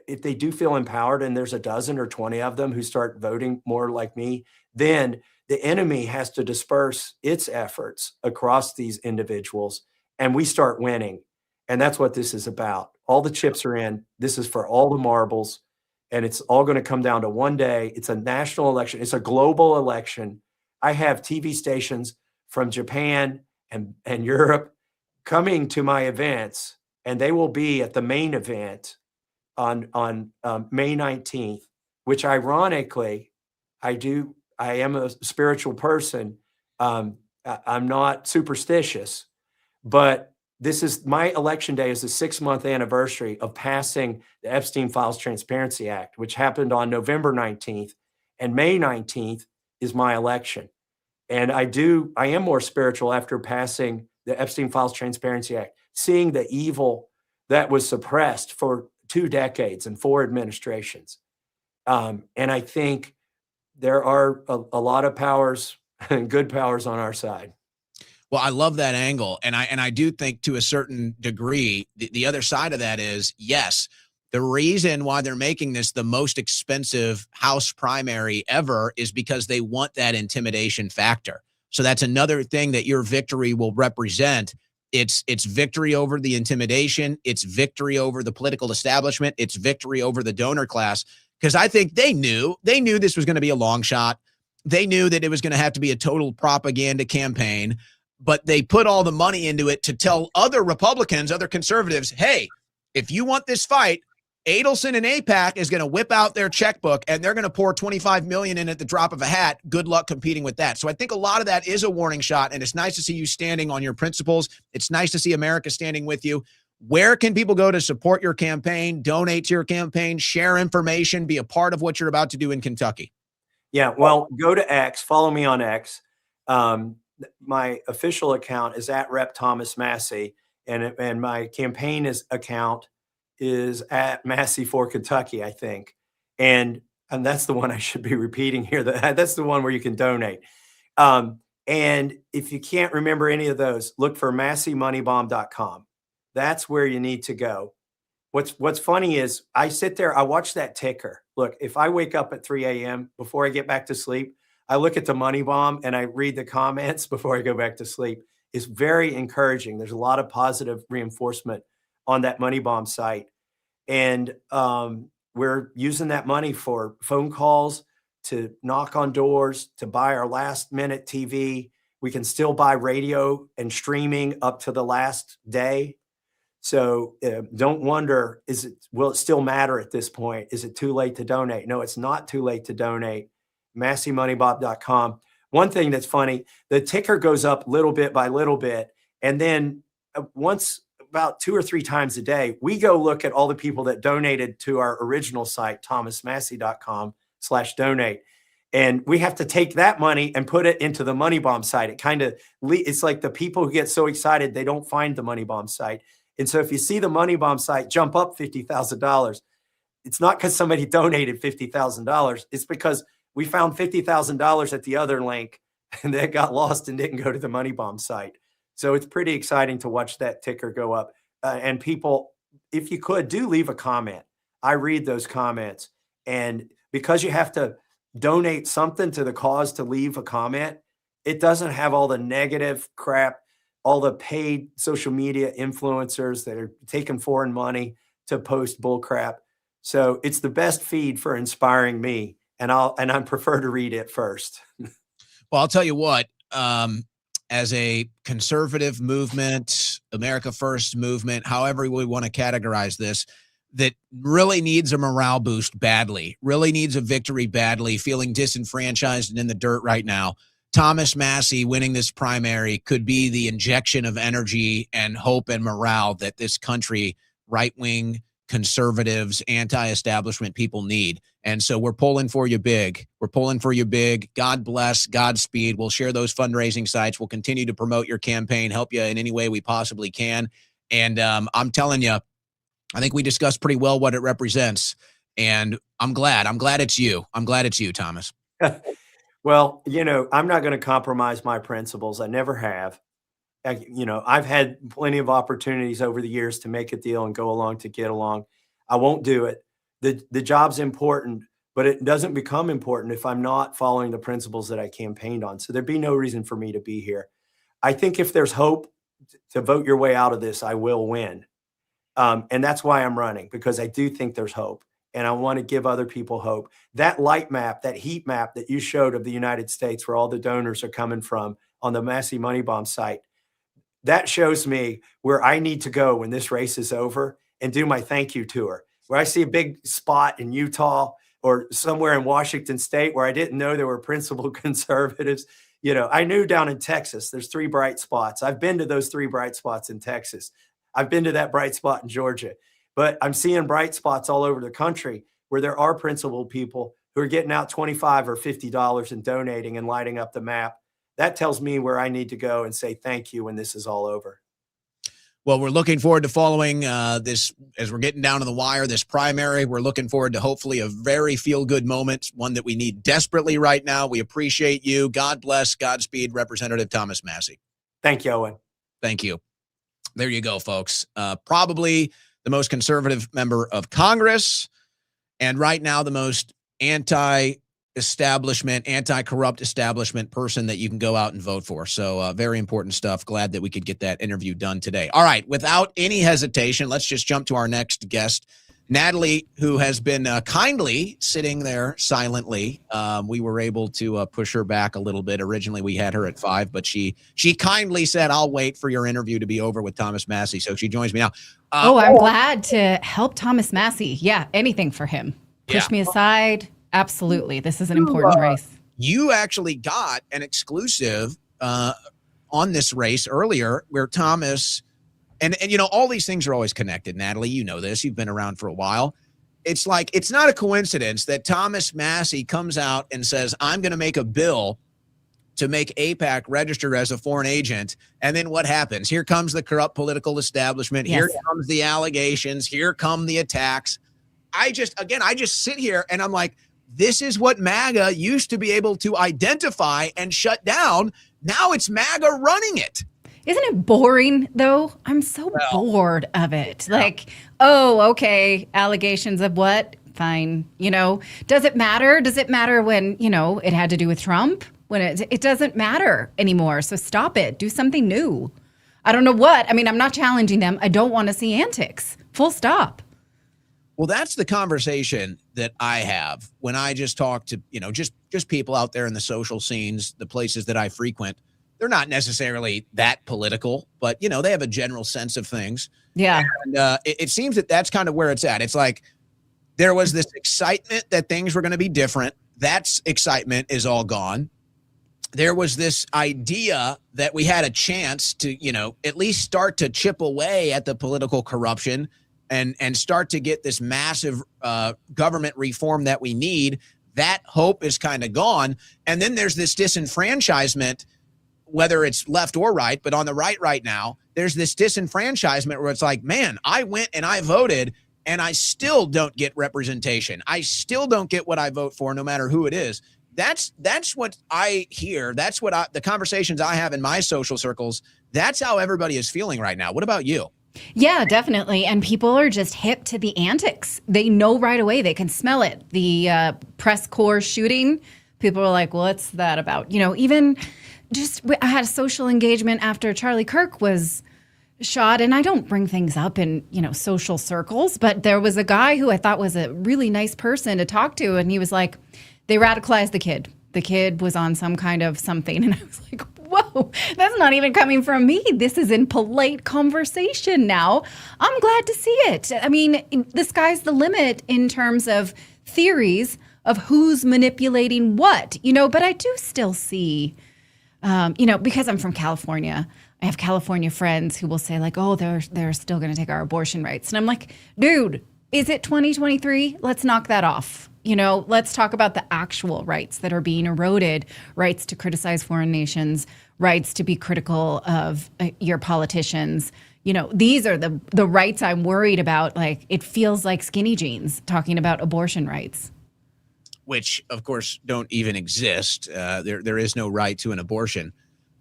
if they do feel empowered and there's a dozen or 20 of them who start voting more like me, then the enemy has to disperse its efforts across these individuals and we start winning. And that's what this is about. All the chips are in. This is for all the marbles. And it's all going to come down to one day. It's a national election. It's a global election. I have TV stations from Japan and Europe coming to my events, and they will be at the main event on May 19th, which ironically, I am a spiritual person. I'm not superstitious, but this is my election day is the 6-month anniversary of passing the Epstein Files Transparency Act, which happened on November 19th, and May 19th is my election. And I am more spiritual after passing the Epstein Files Transparency Act, seeing the evil that was suppressed for 2 decades and 4 administrations. And I think there are a lot of powers and good powers on our side. Well, I love that angle. And I do think to a certain degree, the other side of that is, yes, the reason why they're making this the most expensive House primary ever is because they want that intimidation factor. So that's another thing that your victory will represent. It's victory over the intimidation. It's victory over the political establishment. It's victory over the donor class. Because I think they knew this was going to be a long shot. They knew that it was going to have to be a total propaganda campaign. But they put all the money into it to tell other Republicans, other conservatives, hey, if you want this fight, Adelson and AIPAC is going to whip out their checkbook and they're going to pour $25 million in at the drop of a hat. Good luck competing with that. So I think a lot of that is a warning shot, and it's nice to see you standing on your principles. It's nice to see America standing with you. Where can people go to support your campaign, donate to your campaign, share information, be a part of what you're about to do in Kentucky? Yeah, well, go to X, follow me on X. My official account is at Rep Thomas Massie, and my campaign account is at Massie for Kentucky, I think. And that's the one I should be repeating here. That's the one where you can donate. And if you can't remember any of those, look for MassieMoneyBomb.com. That's where you need to go. What's funny is I sit there, I watch that ticker. Look, if I wake up at 3 a.m. before I get back to sleep, I look at the Money Bomb and I read the comments before I go back to sleep. It's very encouraging. There's a lot of positive reinforcement on that Money Bomb site. And we're using that money for phone calls, to knock on doors, to buy our last minute TV. We can still buy radio and streaming up to the last day. So don't wonder, will it still matter at this point? Is it too late to donate? No, it's not too late to donate. MassieMoneyBomb.com. One thing that's funny, the ticker goes up little bit by little bit. And then once about 2 or 3 times a day, we go look at all the people that donated to our original site, thomasmassie.com/donate. And we have to take that money and put it into the Money Bomb site. It's like the people who get so excited, they don't find the Money Bomb site. And so if you see the Money Bomb site jump up $50,000, it's not because somebody donated $50,000. It's because we found $50,000 at the other link and that got lost and didn't go to the Money Bomb site. So it's pretty exciting to watch that ticker go up. And people, if you could, do leave a comment. I read those comments. And because you have to donate something to the cause to leave a comment, it doesn't have all the negative crap, all the paid social media influencers that are taking foreign money to post bull crap. So it's the best feed for inspiring me. And I prefer to read it first. Well, I'll tell you what, as a conservative movement, America First movement, however we want to categorize this, that really needs a morale boost badly, really needs a victory badly, feeling disenfranchised and in the dirt right now. Thomas Massie winning this primary could be the injection of energy and hope and morale that this country, right-wing conservatives, anti-establishment people need. And so we're pulling for you big. We're pulling for you big. God bless, Godspeed. We'll share those fundraising sites. We'll continue to promote your campaign, help you in any way we possibly can. And I'm telling you, I think we discussed pretty well what it represents. And I'm glad it's you. I'm glad it's you, Thomas. Well, I'm not going to compromise my principles. I never have. I've had plenty of opportunities over the years to make a deal and go along to get along. I won't do it. The job's important, but it doesn't become important if I'm not following the principles that I campaigned on. So there'd be no reason for me to be here. I think if there's hope to vote your way out of this, I will win. And that's why I'm running, because I do think there's hope. And I want to give other people hope. That light map, that heat map that you showed of the United States, where all the donors are coming from on the Massie Money Bomb site, that shows me where I need to go when this race is over and do my thank you tour. Where I see a big spot in Utah or somewhere in Washington State where I didn't know there were principled conservatives. I knew down in Texas, there's 3 bright spots. I've been to those 3 bright spots in Texas. I've been to that bright spot in Georgia. But I'm seeing bright spots all over the country where there are principled people who are getting out $25 or $50 and donating and lighting up the map. That tells me where I need to go and say thank you when this is all over. Well, we're looking forward to following this as we're getting down to the wire, this primary. We're looking forward to hopefully a very feel-good moment, one that we need desperately right now. We appreciate you. God bless, Godspeed, Representative Thomas Massie. Thank you, Owen. Thank you. There you go, folks. Probably the most conservative member of Congress, and right now the most anti-establishment, anti-corrupt establishment person that you can go out and vote for. So very important stuff. Glad that we could get that interview done today. All right, without any hesitation, let's just jump to our next guest, Natalie, who has been kindly sitting there silently. We were able to push her back a little bit. Originally, we had her at 5, but she kindly said, I'll wait for your interview to be over with Thomas Massie. So she joins me now. I'm glad to help Thomas Massie. Yeah, anything for him. Push me aside. Absolutely. This is an important race. You actually got an exclusive on this race earlier where Thomas... And all these things are always connected, Natalie. You know this. You've been around for a while. It's like, it's not a coincidence that Thomas Massie comes out and says, I'm going to make a bill to make AIPAC register as a foreign agent. And then what happens? Here comes the corrupt political establishment. Yes. Here comes the allegations. Here come the attacks. I just sit here and I'm like, this is what MAGA used to be able to identify and shut down. Now it's MAGA running it. Isn't it boring, though? I'm so bored of it. Yeah. Like, okay, allegations of what? Fine. Does it matter? Does it matter when, it had to do with Trump? When it doesn't matter anymore. So stop it. Do something new. I don't know what. I mean, I'm not challenging them. I don't want to see antics. Full stop. Well, that's the conversation that I have when I just talk to, just people out there in the social scenes, the places that I frequent. They're not necessarily that political, but, they have a general sense of things. Yeah. And it seems that that's kind of where it's at. It's like there was this excitement that things were going to be different. That excitement is all gone. There was this idea that we had a chance to, at least start to chip away at the political corruption and start to get this massive government reform that we need. That hope is kind of gone. And then there's this disenfranchisement, whether it's left or right, but on the right now, there's this disenfranchisement where it's like, man, I went and I voted and I still don't get representation. I still don't get what I vote for, no matter who it is. That's what I hear. That's what the conversations I have in my social circles. That's how everybody is feeling right now. What about you? Yeah, definitely. And people are just hip to the antics. They know right away. They can smell it. The press corps shooting, people are like, what's that about? Even... I had a social engagement after Charlie Kirk was shot, and I don't bring things up in, social circles, but there was a guy who I thought was a really nice person to talk to, and he was like, they radicalized the kid. The kid was on some kind of something, and I was like, whoa, that's not even coming from me. This is in polite conversation now. I'm glad to see it. I mean, the sky's the limit in terms of theories of who's manipulating what, but I do still see... because I'm from California, I have California friends who will say like, oh, they're still going to take our abortion rights. And I'm like, dude, is it 2023? Let's knock that off. Let's talk about the actual rights that are being eroded, rights to criticize foreign nations, rights to be critical of your politicians, these are the rights I'm worried about. Like, it feels like skinny jeans talking about abortion rights. Which, of course, don't even exist. There is no right to an abortion.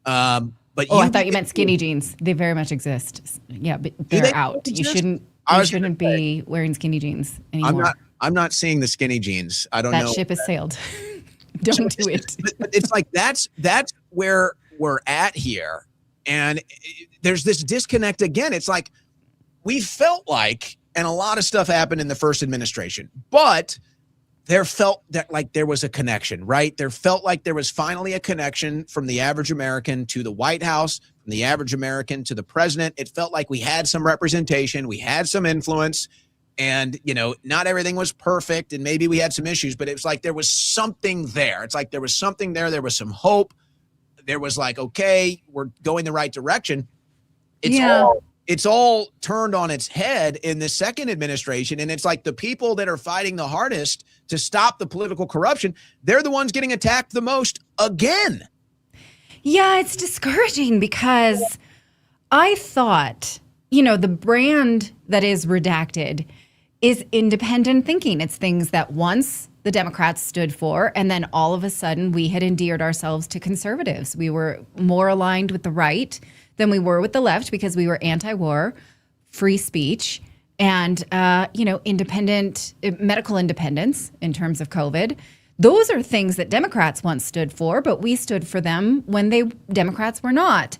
But I thought you meant skinny jeans. They very much exist. Yeah, but they're out. You shouldn't be wearing skinny jeans anymore. I'm not seeing the skinny jeans. I don't know. That ship has sailed. Don't do it. But it's like that's where we're at here. And there's this disconnect again. It's like we felt like, and a lot of stuff happened in the first administration, but there felt that like there was a connection, right? There felt like there was finally a connection from the average American to the White House, from the average American to the president. It felt like we had some representation, we had some influence, and, not everything was perfect, and maybe we had some issues, but it was like there was something there. It's like there was something there. There was some hope. There was like, okay, we're going the right direction. It's all turned on its head in the second administration. And it's like the people that are fighting the hardest to stop the political corruption, they're the ones getting attacked the most again. Yeah, it's discouraging because I thought, the brand that is redacted is independent thinking. It's things that once the Democrats stood for, and then all of a sudden we had endeared ourselves to conservatives. We were more aligned with the right than we were with the left because we were anti-war, free speech, and independent medical independence in terms of COVID. Those are things that Democrats once stood for, but we stood for them when Democrats were not.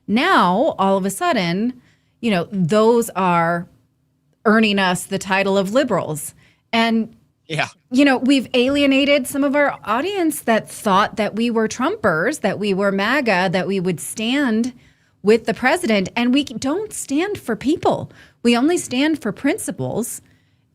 Now, all of a sudden, those are earning us the title of liberals. And we've alienated some of our audience that thought that we were Trumpers, that we were MAGA, that we would stand with the president. And we don't stand for people. We only stand for principles.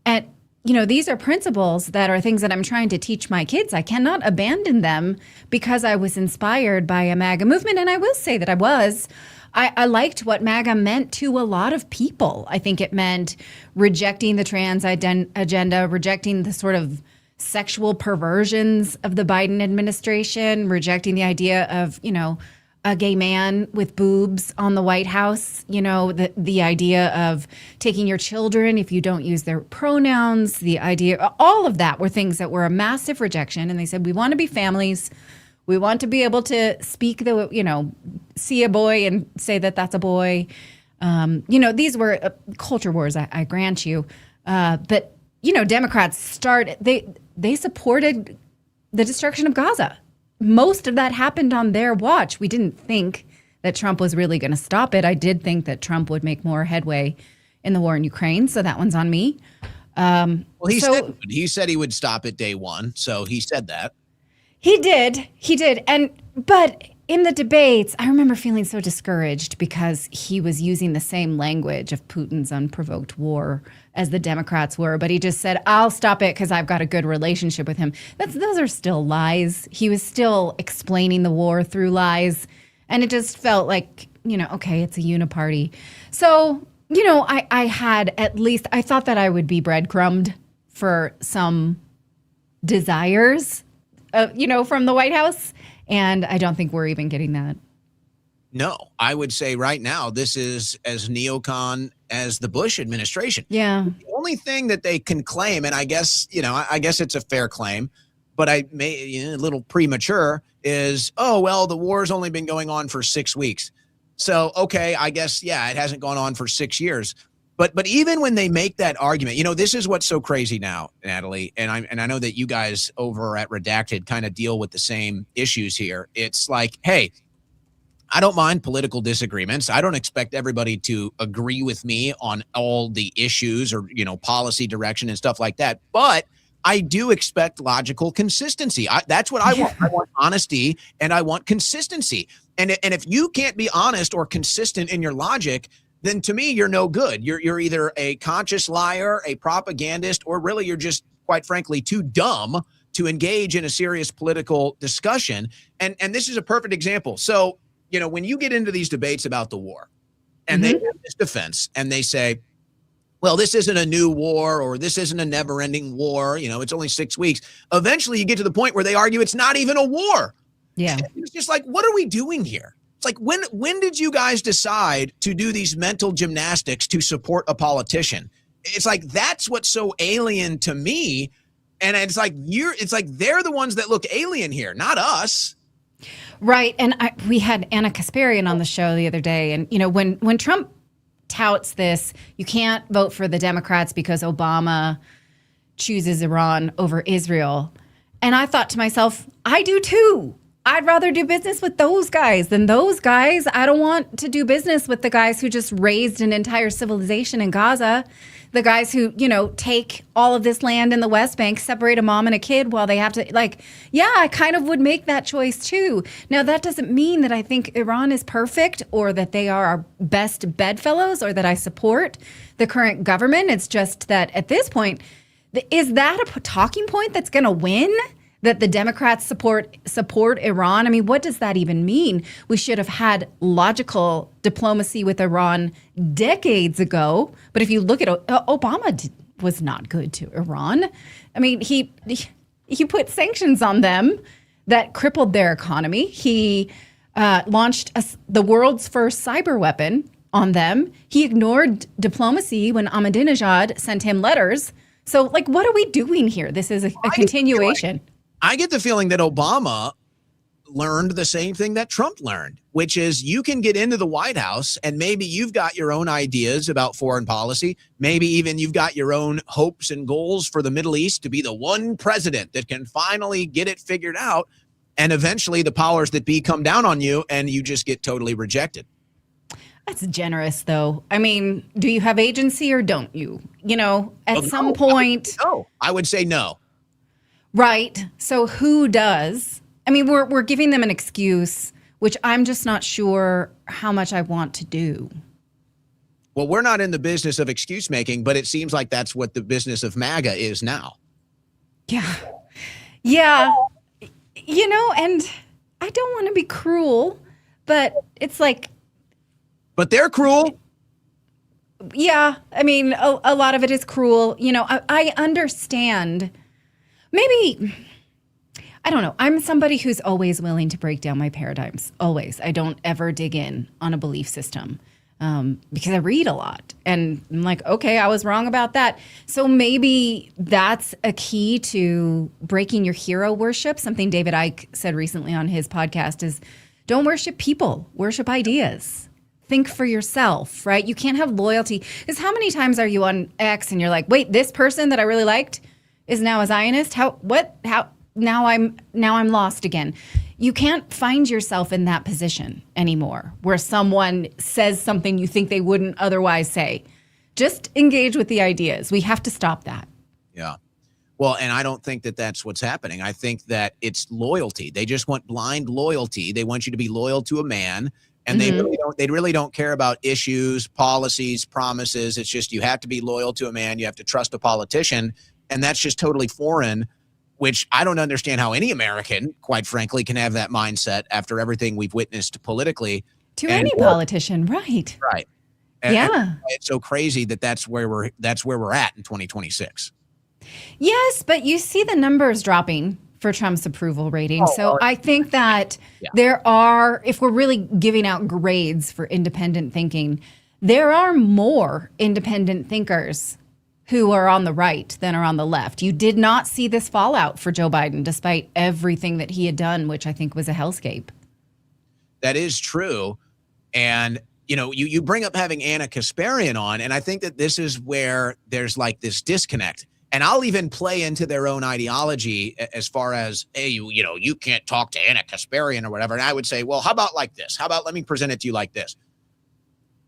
And, these are principles that are things that I'm trying to teach my kids. I cannot abandon them because I was inspired by a MAGA movement. And I will say that I liked what MAGA meant to a lot of people. I think it meant rejecting the trans agenda, rejecting the sort of sexual perversions of the Biden administration, rejecting the idea of, a gay man with boobs on the White House, the idea of taking your children if you don't use their pronouns, the idea, all of that were things that were a massive rejection. And they said, we want to be families. We want to be able to speak see a boy and say that that's a boy. These were culture wars, I grant you. But Democrats they supported the destruction of Gaza. Most of that happened on their watch. We didn't think that Trump was really going to stop it. I did think that Trump would make more headway in the war in Ukraine. So that one's on me. He said he would stop at day one. So he said that. He did. But in the debates, I remember feeling so discouraged because he was using the same language of Putin's unprovoked war as the Democrats were. But he just said, I'll stop it because I've got a good relationship with him. Those are still lies. He was still explaining the war through lies. And it just felt like, okay, it's a uniparty. So, I thought that I would be breadcrumbed for some desires, from the White House. And I don't think we're even getting that. No, I would say right now, this is as neocon as the Bush administration. Yeah. The only thing that they can claim, and I guess it's a fair claim, but I may a little premature, is, the war's only been going on for 6 weeks. So, okay, I guess, it hasn't gone on for 6 years. But even when they make that argument, this is what's so crazy now, Natalie, and I know that you guys over at Redacted kind of deal with the same issues here. It's like, hey, I don't mind political disagreements. I don't expect everybody to agree with me on all the issues or, policy direction and stuff like that. But I do expect logical consistency. That's what I want. I want honesty and I want consistency. And if you can't be honest or consistent in your logic, then to me, you're no good. You're either a conscious liar, a propagandist, or really you're just, quite frankly, too dumb to engage in a serious political discussion. And this is a perfect example. So, when you get into these debates about the war and they have this defense and they say, well, this isn't a new war or this isn't a never ending war. It's only 6 weeks. Eventually you get to the point where they argue it's not even a war. Yeah. It's just like, what are we doing here? It's like, when did you guys decide to do these mental gymnastics to support a politician? It's like, that's what's so alien to me. And it's like they're the ones that look alien here, not us. Right. And we had Anna Kasparian on the show the other day. And, when Trump touts this, you can't vote for the Democrats because Obama chooses Iran over Israel. And I thought to myself, I do too. I'd rather do business with those guys than those guys. I don't want to do business with the guys who just raised an entire civilization in Gaza. The guys who, take all of this land in the West Bank, separate a mom and a kid while they have to, I kind of would make that choice too. Now, that doesn't mean that I think Iran is perfect or that they are our best bedfellows or that I support the current government. It's just that at this point, is that a talking point that's going to win? That the Democrats support Iran? I mean, what does that even mean? We should have had logical diplomacy with Iran decades ago. But if you look at Obama, was not good to Iran. I mean, he put sanctions on them that crippled their economy. He launched the world's first cyber weapon on them. He ignored diplomacy when Ahmadinejad sent him letters. So, what are we doing here? This is a continuation. I get the feeling that Obama learned the same thing that Trump learned, which is you can get into the White House and maybe you've got your own ideas about foreign policy. Maybe even you've got your own hopes and goals for the Middle East to be the one president that can finally get it figured out. And eventually the powers that be come down on you and you just get totally rejected. That's generous, though. I mean, do you have agency or don't you? At some point. No, I would say no. Right. So who does? I mean, we're giving them an excuse, which I'm just not sure how much I want to do. Well, we're not in the business of excuse making, but it seems like that's what the business of MAGA is now. Yeah. Yeah. And I don't want to be cruel, but it's like. But they're cruel. Yeah. I mean, a lot of it is cruel. I understand. Maybe, I don't know. I'm somebody who's always willing to break down my paradigms. Always. I don't ever dig in on a belief system because I read a lot. And I'm like, okay, I was wrong about that. So maybe that's a key to breaking your hero worship. Something David Icke said recently on his podcast is don't worship people, worship ideas. Think for yourself, right? You can't have loyalty. Because how many times are you on X and you're like, wait, this person that I really liked is now a Zionist? Now I'm lost again. You can't find yourself in that position anymore where someone says something you think they wouldn't otherwise say. Just engage with the ideas. We have to stop that. Yeah. Well, and I don't think that that's what's happening. I think that it's loyalty. They just want blind loyalty. They want you to be loyal to a man, and they really don't care about issues, policies, promises. It's just you have to be loyal to a man. You have to trust a politician. And that's just totally foreign, which I don't understand how any American, quite frankly, can have that mindset after everything we've witnessed politically. To any politician, right? Right. And it's so crazy that that's where we're at in 2026. Yes, but you see the numbers dropping for Trump's approval rating. So I think that there are, if we're really giving out grades for independent thinking, there are more independent thinkers who are on the right than are on the left. You did not see this fallout for Joe Biden, despite everything that he had done, which I think was a hellscape. That is true. And, you bring up having Anna Kasparian on, and I think that this is where there's like this disconnect. And I'll even play into their own ideology as far as, hey, you can't talk to Anna Kasparian or whatever. And I would say, well, how about like this? How about let me present it to you like this?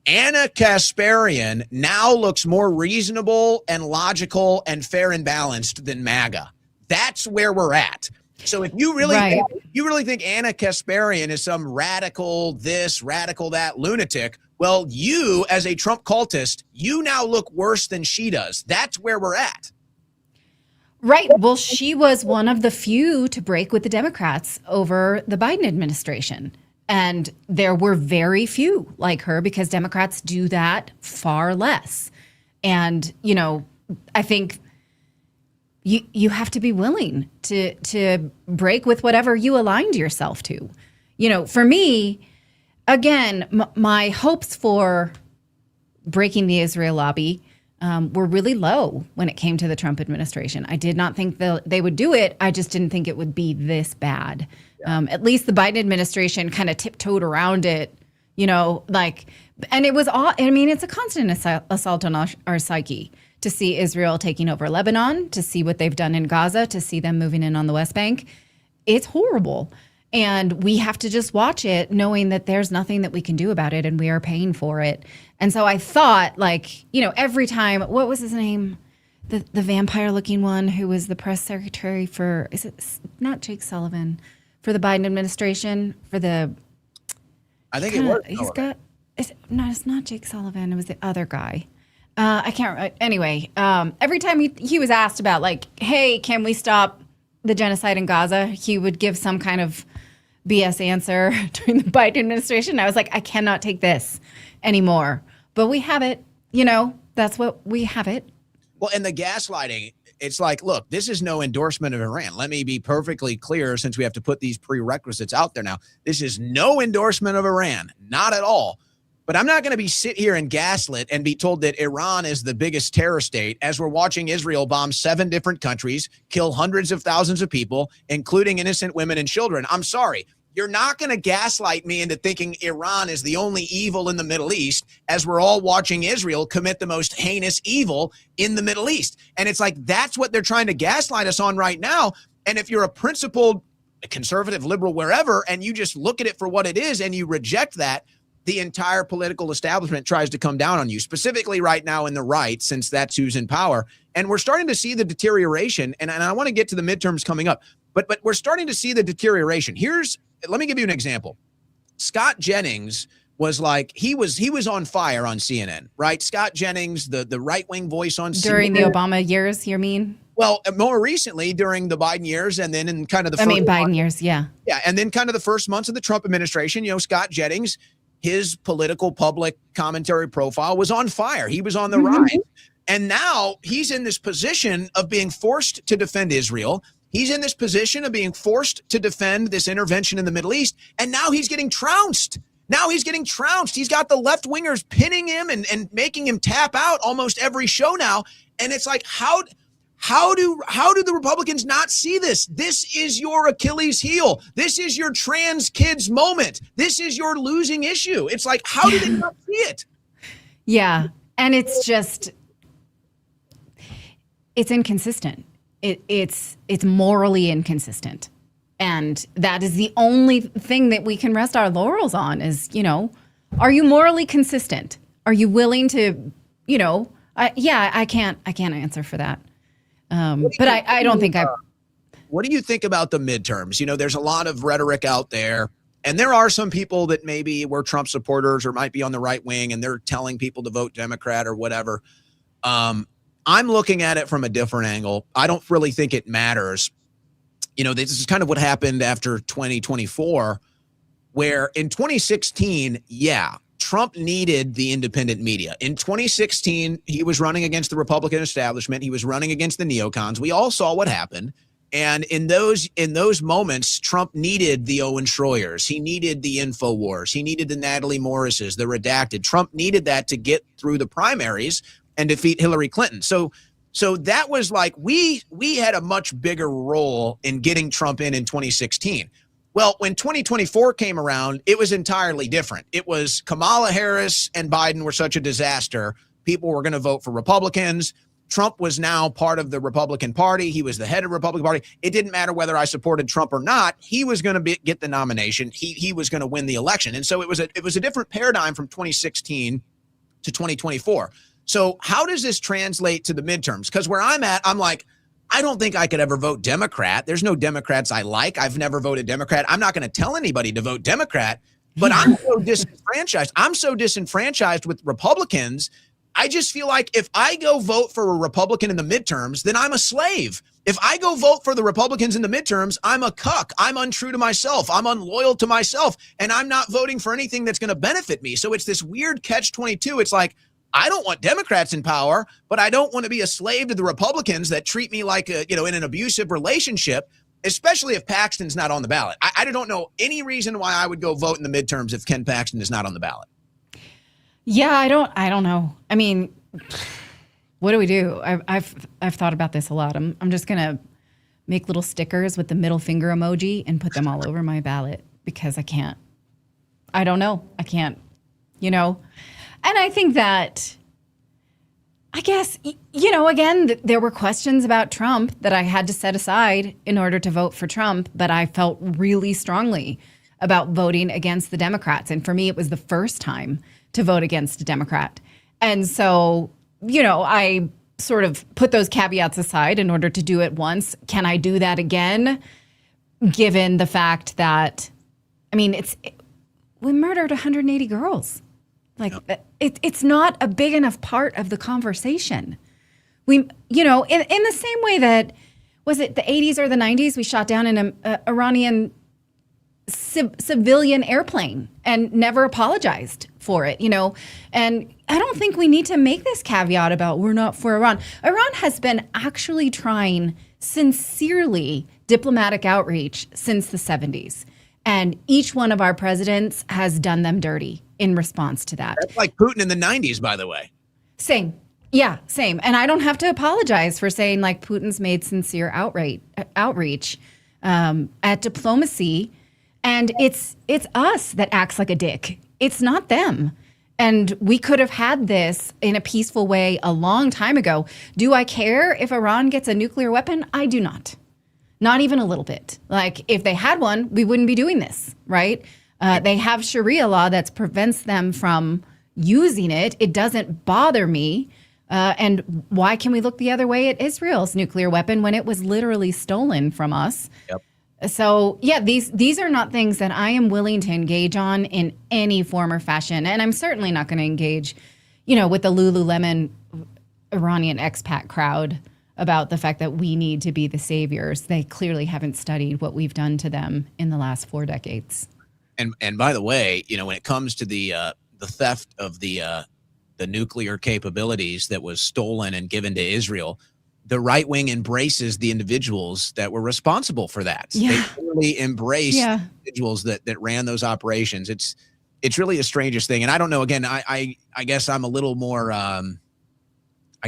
Anna Kasparian now looks more reasonable and logical and fair and balanced than MAGA. That's where we're at. So if you really think Anna Kasparian is some radical this, radical that lunatic, well, you as a Trump cultist, you now look worse than she does. That's where we're at. Right. Well, she was one of the few to break with the Democrats over the Biden administration. And there were very few like her because Democrats do that far less. And, I think you have to be willing to break with whatever you aligned yourself to. For me, again, my hopes for breaking the Israel lobby were really low when it came to the Trump administration. I did not think they would do it. I just didn't think it would be this bad. At least the Biden administration kind of tiptoed around it, and it was all, I mean, it's a constant assault on our psyche to see Israel taking over Lebanon, to see what they've done in Gaza, to see them moving in on the West Bank. It's horrible. And we have to just watch it knowing that there's nothing that we can do about it and we are paying for it. And so I thought, every time, what was his name? The vampire looking one who was the press secretary for, is it not Jake Sullivan, for the Biden administration, I think it was. It's not Jake Sullivan. It was the other guy. I can't remember. Anyway, every time he was asked about hey, can we stop the genocide in Gaza? He would give some kind of BS answer during the Biden administration. I was like, I cannot take this anymore. But we have it. That's what we have it. Well, and the gaslighting, it's like, look, this is no endorsement of Iran. Let me be perfectly clear, since we have to put these prerequisites out there now. This is no endorsement of Iran, not at all. But I'm not going to be sit here and gaslit and be told that Iran is the biggest terror state as we're watching Israel bomb 7 different countries, kill hundreds of thousands of people, including innocent women and children. I'm sorry. You're not going to gaslight me into thinking Iran is the only evil in the Middle East as we're all watching Israel commit the most heinous evil in the Middle East. And it's like, that's what they're trying to gaslight us on right now. And if you're a principled conservative, liberal, wherever, and you just look at it for what it is and you reject that, the entire political establishment tries to come down on you, specifically right now in the right, since that's who's in power. And we're starting to see the deterioration. And I want to get to the midterms coming up, but we're starting to see the deterioration. Let me give you an example. Scott Jennings was he was on fire on CNN, right? Scott Jennings, the right-wing voice on CNN. During the Obama years, you mean? Well, more recently during the Biden years, and then in kind of Biden years, yeah. Yeah, and then kind of the first months of the Trump administration, Scott Jennings, his political public commentary profile was on fire. He was on the rise. And now he's in this position of being forced to defend Israel. He's in this position of being forced to defend this intervention in the Middle East. And now he's getting trounced. He's got the left wingers pinning him and making him tap out almost every show now. And it's like, how do the Republicans not see this? This is your Achilles heel. This is your trans kids moment. This is your losing issue. It's like, how do they not see it? Yeah. And it's just, it's inconsistent. It's morally inconsistent. And that is the only thing that we can rest our laurels on is, are you morally consistent? Are you willing to, I can't answer for that. But I don't think What do you think about the midterms? There's a lot of rhetoric out there, and there are some people that maybe were Trump supporters or might be on the right wing, and they're telling people to vote Democrat or whatever. I'm looking at it from a different angle. I don't really think it matters. This is kind of what happened after 2024, where in 2016, Trump needed the independent media. In 2016, he was running against the Republican establishment. He was running against the neocons. We all saw what happened. And in those moments, Trump needed the Owen Schroyers. He needed the InfoWars. He needed the Natalie Morrises, the redacted. Trump needed that to get through the primaries and defeat Hillary Clinton. So that was like, we had a much bigger role in getting Trump in 2016. Well, when 2024 came around, it was entirely different. It was Kamala Harris and Biden were such a disaster. People were going to vote for Republicans. Trump was now part of the Republican Party. He was the head of the Republican Party. It didn't matter whether I supported Trump or not. He was going to get the nomination. He was going to win the election. And so it was a different paradigm from 2016 to 2024. So how does this translate to the midterms? Because where I'm at, I'm like, I don't think I could ever vote Democrat. There's no Democrats I like. I've never voted Democrat. I'm not going to tell anybody to vote Democrat, but I'm so disenfranchised. I'm so disenfranchised with Republicans. I just feel like if I go vote for a Republican in the midterms, then I'm a slave. If I go vote for the Republicans in the midterms, I'm a cuck. I'm untrue to myself. I'm unloyal to myself, and I'm not voting for anything that's going to benefit me. So it's this weird catch-22. It's like, I don't want Democrats in power, but I don't want to be a slave to the Republicans that treat me like in an abusive relationship. especially if Paxton's not on the ballot. I don't know any reason why I would go vote in the midterms if Ken Paxton is not on the ballot. Yeah, I don't know. I mean, what do we do? I've thought about this a lot. I'm just gonna make little stickers with the middle finger emoji and put them all over my ballot because I can't. I don't know. I can't. You know, and I think that. I guess, you know, again, there were questions about Trump that I had to set aside in order to vote for Trump, but I felt really strongly about voting against the Democrats. And for me, it was the first time to vote against a Democrat. And so, you know, I sort of put those caveats aside in order to do it once. Can I do that again? Given the fact that, I mean, we murdered 180 girls. Like, it's not a big enough part of the conversation. We, you know, in the same way that, was it the 80s or the 90s, we shot down an Iranian civilian airplane and never apologized for it, you know? And I don't think we need to make this caveat about we're not for Iran. Iran has been actually trying sincerely diplomatic outreach since the 70s. And each one of our presidents has done them dirty in response to that. That's like Putin in the 90s, by the way. Same. Yeah, same. And I don't have to apologize for saying like Putin's made sincere outreach at diplomacy. And it's us that acts like a dick. It's not them. And we could have had this in a peaceful way a long time ago. Do I care if Iran gets a nuclear weapon? I do not. Not even a little bit. Like, if they had one, we wouldn't be doing this, right? They have Sharia law that prevents them from using it. It doesn't bother me. And why can we look the other way at Israel's nuclear weapon when it was literally stolen from us? Yep. So, yeah, these are not things that I am willing to engage on in any form or fashion. And I'm certainly not going to engage, you know, with the Lululemon Iranian expat crowd about the fact that we need to be the saviors. They clearly haven't studied what we've done to them in the last 4 decades. And by the way, you know, when it comes to the theft of the nuclear capabilities that was stolen and given to Israel, the right wing embraces the individuals that were responsible for that. Yeah. They clearly embrace the individuals that ran those operations. It's really a strangest thing. And I don't know. Again, I guess I'm a little more. I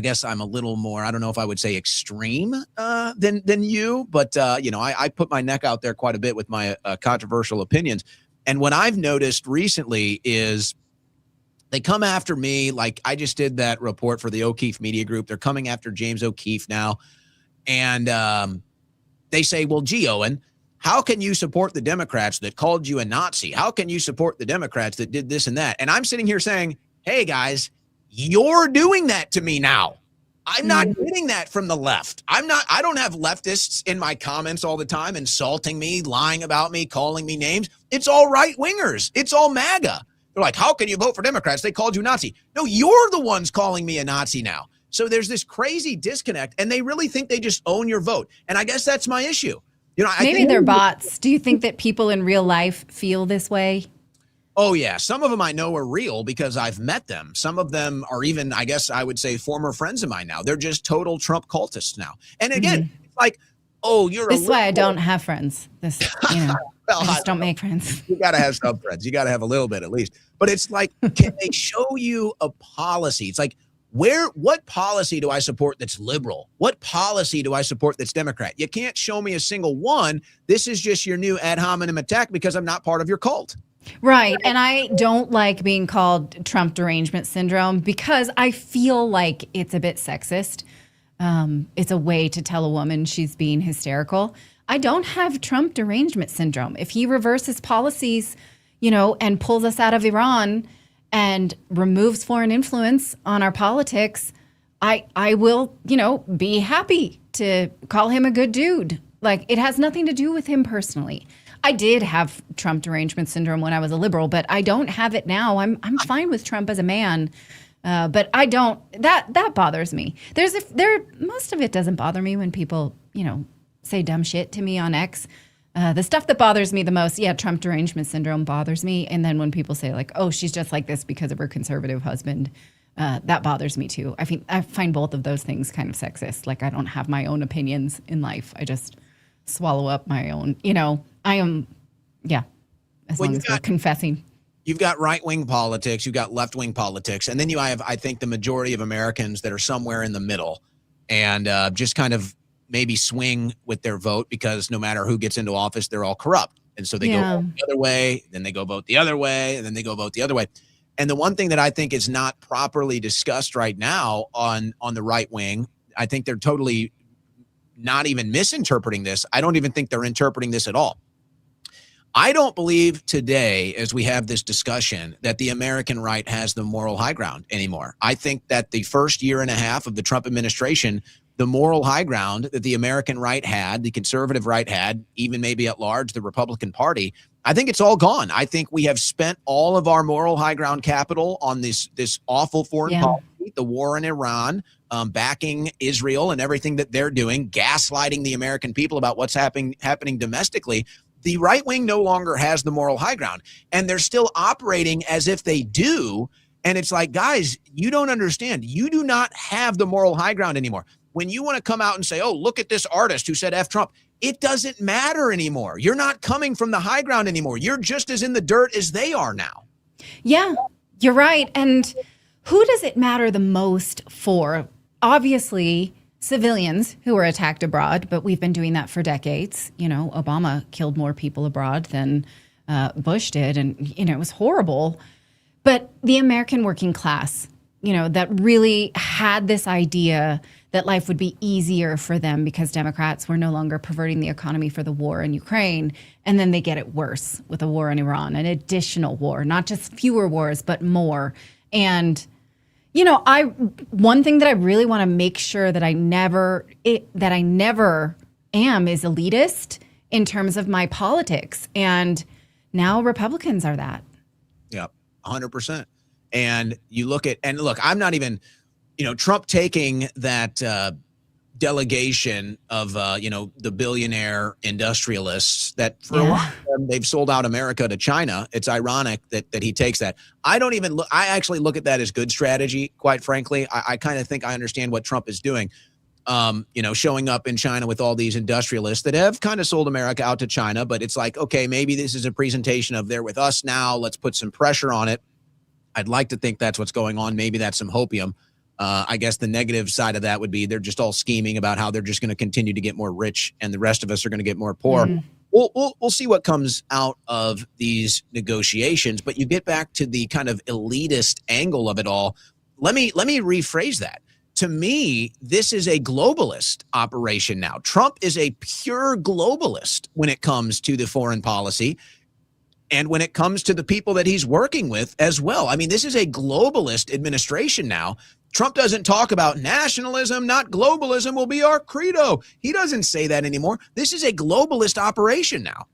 don't know if I would say extreme than you, but you know, I put my neck out there quite a bit with my controversial opinions. And what I've noticed recently is they come after me. Like, I just did that report for the O'Keefe Media Group. They're coming after James O'Keefe now. And they say, well, gee, Owen, how can you support the Democrats that called you a Nazi? How can you support the Democrats that did this and that? And I'm sitting here saying, hey, guys, you're doing that to me now. I'm not getting that from the left. I don't have leftists in my comments all the time insulting me, lying about me, calling me names. It's all right wingers. It's all MAGA. They're like, how can you vote for Democrats? They called you Nazi. No, you're the ones calling me a Nazi now. So there's this crazy disconnect, and they really think they just own your vote. And I guess that's my issue. You know, maybe they're bots. Do you think that people in real life feel this way? Oh, yeah. Some of them I know are real because I've met them. Some of them are even, I guess I would say, former friends of mine now. They're just total Trump cultists now. And again, it's like, oh, you're this is why I don't have friends. This, you know, well, I just don't make friends. You got to have some friends. You got to have a little bit at least. But it's like, can they show you a policy? It's like, what policy do I support that's liberal? What policy do I support that's Democrat? You can't show me a single one. This is just your new ad hominem attack because I'm not part of your cult. Right. And I don't like being called Trump derangement syndrome because I feel like it's a bit sexist. It's a way to tell a woman she's being hysterical. I don't have Trump derangement syndrome. If he reverses policies, you know, and pulls us out of Iran and removes foreign influence on our politics, I will, you know, be happy to call him a good dude. Like, it has nothing to do with him personally. I did have Trump derangement syndrome when I was a liberal, but I don't have it now. I'm fine with Trump as a man, but I don't. That bothers me. Most of it doesn't bother me when people, you know, say dumb shit to me on X. The stuff that bothers me the most, Trump derangement syndrome bothers me. And then when people say like, oh, she's just like this because of her conservative husband, that bothers me too. I find both of those things kind of sexist. Like, I don't have my own opinions in life. I just swallow up my own, I am, as long as we're confessing. You've got right-wing politics, you've got left-wing politics, and then you have, I think, the majority of Americans that are somewhere in the middle and just kind of maybe swing with their vote because no matter who gets into office, they're all corrupt. And so they go the other way, then they go vote the other way, and then they go vote the other way. And the one thing that I think is not properly discussed right now on the right wing, I think they're totally not even misinterpreting this. I don't even think they're interpreting this at all. I don't believe today, as we have this discussion, that the American right has the moral high ground anymore. I think that the first year and a half of the Trump administration, the moral high ground that the American right had, the conservative right had, even maybe at large, the Republican Party, I think it's all gone. I think we have spent all of our moral high ground capital on this awful foreign policy, the war in Iran, backing Israel and everything that they're doing, gaslighting the American people about what's happening domestically. The right wing no longer has the moral high ground, and they're still operating as if they do. And it's like, guys, you don't understand. You do not have the moral high ground anymore. When you want to come out and say, oh, look at this artist who said F Trump, it doesn't matter anymore. You're not coming from the high ground anymore. You're just as in the dirt as they are now. Yeah, you're right. And who does it matter the most for? Obviously, civilians who were attacked abroad, but we've been doing that for decades. Obama killed more people abroad than Bush did, and it was horrible. But the American working class, that really had this idea that life would be easier for them because Democrats were no longer perverting the economy for the war in Ukraine, and then they get it worse with a war in Iran, an additional war, not just fewer wars, but more. And one thing that I really want to make sure that I never am is elitist in terms of my politics. And now Republicans are that. Yeah, 100%. And you look, I'm not even, Trump taking that delegation of, the billionaire industrialists that for a lot of them, they've sold out America to China. It's ironic that he takes that. I actually look at that as good strategy, quite frankly. I kind of think I understand what Trump is doing. Showing up in China with all these industrialists that have kind of sold America out to China, but it's like, okay, maybe this is a presentation of they're with us now. Let's put some pressure on it. I'd like to think that's what's going on. Maybe that's some hopium. I guess the negative side of that would be they're just all scheming about how they're just going to continue to get more rich and the rest of us are going to get more poor. We'll see what comes out of these negotiations, but you get back to the kind of elitist angle of it all. Let me rephrase that. To me, this is a globalist operation now. Trump is a pure globalist when it comes to the foreign policy and when it comes to the people that he's working with as well. I mean, this is a globalist administration now. Trump doesn't talk about nationalism, not globalism will be our credo. He doesn't say that anymore. This is a globalist operation now.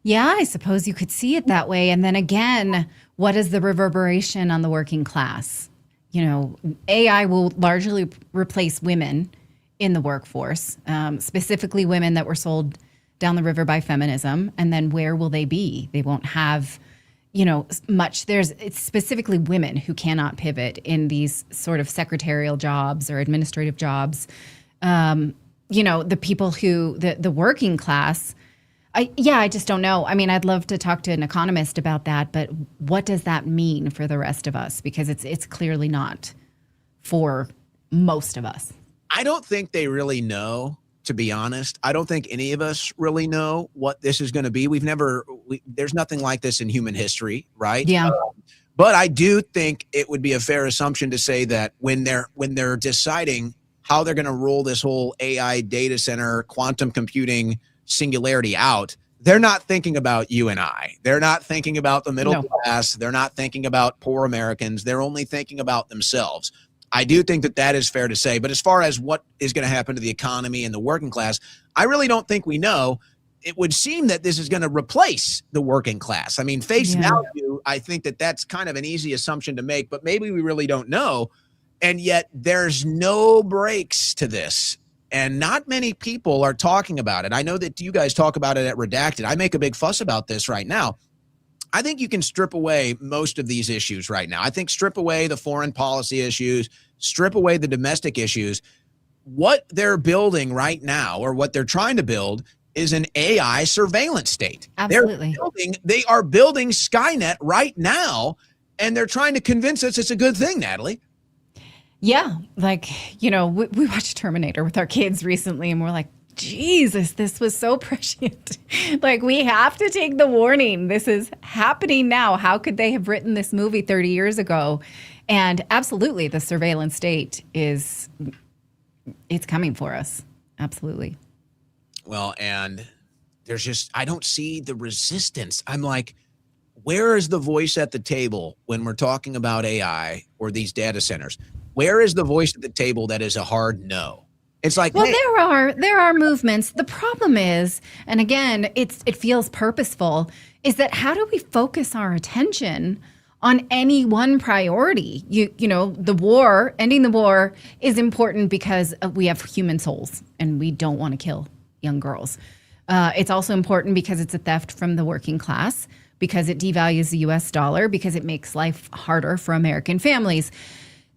Yeah, I suppose you could see it that way. And then again, what is the reverberation on the working class? AI will largely replace women in the workforce, specifically women that were sold down the river by feminism. And then where will they be? They won't have much. It's specifically women who cannot pivot in these sort of secretarial jobs or administrative jobs. The people who, the working class, I just don't know. I mean, I'd love to talk to an economist about that, but what does that mean for the rest of us? Because it's clearly not for most of us. I don't think they really know, to be honest. I don't think any of us really know what this is going to be. There's nothing like this in human history, right? Yeah. But I do think it would be a fair assumption to say that when they're deciding how they're going to roll this whole AI data center, quantum computing singularity out, they're not thinking about you and I. They're not thinking about the middle class. They're not thinking about poor Americans. They're only thinking about themselves. I do think that is fair to say. But as far as what is going to happen to the economy and the working class, I really don't think we know. It would seem that this is going to replace the working class. I mean, face value, I think that's kind of an easy assumption to make, but maybe we really don't know. And yet there's no breaks to this. And not many people are talking about it. I know that you guys talk about it at Redacted. I make a big fuss about this right now. I think you can strip away most of these issues right now. I think strip away the foreign policy issues, strip away the domestic issues. What they're building right now, or what they're trying to build, is an AI surveillance state. Absolutely. They are building Skynet right now, and they're trying to convince us it's a good thing, Natalie. Yeah. Like, we watched Terminator with our kids recently, and we're like, Jesus, this was so prescient. Like, we have to take the warning. This is happening now. How could they have written this movie 30 years ago? And absolutely, the surveillance state it's coming for us. Absolutely. Well, and I don't see the resistance. I'm like, where is the voice at the table when we're talking about AI or these data centers? Where is the voice at the table that is a hard no? It's like, well, hey, there are movements. The problem is, and again, it feels purposeful, is that how do we focus our attention on any one priority? The war, ending the war is important because we have human souls and we don't want to kill young girls. It's also important because it's a theft from the working class, because it devalues the US dollar, because it makes life harder for American families.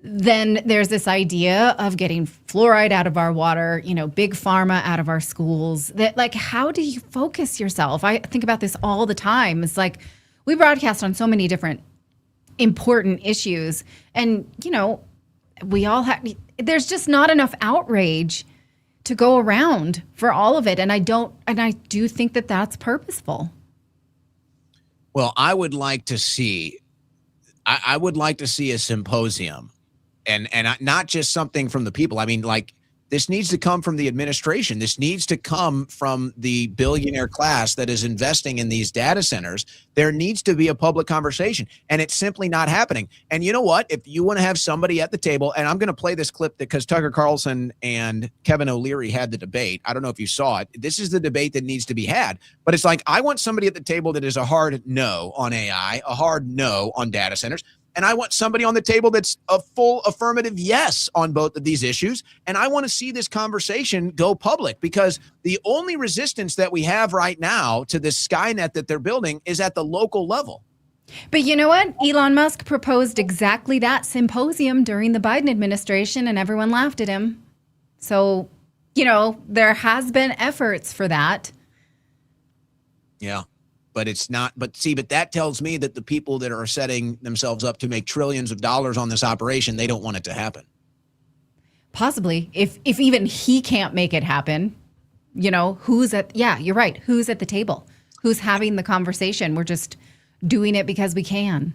Then there's this idea of getting fluoride out of our water, big pharma out of our schools. That, like, how do you focus yourself? I think about this all the time. It's like we broadcast on so many different important issues, and we all have. There's just not enough outrage to go around for all of it, and I do think that that's purposeful. Well, I would like to see a symposium. And not just something from the people. I mean, like, this needs to come from the administration. This needs to come from the billionaire class that is investing in these data centers. There needs to be a public conversation, and it's simply not happening. And you know what? If you want to have somebody at the table, and I'm going to play this clip because Tucker Carlson and Kevin O'Leary had the debate. I don't know if you saw it. This is the debate that needs to be had. But it's like, I want somebody at the table that is a hard no on AI, a hard no on data centers. And I want somebody on the table that's a full affirmative yes on both of these issues. And I want to see this conversation go public, because the only resistance that we have right now to this Skynet that they're building is at the local level. But you know what? Elon Musk proposed exactly that symposium during the Biden administration, and everyone laughed at him. So, there has been efforts for that. Yeah. But it's not, but that tells me that the people that are setting themselves up to make trillions of dollars on this operation, they don't want it to happen. Possibly. If even he can't make it happen, you're right. Who's at the table? Who's having the conversation? We're just doing it because we can.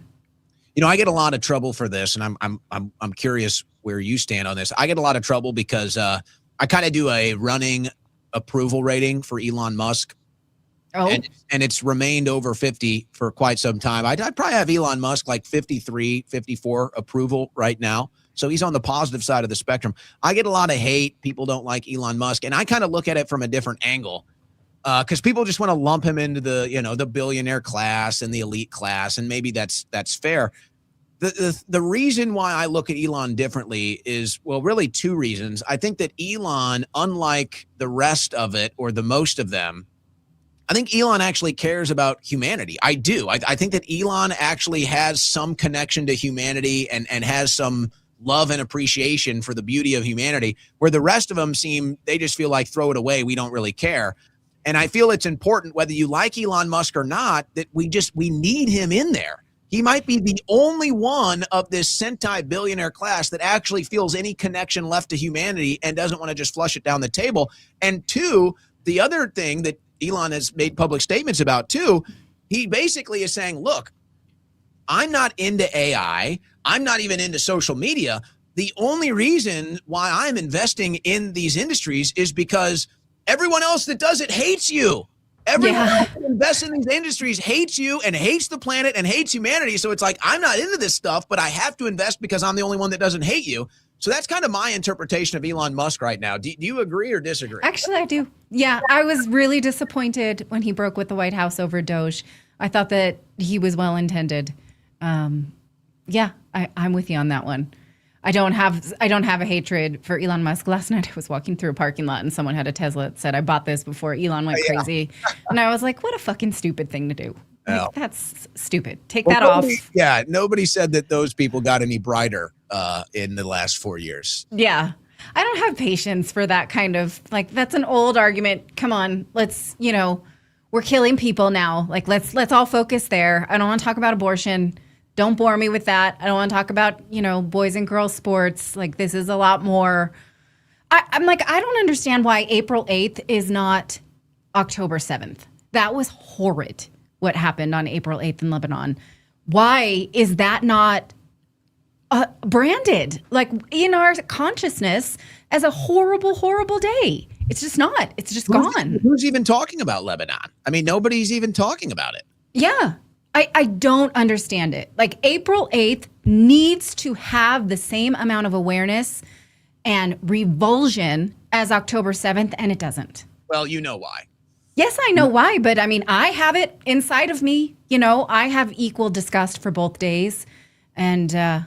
I get a lot of trouble for this, and I'm curious where you stand on this. I get a lot of trouble because I kind of do a running approval rating for Elon Musk. Oh. And it's remained over 50 for quite some time. I'd probably have Elon Musk like 53, 54 approval right now. So he's on the positive side of the spectrum. I get a lot of hate. People don't like Elon Musk. And I kind of look at it from a different angle, because people just want to lump him into the billionaire class and the elite class. And maybe that's fair. The reason why I look at Elon differently is, well, really two reasons. I think that Elon, unlike the rest of it or the most of them, I think Elon actually cares about humanity. I do. I think that Elon actually has some connection to humanity and has some love and appreciation for the beauty of humanity, where the rest of them they just feel like, throw it away. We don't really care. And I feel it's important, whether you like Elon Musk or not, that we need him in there. He might be the only one of this Sentai billionaire class that actually feels any connection left to humanity and doesn't want to just flush it down the table. And two, the other thing that Elon has made public statements about too, he basically is saying, look, I'm not into AI. I'm not even into social media. The only reason why I'm investing in these industries is because everyone else that does it hates you. Everyone else that invests in these industries hates you and hates the planet and hates humanity. So it's like, I'm not into this stuff, but I have to invest because I'm the only one that doesn't hate you. So that's kind of my interpretation of Elon Musk right now. Do you agree or disagree? Actually, I do. Yeah, I was really disappointed when he broke with the White House over Doge. I thought that he was well-intended. I'm with you on that one. I don't have a hatred for Elon Musk. Last night I was walking through a parking lot and someone had a Tesla that said, I bought this before Elon went crazy. And I was like, what a fucking stupid thing to do. Like, that's stupid. Take that off. Yeah, nobody said that those people got any brighter in the last 4 years. Yeah. I don't have patience for that kind of, like, that's an old argument. Come on, let's, we're killing people now. Like, let's all focus there. I don't want to talk about abortion. Don't bore me with that. I don't want to talk about, boys and girls sports. Like, this is a lot more. I'm like, I don't understand why April 8th is not October 7th. That was horrid, what happened on April 8th in Lebanon. Why is that not branded, like, in our consciousness as a horrible, horrible day? It's just not. It's just gone. Who's even talking about Lebanon? I mean, nobody's even talking about it. Yeah. I don't understand it. Like, April 8th needs to have the same amount of awareness and revulsion as October 7th, and it doesn't. Well, you know why. Yes, I know why, but I mean, I have it inside of me. I have equal disgust for both days. And I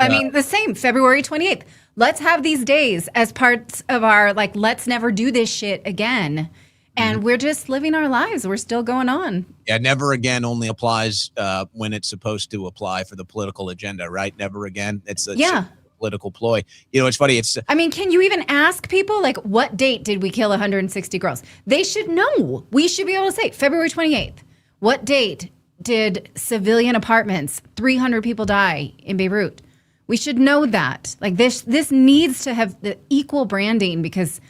mean, the same, February 28th. Let's have these days as parts of our, like, let's never do this shit again. And we're just living our lives. We're still going on. Yeah, never again only applies when it's supposed to apply for the political agenda, right? Never again. It's a political ploy. It's funny. I mean, can you even ask people, like, what date did we kill 160 girls? They should know. We should be able to say February 28th. What date did civilian apartments, 300 people die in Beirut? We should know that. Like, this needs to have the equal branding, because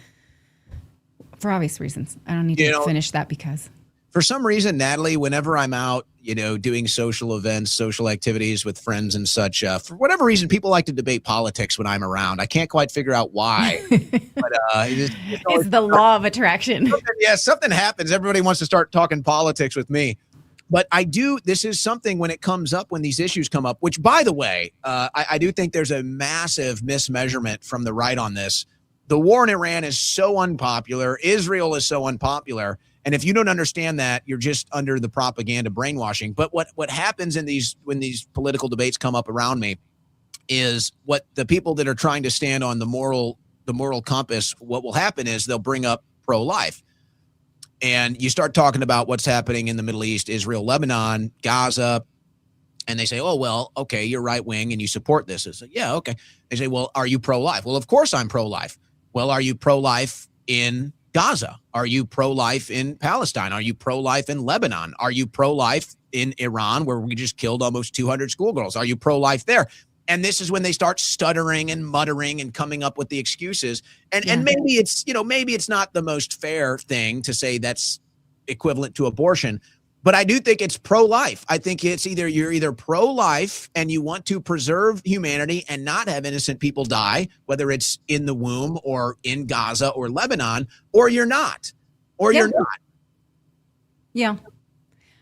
for obvious reasons. I don't need to finish that because. For some reason, Natalie, whenever I'm out, doing social events, social activities with friends and such, for whatever reason, people like to debate politics when I'm around. I can't quite figure out why. But it's the law of attraction. Something happens. Everybody wants to start talking politics with me. But this is something when it comes up, when these issues come up, which, by the way, I do think there's a massive mismeasurement from the right on this. The war in Iran is so unpopular. Israel is so unpopular. And if you don't understand that, you're just under the propaganda brainwashing. But what happens when these political debates come up around me is what the people that are trying to stand on the moral compass, what will happen is they'll bring up pro-life. And you start talking about what's happening in the Middle East, Israel, Lebanon, Gaza, and they say, oh, well, okay, you're right wing and you support this. It's like, yeah, okay. They say, well, are you pro-life? Well, of course I'm pro-life. Well, are you pro-life in Gaza? Are you pro-life in Palestine? Are you pro-life in Lebanon? Are you pro-life in Iran, where we just killed almost 200 schoolgirls? Are you pro-life there? And this is when they start stuttering and muttering and coming up with the excuses. And maybe it's not the most fair thing to say that's equivalent to abortion, but I do think it's pro-life. I think it's you're either pro-life and you want to preserve humanity and not have innocent people die, whether it's in the womb or in Gaza or Lebanon, or you're not. You're not. Yeah.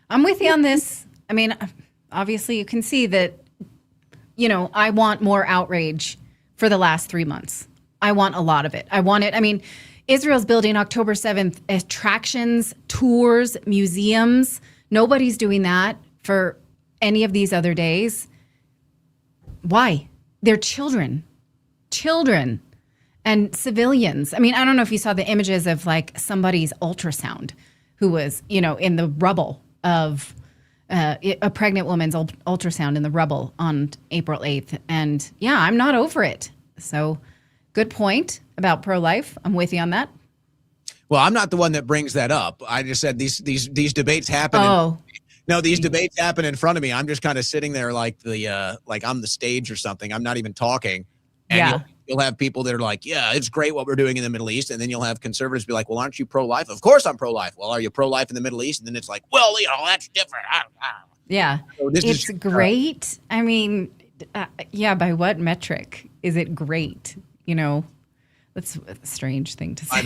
I'm with you on this. I mean, obviously you can see that, I want more outrage for the last 3 months. I want a lot of it. I want it. I mean, Israel's building October 7th attractions, tours, museums. Nobody's doing that for any of these other days. Why? They're children and civilians. I mean, I don't know if you saw the images of, like, somebody's ultrasound who was, in the rubble of a pregnant woman's ultrasound in the rubble on April 8th. And yeah, I'm not over it. So good point about pro-life. I'm with you on that. Well, I'm not the one that brings that up. I just said these debates happen. These debates happen in front of me. I'm just kind of sitting there like I'm the stage or something. I'm not even talking. And you'll have people that are like, yeah, it's great what we're doing in the Middle East. And then you'll have conservatives be like, well, aren't you pro-life? Of course I'm pro-life. Well, are you pro-life in the Middle East? And then it's like, well, that's different. Yeah. So it's great. I mean, by what metric is it great? That's a strange thing to say.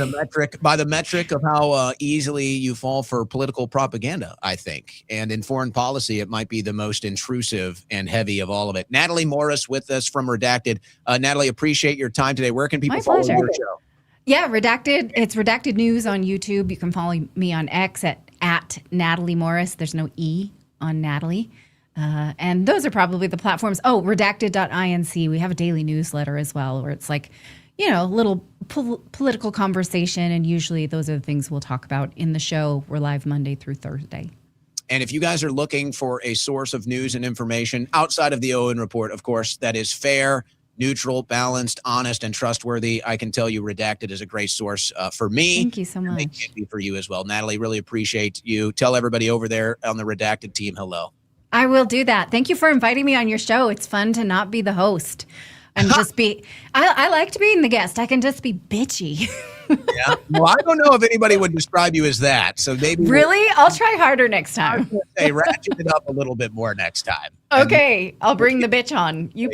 By the metric of how easily you fall for political propaganda, I think. And in foreign policy, it might be the most intrusive and heavy of all of it. Natalie Morris with us from Redacted. Natalie, appreciate your time today. Where can people follow your show? Yeah, Redacted. It's Redacted News on YouTube. You can follow me on X at Natalie Morris. There's no E on Natalie. And those are probably the platforms. Oh, redacted.inc. We have a daily newsletter as well, where it's like, little political conversation. And usually those are the things we'll talk about in the show. We're live Monday through Thursday. And if you guys are looking for a source of news and information outside of the Owen Report, of course, that is fair, neutral, balanced, honest, and trustworthy. I can tell you Redacted is a great source for me. Thank you so and they much. can be for you as well. Natalie, really appreciate you. Tell everybody over there on the Redacted team hello. I will do that. Thank you for inviting me on your show. It's fun to not be the host and just be, I liked being the guest. I can just be bitchy. Yeah. Well, I don't know if anybody would describe you as that. So maybe Really? I'll try harder next time. Hey, ratchet it up a little bit more next time. Okay, I'll bring the bitch on. You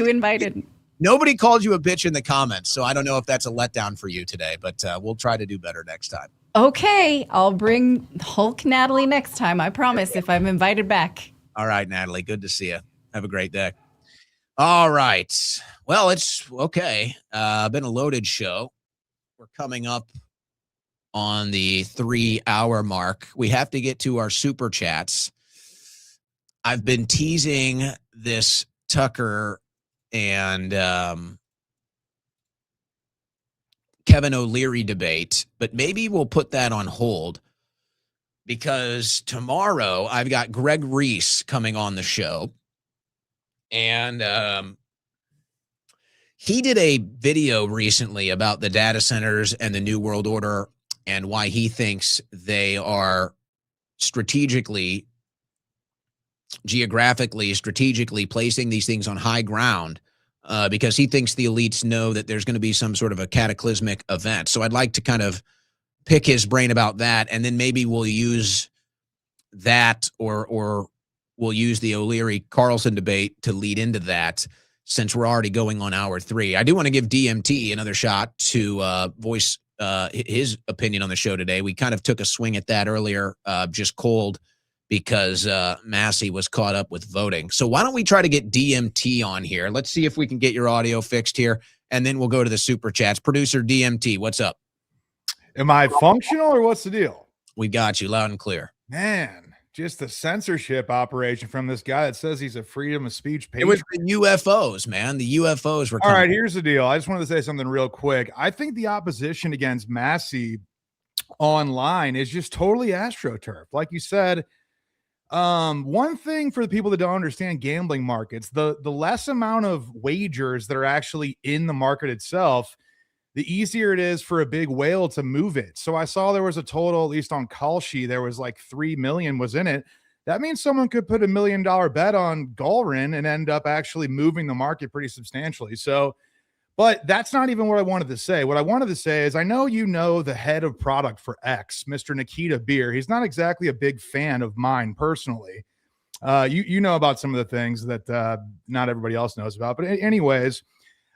invited. Nobody called you a bitch in the comments, so I don't know if that's a letdown for you today, but we'll try to do better next time. Okay, I'll bring Hulk Natalie next time. I promise if I'm invited back. All right, Natalie. Good to see you. Have a great day. All right. Well, it's okay. Been a loaded show. We're coming up on the 3-hour mark. We have to get to our super chats. I've been teasing this Tucker and Kevin O'Leary debate, but maybe we'll put that on hold because tomorrow I've got Greg Reese coming on the show. And he did a video recently about the data centers and the New World Order and why he thinks they are geographically, strategically placing these things on high ground because he thinks the elites know that there's going to be some sort of a cataclysmic event. So I'd like to kind of pick his brain about that, and then maybe we'll use that or we'll use the O'Leary-Carlson debate to lead into that since we're already going on hour 3. I do want to give DMT another shot to voice his opinion on the show today. We kind of took a swing at that earlier, just cold, because Massie was caught up with voting. So why don't we try to get DMT on here? Let's see if we can get your audio fixed here, and then we'll go to the super chats. Producer DMT, what's up? Am I functional or what's the deal? We got you loud and clear. Man, just a censorship operation from this guy that says he's a freedom of speech patriot. It was the UFOs, man. The UFOs were coming. All right, here's the deal. I just wanted to say something real quick. I think the opposition against Massie online is just totally astroturf. Like you said, one thing for the people that don't understand gambling markets, the less amount of wagers that are actually in the market itself, the easier it is for a big whale to move it. So I saw there was a total, at least on Kalshi, there was like 3 million was in it. That means someone could put $1 million bet on Galrin and end up actually moving the market pretty substantially. So, but that's not even what I wanted to say. What I wanted to say is I know you know the head of product for X, Mr. Nikita Beer. He's not exactly a big fan of mine personally. You know about some of the things that not everybody else knows about. But anyways,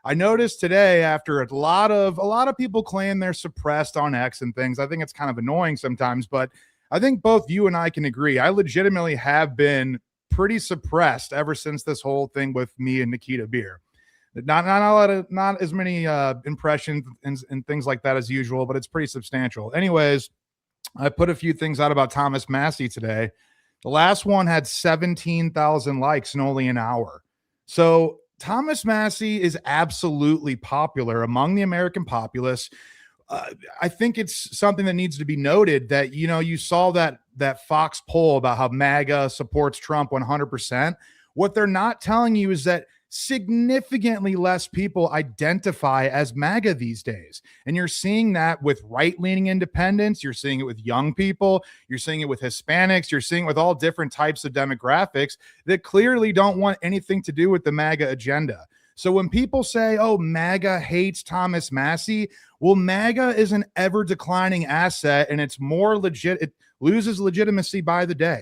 I noticed today after a lot of people claim they're suppressed on X and things. I think it's kind of annoying sometimes, but I think both you and I can agree. I legitimately have been pretty suppressed ever since this whole thing with me and Nikita Beer. Not as many impressions and things like that as usual, but it's pretty substantial. Anyways, I put a few things out about Thomas Massie today. The last one had 17,000 likes in only an hour. So Thomas Massie is absolutely popular among the American populace. I think it's something that needs to be noted that, you know, you saw that Fox poll about how MAGA supports Trump 100%. What they're not telling you is that significantly less people identify as MAGA these days. And you're seeing that with right-leaning independents. You're seeing it with young people. You're seeing it with Hispanics. You're seeing it with all different types of demographics that clearly don't want anything to do with the MAGA agenda. So when people say, oh, MAGA hates Thomas Massie, well, MAGA is an ever-declining asset, and it's more legit. It loses legitimacy by the day.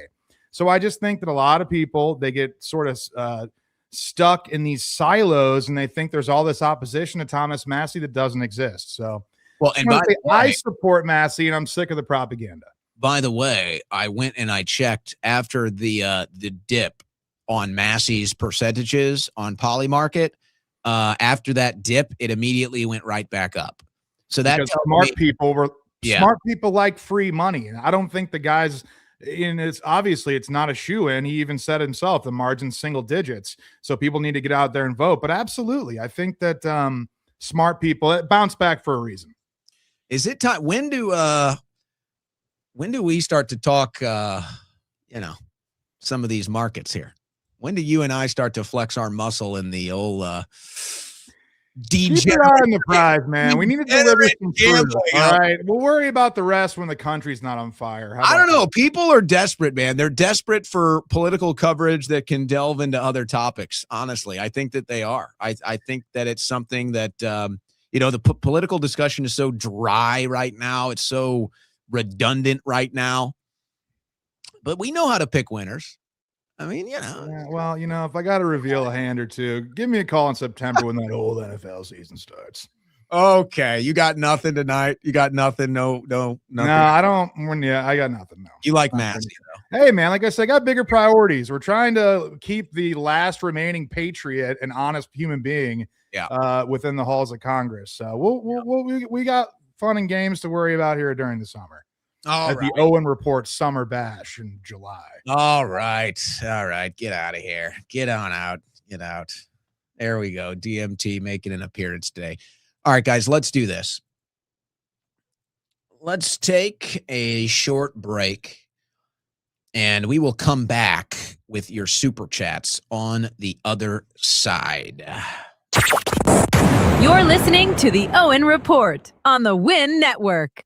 So I just think that a lot of people, they get sort of stuck in these silos, and they think there's all this opposition to Thomas Massie that doesn't exist. So, well, and by the way, I support Massie, and I'm sick of the propaganda. By the way, I went and I checked after the dip on Massie's percentages on Polymarket. After that dip, it immediately went right back up. So that smart people like free money, and I don't think the guys. And it's obviously it's not a shoe-in. He even said himself the margin's single digits, so people need to get out there and vote. But absolutely, I think that smart people bounce back for a reason. Is it time? When do we start to talk? Some of these markets here. When do you and I start to flex our muscle in the old Keep your degenerate? eye on the prize, man. We need to deliver some fruit. Gambling. All right. We'll worry about the rest when the country's not on fire. How I about don't know. that? People are desperate, man. They're desperate for political coverage that can delve into other topics. Honestly, I think that they are. I think that it's something that, the political discussion is so dry right now. It's so redundant right now. But we know how to pick winners. I mean, Yeah, well, if I got to reveal a hand or two, give me a call in September when that old NFL season starts. Okay, you got nothing tonight. You got nothing. No, nothing. No, I don't. Yeah, I got nothing. No. You like Massie, though. Hey, man, like I said, I got bigger priorities. We're trying to keep the last remaining patriot and honest human being within the halls of Congress. So we got fun and games to worry about here during the summer. The Owen Report Summer Bash in July. All right. Get out of here. Get on out. Get out. There we go. DMT making an appearance today. All right, guys, let's do this. Let's take a short break, and we will come back with your super chats on the other side. You're listening to the Owen Report on the Win Network.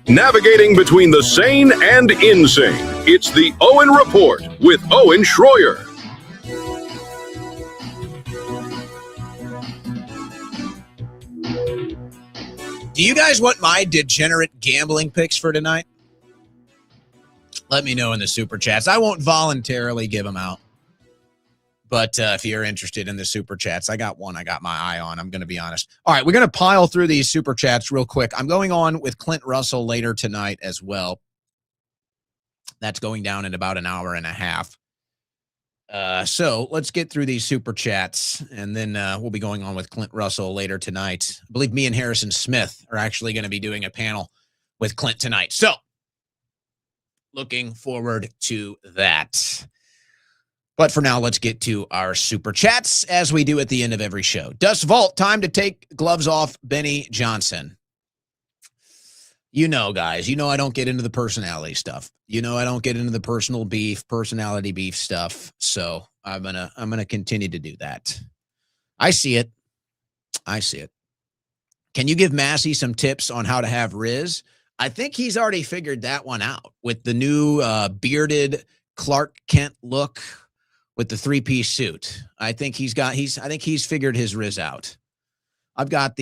Navigating between the sane and insane, it's the Owen Report with Owen Schroyer. Do you guys want my degenerate gambling picks for tonight? Let me know in the super chats. I won't voluntarily give them out. But if you're interested in the super chats, I got one I got my eye on. I'm going to be honest. All right, we're going to pile through these super chats real quick. I'm going on with Clint Russell later tonight as well. That's going down in about an hour and a half. So let's get through these super chats, and then we'll be going on with Clint Russell later tonight. I believe me and Harrison Smith are actually going to be doing a panel with Clint tonight. So looking forward to that. But for now, let's get to our super chats as we do at the end of every show. Dust Vault, time to take gloves off Benny Johnson. You know, guys, I don't get into the personality stuff. I don't get into the personality beef stuff. So I'm gonna continue to do that. I see it. Can you give Massie some tips on how to have Riz? I think he's already figured that one out with the new bearded Clark Kent look with the 3-piece suit. I think he's figured his Riz out. I've got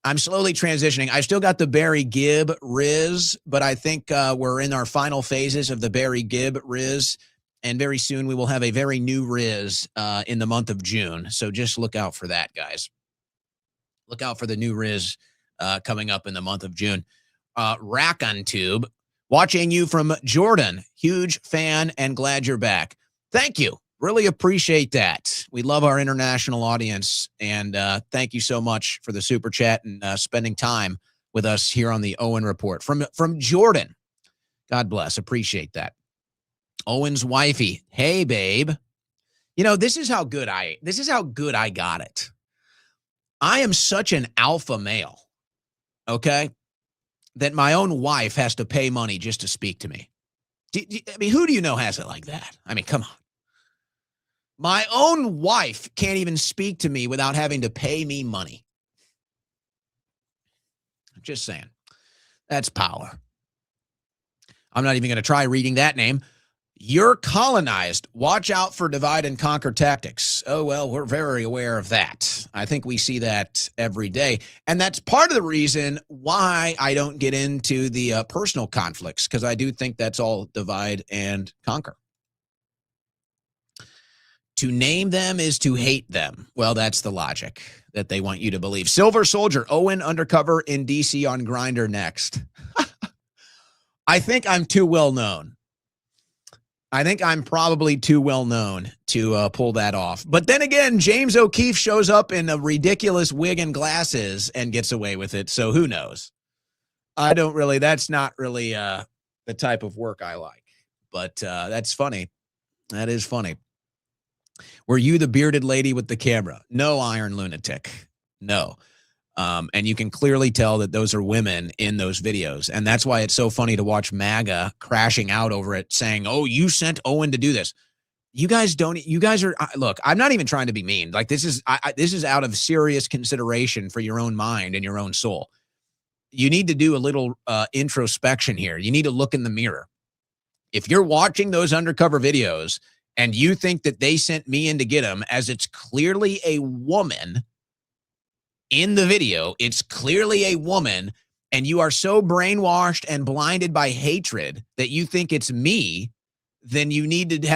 I'm slowly transitioning. I still got the Barry Gibb Riz, but I think we're in our final phases of the Barry Gibb Riz, and very soon we will have a very new Riz in the month of June. So just look out for that, guys. Look out for the new Riz coming up in the month of June. Rack on Tube, watching you from Jordan. Huge fan and glad you're back. Thank you. Really appreciate that. We love our international audience, and thank you so much for the super chat and spending time with us here on the Owen Report from Jordan. God bless. Appreciate that. Owen's wifey. Hey, babe. This is how good I got it. I am such an alpha male, okay, that my own wife has to pay money just to speak to me. Who do you know has it like that? Come on. My own wife can't even speak to me without having to pay me money. I'm just saying. That's power. I'm not even going to try reading that name. You're colonized. Watch out for divide and conquer tactics. Oh, well, we're very aware of that. I think we see that every day. And that's part of the reason why I don't get into the personal conflicts, because I do think that's all divide and conquer. To name them is to hate them. Well, that's the logic that they want you to believe. Silver Soldier, Owen undercover in DC on Grindr next. I think I'm too well known. I think I'm probably too well known to pull that off. But then again, James O'Keefe shows up in a ridiculous wig and glasses and gets away with it. So who knows? That's not really the type of work I like. But that's funny. That is funny. Were you the bearded lady with the camera? No, Iron Lunatic. No. And you can clearly tell that those are women in those videos. And that's why it's so funny to watch MAGA crashing out over it, saying, oh, you sent Owen to do this. You guys are, look, I'm not even trying to be mean. Like, this is out of serious consideration for your own mind and your own soul. You need to do a little introspection here. You need to look in the mirror. If you're watching those undercover videos and you think that they sent me in to get him, as it's clearly a woman in the video, it's clearly a woman, and you are so brainwashed and blinded by hatred that you think it's me, then you need to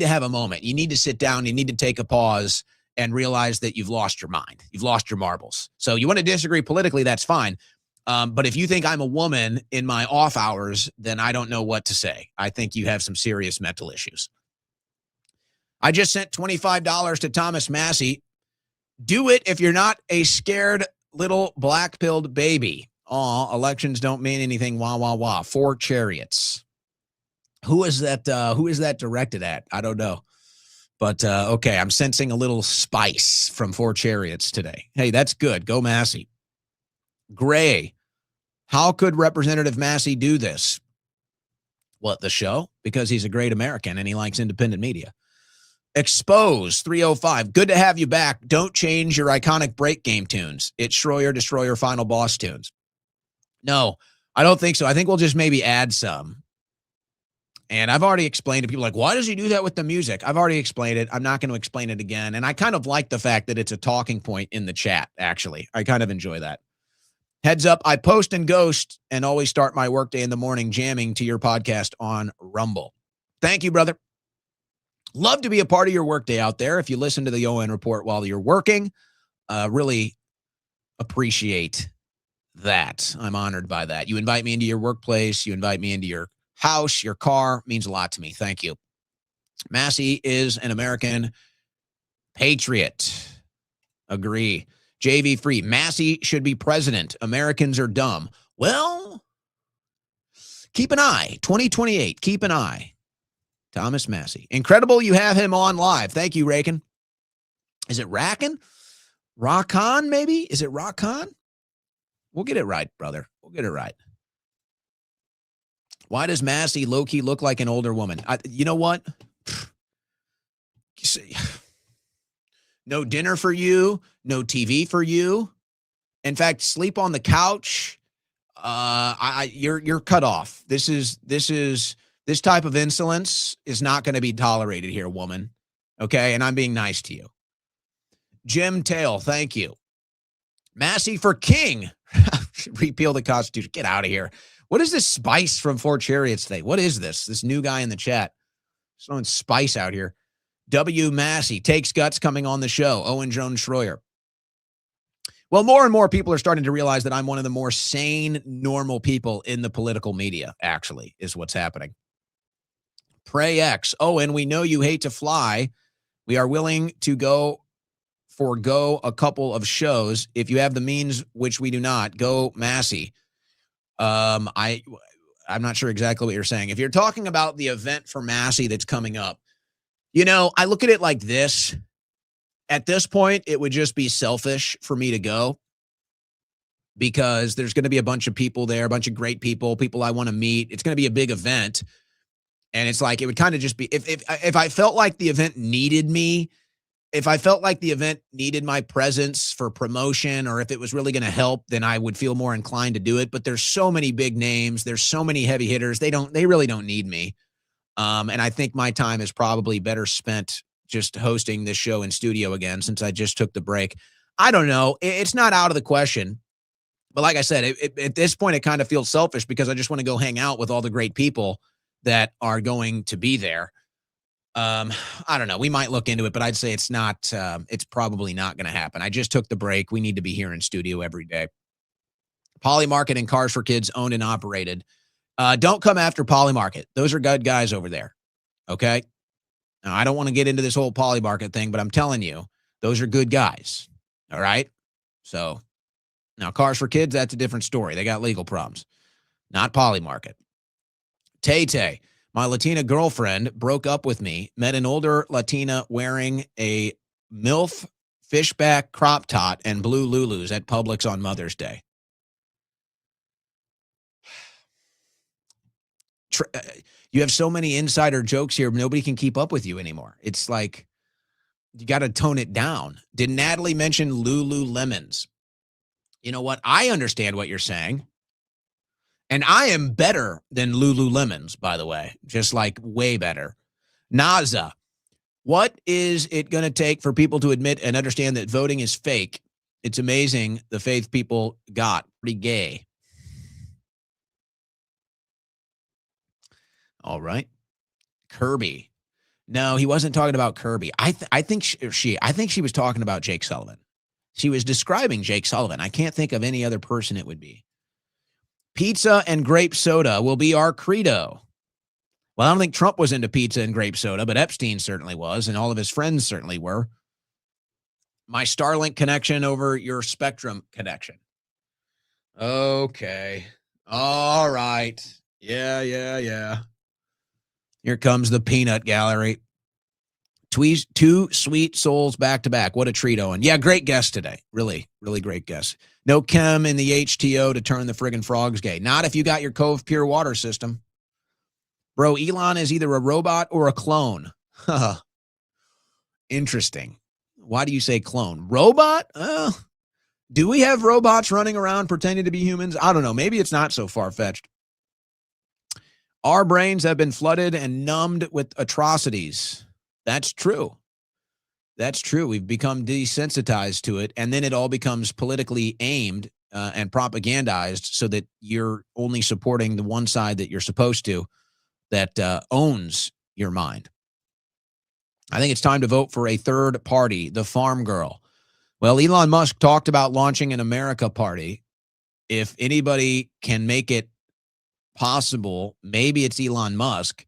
have a moment. You need to sit down, you need to take a pause and realize that you've lost your mind. You've lost your marbles. So you want to disagree politically, that's fine. But if you think I'm a woman in my off hours, then I don't know what to say. I think you have some serious mental issues. I just sent $25 to Thomas Massie. Do it if you're not a scared little black-pilled baby. Aw, elections don't mean anything. Wah, wah, wah. 4 chariots. Who is that directed at? I don't know. But, okay, I'm sensing a little spice from 4 chariots today. Hey, that's good. Go Massie. Gray. How could Representative Massie do this? What, the show? Because he's a great American and he likes independent media. Expose 305. Good to have you back. Don't change your iconic break game tunes. It's Schroyer, Destroyer, Final Boss tunes. No, I don't think so. I think we'll just maybe add some. And I've already explained to people like, why does he do that with the music? I've already explained it. I'm not going to explain it again. And I kind of like the fact that it's a talking point in the chat, actually. I kind of enjoy that. Heads up, I post and ghost and always start my workday in the morning jamming to your podcast on Rumble. Thank you, brother. Love to be a part of your workday out there. If you listen to the ON Report while you're working, really appreciate that. I'm honored by that. You invite me into your workplace. You invite me into your house, your car. Means a lot to me. Thank you. Massie is an American patriot. Agree. JV Free. Massie should be president. Americans are dumb. Well, keep an eye. 2028. Keep an eye. Thomas Massie. Incredible you have him on live. Thank you, Rakin. Is it Rackin? Rockon, maybe? Is it Rockon? We'll get it right, brother. We'll get it right. Why does Massie low-key look like an older woman? You know what? No dinner for you. No TV for you. In fact, sleep on the couch. You're cut off. This type of insolence is not going to be tolerated here, woman. Okay, and I'm being nice to you. Jim Tail, thank you. Massie for king. Repeal the Constitution. Get out of here. What is this spice from Four Chariots today? What is this? This new guy in the chat. Throwing spice out here. W. Massie takes guts coming on the show. Owen Jones Schroyer. Well, more and more people are starting to realize that I'm one of the more sane, normal people in the political media, actually, is what's happening. Pray X. Oh, and we know you hate to fly. We are willing to forego a couple of shows. If you have the means, which we do not, go Massie. I'm not sure exactly what you're saying. If you're talking about the event for Massie that's coming up, I look at it like this. At this point, it would just be selfish for me to go because there's going to be a bunch of people there, a bunch of great people I want to meet. It's going to be a big event. And it's like, it would kind of just be, if I felt like the event needed me, if I felt like the event needed my presence for promotion, or if it was really going to help, then I would feel more inclined to do it. But there's so many big names. There's so many heavy hitters. They really don't need me. And I think my time is probably better spent just hosting this show in studio again, since I just took the break. I don't know. It's not out of the question. But like I said, at this point, it kind of feels selfish because I just want to go hang out with all the great people that are going to be there. I don't know. We might look into it, but I'd say it's probably not going to happen. I just took the break. We need to be here in studio every day. Polymarket and Cars for Kids, owned and operated. Don't come after Polymarket. Those are good guys over there. Okay. Now, I don't want to get into this whole Polymarket thing, but I'm telling you, those are good guys. All right. So now Cars for Kids, that's a different story. They got legal problems. Not Polymarket. Tay-Tay, my Latina girlfriend broke up with me, met an older Latina wearing a MILF fishback crop tot and blue Lulus at Publix on Mother's Day. You have so many insider jokes here, nobody can keep up with you anymore. It's like, you got to tone it down. Did Natalie mention Lululemons? You know what? I understand what you're saying. And I am better than Lululemons, by the way, just like way better. Naza, what is it going to take for people to admit and understand that voting is fake? It's amazing the faith people got. Pretty gay. All right. Kirby. No, he wasn't talking about Kirby. I think she was talking about Jake Sullivan. She was describing Jake Sullivan. I can't think of any other person it would be. Pizza and grape soda will be our credo. Well, I don't think Trump was into pizza and grape soda, but Epstein certainly was, and all of his friends certainly were. My Starlink connection over your Spectrum connection. Okay. All right. Yeah. Here comes the peanut gallery. Two sweet souls back to back. What a treat, Owen. Yeah, great guest today. Really, really great guest. No chem in the HTO to turn the friggin' frogs gay. Not if you got your Cove Pure Water system. Bro, Elon is either a robot or a clone. Interesting. Why do you say clone? Robot? Do we have robots running around pretending to be humans? I don't know. Maybe it's not so far-fetched. Our brains have been flooded and numbed with atrocities. That's true. That's true. We've become desensitized to it, and then it all becomes politically aimed and propagandized so that you're only supporting the one side that you're supposed to, that owns your mind. I think it's time to vote for a third party, the farm girl. Well, Elon Musk talked about launching an America party. If anybody can make it possible, maybe it's Elon Musk.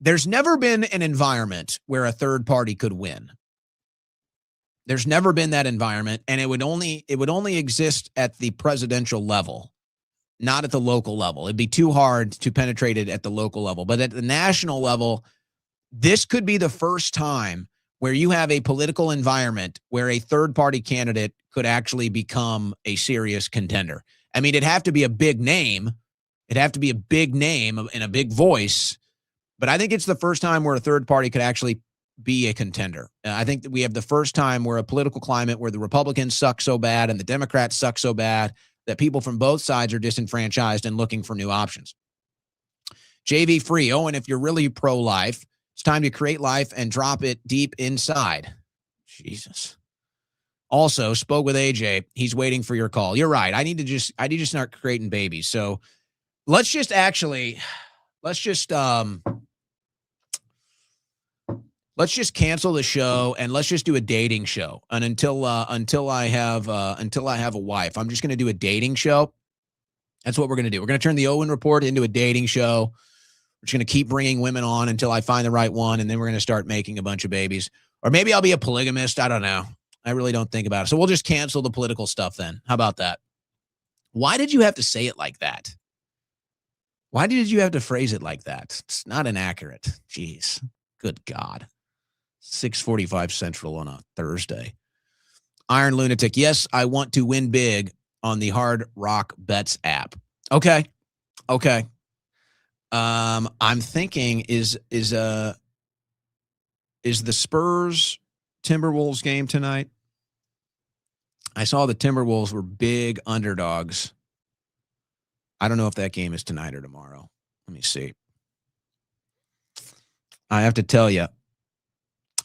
There's never been an environment where a third party could win. There's never been that environment, and it would only exist at the presidential level, not at the local level. It'd be too hard to penetrate it at the local level. But at the national level, this could be the first time where you have a political environment where a third-party candidate could actually become a serious contender. I mean, it'd have to be a big name. It'd have to be a big name and a big voice. But I think it's the first time where a third party could actually be a contender. I think that we have the first time where a political climate where the Republicans suck so bad and the Democrats suck so bad that people from both sides are disenfranchised and looking for new options. JV Free, Owen, if you're really pro-life, it's time to create life and drop it deep inside. Jesus. Also, spoke with AJ. He's waiting for your call. You're right. I need to start creating babies. So let's just cancel the show and let's just do a dating show. And until I have a wife, I'm just going to do a dating show. That's what we're going to do. We're going to turn the Owen Report into a dating show. We're just going to keep bringing women on until I find the right one. And then we're going to start making a bunch of babies. Or maybe I'll be a polygamist. I don't know. I really don't think about it. So we'll just cancel the political stuff then. How about that? Why did you have to say it like that? Why did you have to phrase it like that? It's not inaccurate. Jeez. Good God. 6:45 Central on a Thursday. Iron Lunatic. Yes, I want to win big on the Hard Rock Bets app. Okay. I'm thinking is the Spurs Timberwolves game tonight? I saw the Timberwolves were big underdogs. I don't know if that game is tonight or tomorrow. Let me see. I have to tell you,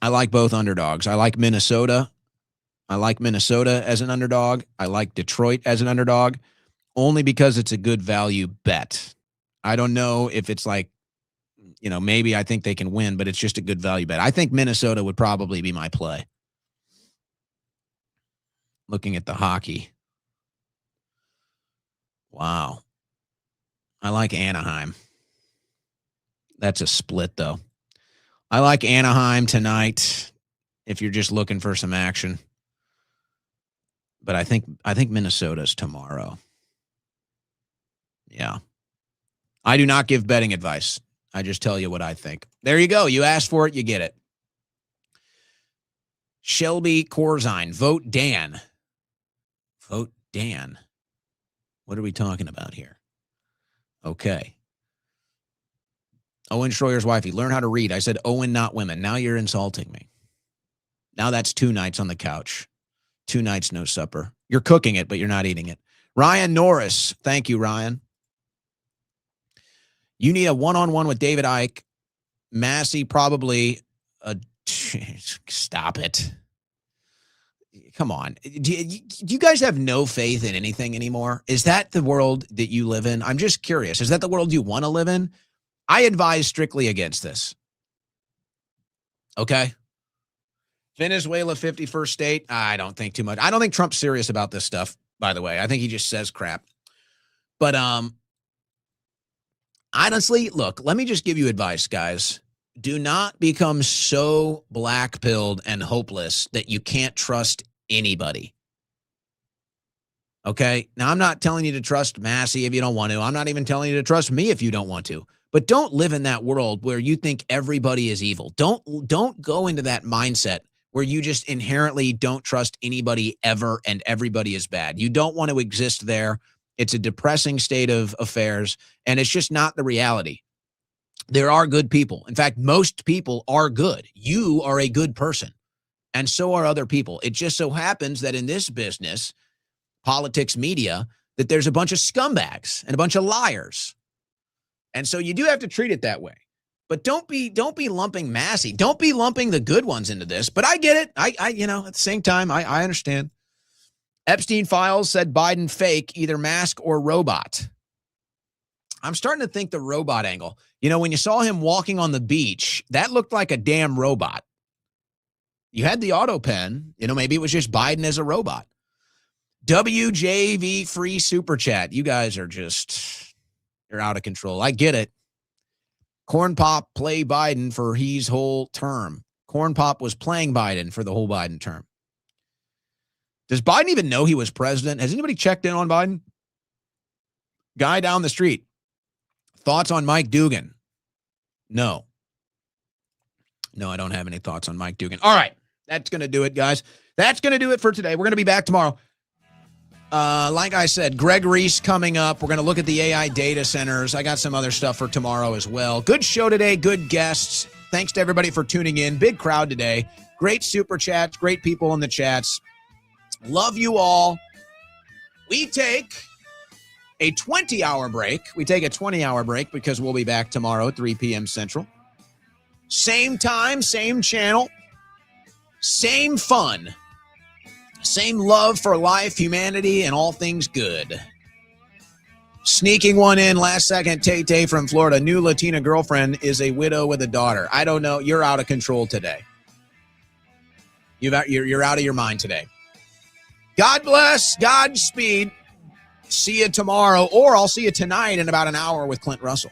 I like both underdogs. I like Minnesota. I like Minnesota as an underdog. I like Detroit as an underdog, only because it's a good value bet. I don't know if it's like, maybe I think they can win, but it's just a good value bet. I think Minnesota would probably be my play. Looking at the hockey. Wow. I like Anaheim. That's a split, though. I like Anaheim tonight if you're just looking for some action. But I think Minnesota's tomorrow. Yeah. I do not give betting advice. I just tell you what I think. There you go. You asked for it, you get it. Shelby Corzine, vote Dan. Vote Dan. What are we talking about here? Okay. Owen Schroyer's wifey, learn how to read. I said Owen, not women. Now you're insulting me. Now that's 2 nights on the couch. 2 nights, no supper. You're cooking it, but you're not eating it. Ryan Norris. Thank you, Ryan. You need a one-on-one with David Icke. Massie probably. Stop it. Come on. Do you guys have no faith in anything anymore? Is that the world that you live in? I'm just curious. Is that the world you want to live in? I advise strictly against this. Okay? Venezuela 51st state. I don't think too much. I don't think Trump's serious about this stuff, by the way. I think he just says crap. But honestly, look, let me just give you advice, guys. Do not become so black-pilled and hopeless that you can't trust anybody. Okay? Now, I'm not telling you to trust Massie if you don't want to. I'm not even telling you to trust me if you don't want to. But don't live in that world where you think everybody is evil. Don't go into that mindset where you just inherently don't trust anybody ever and everybody is bad. You don't want to exist there. It's a depressing state of affairs, and it's just not the reality. There are good people. In fact, most people are good. You are a good person, and so are other people. It just so happens that in this business, politics, media, that there's a bunch of scumbags and a bunch of liars. And so you do have to treat it that way. But don't be lumping Massie. Don't be lumping the good ones into this. But I get it. I at the same time, I understand. Epstein Files said Biden fake, either mask or robot. I'm starting to think the robot angle. When you saw him walking on the beach, that looked like a damn robot. You had the auto pen. Maybe it was just Biden as a robot. WJV free super chat. You guys are you're out of control. I get it. Corn Pop play Biden for his whole term. Corn Pop was playing Biden for the whole Biden term. Does Biden even know he was president? Has anybody checked in on Biden? Guy down the street. Thoughts on Mike Dugan? No. No, I don't have any thoughts on Mike Dugan. All right. That's going to do it, guys. That's going to do it for today. We're going to be back tomorrow. Like I said, Greg Reese coming up. We're going to look at the AI data centers. I got some other stuff for tomorrow as well. Good show today. Good guests. Thanks to everybody for tuning in. Big crowd today. Great super chats. Great people in the chats. Love you all. We take a 20-hour break. We take a 20-hour break because we'll be back tomorrow, 3 p.m. Central. Same time, same channel, same fun, same love for life, humanity, and all things good. Sneaking one in last second, Tay from Florida. New Latina girlfriend is a widow with a daughter. I don't know. You're out of control today. You're out of your mind today. God bless. Godspeed. See you tomorrow, or I'll see you tonight in about an hour with Clint Russell.